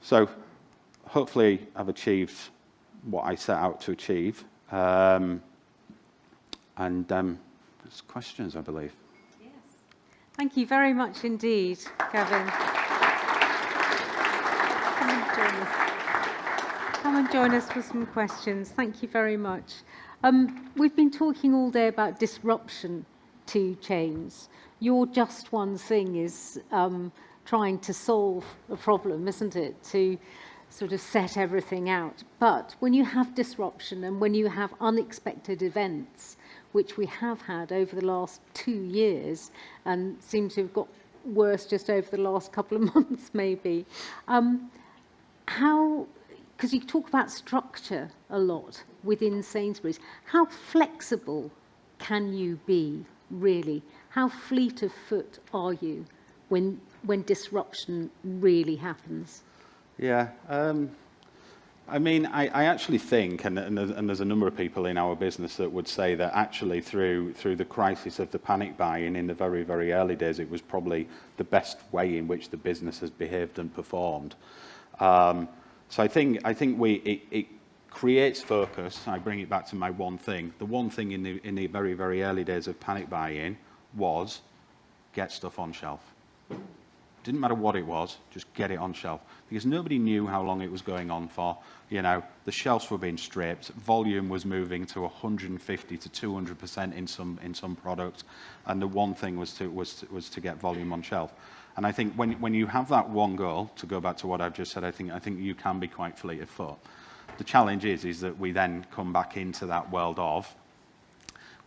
N: So hopefully I've achieved what I set out to achieve. There's questions, I believe.
C: Yes. Thank you very much indeed, Gavin. Come and join us for some questions. Thank you very much. We've been talking all day about disruption to chains. Your just one thing is trying to solve a problem, isn't it? To sort of set everything out. But when you have disruption and when you have unexpected events, which we have had over the last 2 years and seem to have got worse just over the last couple of months maybe, because you talk about structure a lot within Sainsbury's, how flexible can you be, really? How fleet of foot are you when disruption really happens?
N: Yeah, I mean, I actually think, and there's a number of people in our business that would say that actually through the crisis of the panic buying in the very, very early days, it was probably the best way in which the business has behaved and performed. So I think it creates focus. I bring it back to my one thing. The one thing in the very, very early days of panic buying was get stuff on shelf. Didn't matter what it was, just get it on shelf. Because nobody knew how long it was going on for. You know, the shelves were being stripped, volume was moving to 150 to 200% in some products, and the one thing was to get volume on shelf. And I think when you have that one goal, to go back to what I've just said, I think you can be quite fleet of foot. The challenge is that we then come back into that world of,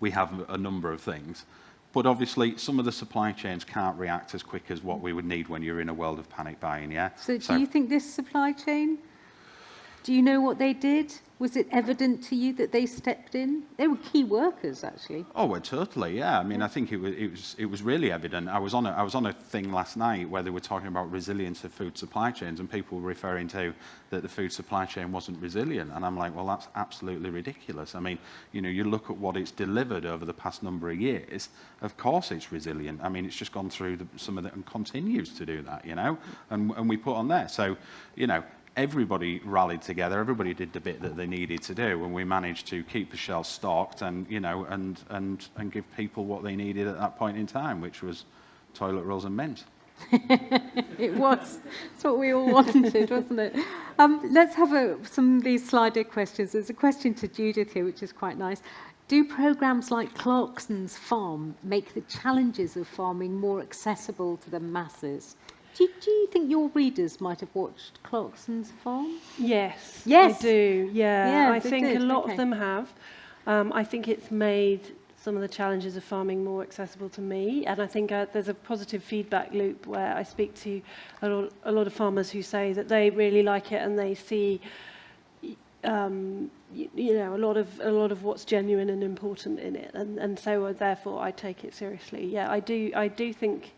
N: we have a number of things. But obviously, some of the supply chains can't react as quick as what we would need when you're in a world of panic buying, yeah?
C: So do you think this supply chain, do you know what they did? Was it evident to you that they stepped in? They were key workers, actually.
N: Oh, well, totally, yeah. I mean, I think it was really evident. I was on a thing last night where they were talking about resilience of food supply chains, and people were referring to that the food supply chain wasn't resilient. And I'm like, well, that's absolutely ridiculous. I mean, you know, you look at what it's delivered over the past number of years. Of course, it's resilient. I mean, it's just gone through some of it and continues to do that, you know. And we put on there. So, you know, everybody rallied together, everybody did the bit that they needed to do, and we managed to keep the shelves stocked and, you know, and give people what they needed at that point in time, which was toilet rolls and mint.
C: It was. It's what we all wanted, wasn't it? Let's have some of these Slido questions. There's a question to Judith here, which is quite nice. Do programmes like Clarkson's Farm make the challenges of farming more accessible to the masses? Do you think your readers might have watched Clarkson's Farm?
M: Yes,
C: yes,
M: I do. Yeah, I think
C: did.
M: A lot of them have. I think it's made some of the challenges of farming more accessible to me, and I think there's a positive feedback loop where I speak to a lot of farmers who say that they really like it and they see, you know, a lot of what's genuine and important in it, and so therefore I take it seriously. Yeah, I do think.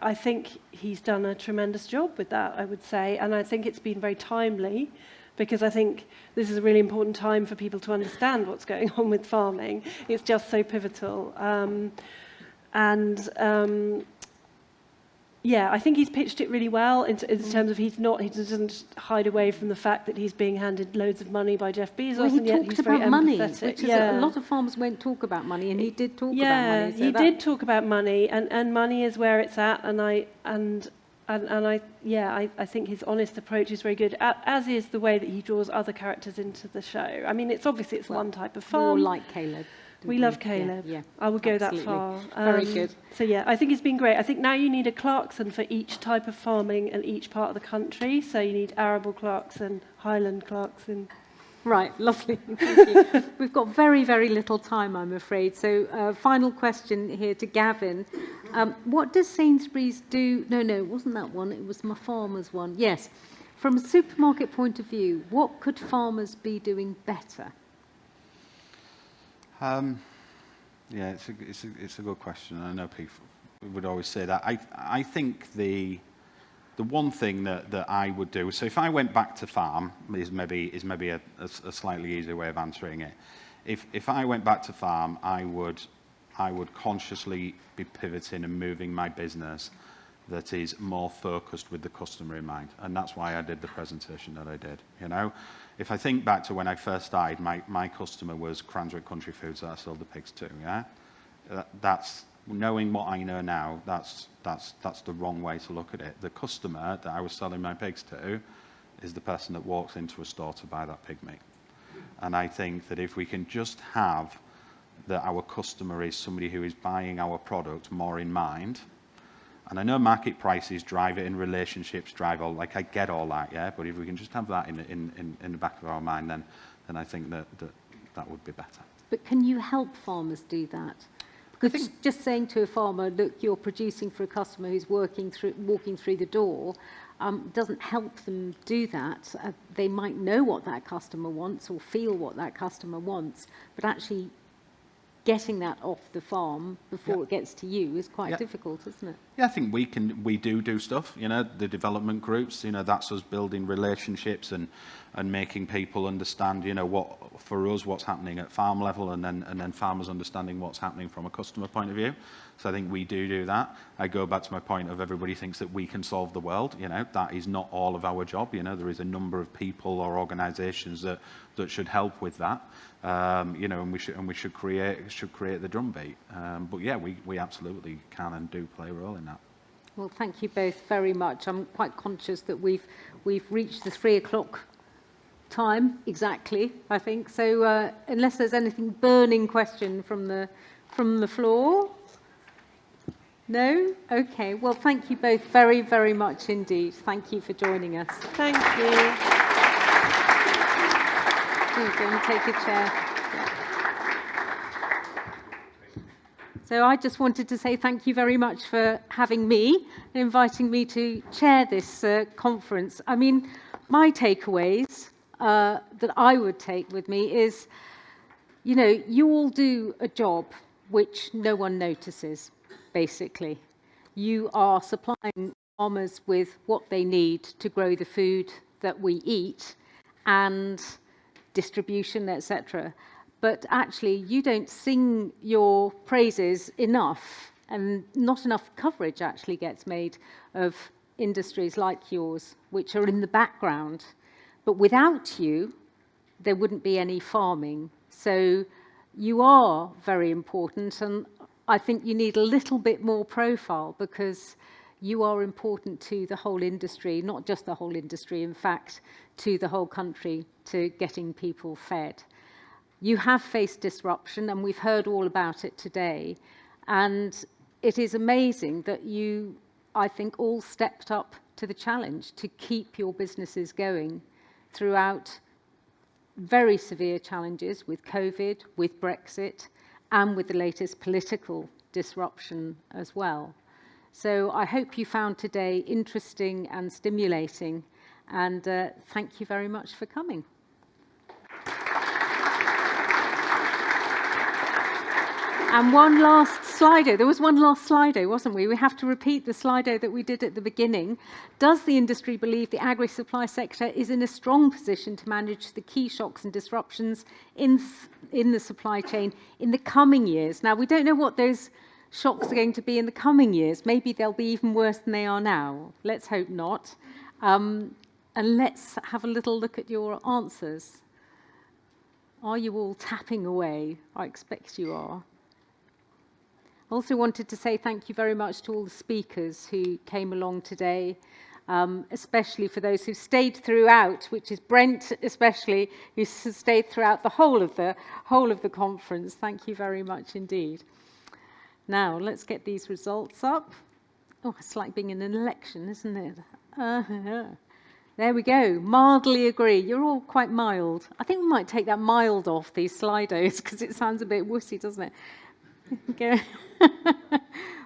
M: I think he's done a tremendous job with that, I would say, and I think it's been very timely, because I think this is a really important time for people to understand what's going on with farming. It's just so pivotal. Yeah, I think he's pitched it really well in terms of he doesn't hide away from the fact that he's being handed loads of money by Jeff Bezos.
C: Well, he
M: and yet
C: talked
M: he's
C: about
M: very
C: money,
M: empathetic.
C: which is a lot of farmers won't talk about money, and he did talk about money. So
M: he did talk about money, and money is where it's at, and I think his honest approach is very good, as is the way that he draws other characters into the show. I mean, it's one type of farm.
C: We all like Caleb.
M: We love Caleb.
C: Yeah,
M: I would go that far.
C: Very good.
M: So yeah, I think it's been great. I think now you need a Clarkson for each type of farming and each part of the country. So you need arable Clarkson, Highland Clarkson.
C: Right, lovely. Thank you. We've got very, very little time, I'm afraid. So final question here to Gavin. What does Sainsbury's do? No, it wasn't that one. It was my farmers one. Yes. From a supermarket point of view, what could farmers be doing better?
N: Yeah, it's a good question. I know people would always say that. I think the one thing that I would do, so if I went back to farm, is maybe a slightly easier way of answering it. If I went back to farm, I would consciously be pivoting and moving my business that is more focused with the customer in mind, and that's why I did the presentation that I did. You know, if I think back to when I first started, my customer was Cranswick Country Foods that I sold the pigs to. Yeah, that's knowing what I know now. That's the wrong way to look at it. The customer that I was selling my pigs to is the person that walks into a store to buy that pig meat. And I think that if we can just have that our customer is somebody who is buying our product more in mind, And I know market prices drive it, and relationships drive all, like I get all that, yeah. But if we can just have that in the back of our mind, then I think that would be better.
C: But can you help farmers do that? Because just saying to a farmer, look, you're producing for a customer who's walking through the door, doesn't help them do that. They might know what that customer wants or feel what that customer wants, but actually getting that off the farm before it gets to you is quite difficult, isn't it?
N: Yeah, I think we do stuff, you know, the development groups, you know, that's us building relationships and making people understand, you know, what, for us, what's happening at farm level, and then farmers understanding what's happening from a customer point of view. So I think we do that. I go back to my point of everybody thinks that we can solve the world, you know, that is not all of our job, you know, there is a number of people or organisations that should help with that. You know, and we should create the drumbeat. But yeah, we absolutely can and do play a role in that.
C: Well, thank you both very much. I'm quite conscious that we've reached the 3 o'clock time exactly, I think. So unless there's anything burning question from the floor. No? Okay. Well, thank you both very, very much indeed. Thank you for joining us.
M: Thank you.
C: Go and take a chair. So I just wanted to say thank you very much for having me and inviting me to chair this conference. I mean, my takeaways that I would take with me is, you know, you all do a job which no one notices, basically. You are supplying farmers with what they need to grow the food that we eat and distribution, etc. But actually, you don't sing your praises enough, and not enough coverage actually gets made of industries like yours, which are in the background. But without you, there wouldn't be any farming. So you are very important, and I think you need a little bit more profile because you are important to the whole industry, not just the whole industry, in fact, to the whole country, to getting people fed. You have faced disruption, and we've heard all about it today. And it is amazing that you, I think, all stepped up to the challenge to keep your businesses going throughout very severe challenges with COVID, with Brexit, and with the latest political disruption as well. So I hope you found today interesting and stimulating, and thank you very much for coming. And one last Slido. There was one last Slido, wasn't we? We have to repeat the Slido that we did at the beginning. Does the industry believe the agri-supply sector is in a strong position to manage the key shocks and disruptions in the supply chain in the coming years? Now, we don't know what those shocks are going to be in the coming years. Maybe they'll be even worse than they are now. Let's hope not. And let's have a little look at your answers. Are you all tapping away? I expect you are. I also wanted to say thank you very much to all the speakers who came along today, especially for those who stayed throughout, which is Brent especially, who stayed throughout the whole of the conference. Thank you very much indeed. Now, let's get these results up. Oh, it's like being in an election, isn't it? There we go. Mildly agree. You're all quite mild. I think we might take that mild off these Slidos because it sounds a bit wussy, doesn't it? Okay.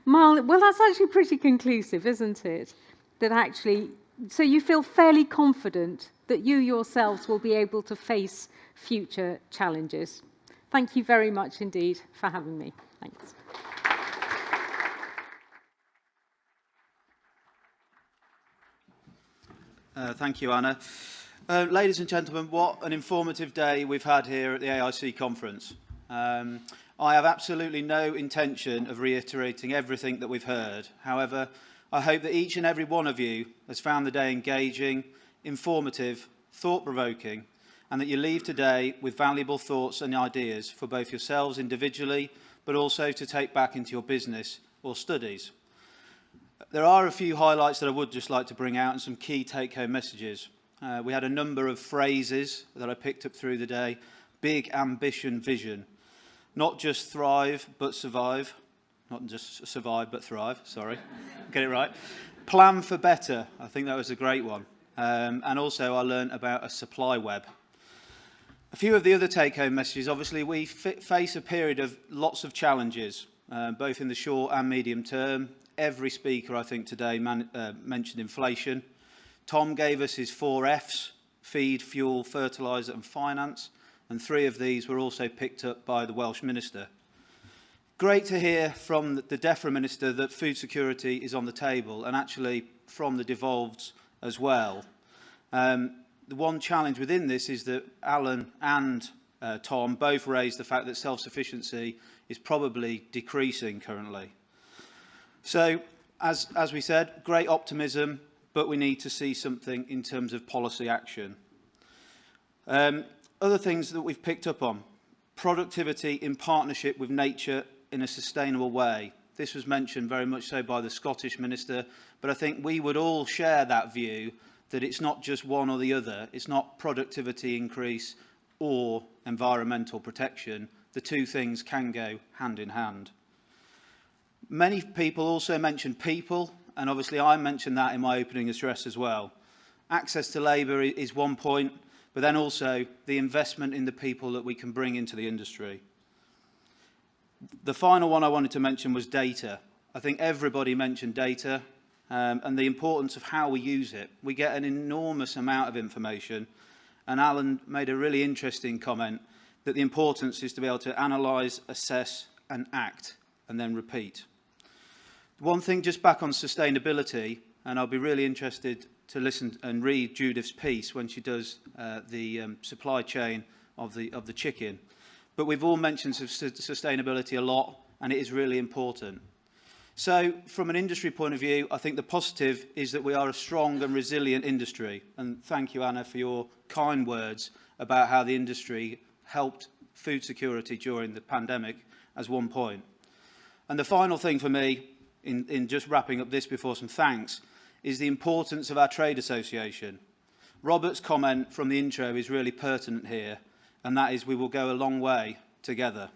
C: Mild. Well, that's actually pretty conclusive, isn't it? That actually, so you feel fairly confident that you yourselves will be able to face future challenges. Thank you very much indeed for having me. Thanks.
B: Thank you, Anna. Ladies and gentlemen, what an informative day we've had here at the AIC conference. I have absolutely no intention of reiterating everything that we've heard. However, I hope that each and every one of you has found the day engaging, informative, thought-provoking, and that you leave today with valuable thoughts and ideas for both yourselves individually, but also to take back into your business or studies. There are a few highlights that I would just like to bring out and some key take-home messages. We had a number of phrases that I picked up through the day. Big ambition, vision. Not just thrive, but survive. not just survive but thrive, sorry, get it right. Plan for better, I think that was a great one. And also I learned about a supply web. A few of the other take-home messages, obviously we face a period of lots of challenges, both in the short and medium term. Every speaker, I think, today mentioned inflation. Tom gave us his 4 Fs, feed, fuel, fertiliser and finance, and 3 of these were also picked up by the Welsh Minister. Great to hear from the DEFRA Minister that food security is on the table, and actually from the devolveds as well. The one challenge within this is that Alan and Tom both raised the fact that self-sufficiency is probably decreasing currently. So, as we said, great optimism, but we need to see something in terms of policy action. Other things that we've picked up on: productivity in partnership with nature in a sustainable way. This was mentioned very much so by the Scottish Minister, but I think we would all share that view that it's not just one or the other. It's not productivity increase or environmental protection. The two things can go hand in hand. Many people also mentioned people, and obviously I mentioned that in my opening address as well. Access to labour is one point, but then also the investment in the people that we can bring into the industry. The final one I wanted to mention was data. I think everybody mentioned data. And the importance of how we use it. We get an enormous amount of information, and Alan made a really interesting comment that the importance is to be able to analyse, assess and act, and then repeat. One thing just back on sustainability, and I'll be really interested to listen and read Judith's piece when she does the supply chain of the chicken. But we've all mentioned sustainability a lot, and it is really important. So, from an industry point of view, I think the positive is that we are a strong and resilient industry. And thank you, Anna, for your kind words about how the industry helped food security during the pandemic as one point. And the final thing for me, in just wrapping up this before some thanks, is the importance of our trade association. Robert's comment from the intro is really pertinent here, and that is we will go a long way together.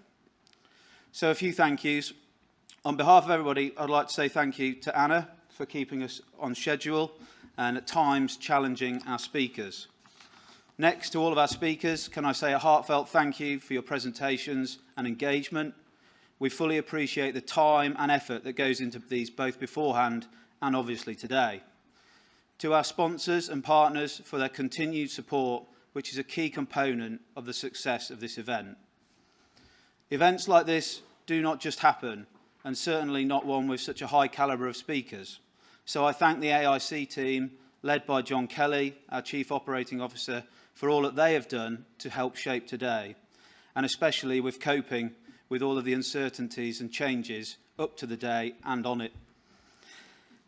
B: So a few thank yous. On behalf of everybody, I'd like to say thank you to Anna for keeping us on schedule and at times challenging our speakers. Next, to all of our speakers, can I say a heartfelt thank you for your presentations and engagement. We fully appreciate the time and effort that goes into these both beforehand and obviously today. To our sponsors and partners for their continued support, which is a key component of the success of this event. Events like this do not just happen, and certainly not one with such a high calibre of speakers. So I thank the AIC team, led by John Kelly, our Chief Operating Officer, for all that they have done to help shape today, and especially with coping with all of the uncertainties and changes up to the day and on it.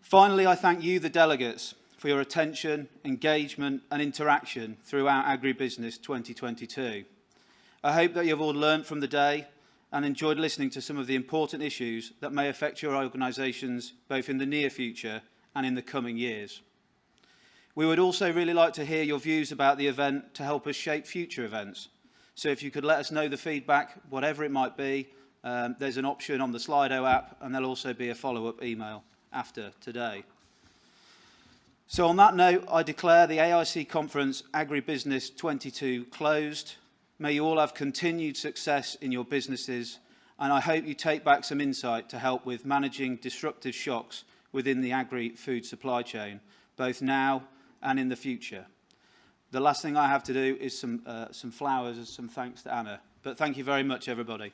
B: Finally, I thank you, the delegates, for your attention, engagement and interaction throughout Agribusiness 2022. I hope that you've all learned from the day and enjoyed listening to some of the important issues that may affect your organisations both in the near future and in the coming years. We would also really like to hear your views about the event to help us shape future events. So if you could let us know the feedback, whatever it might be, there's an option on the Slido app, and there'll also be a follow-up email after today. So on that note, I declare the AIC Conference Agribusiness 22 closed. May you all have continued success in your businesses, and I hope you take back some insight to help with managing disruptive shocks within the agri-food supply chain, both now and in the future. The last thing I have to do is some flowers and some thanks to Anna. But thank you very much, everybody.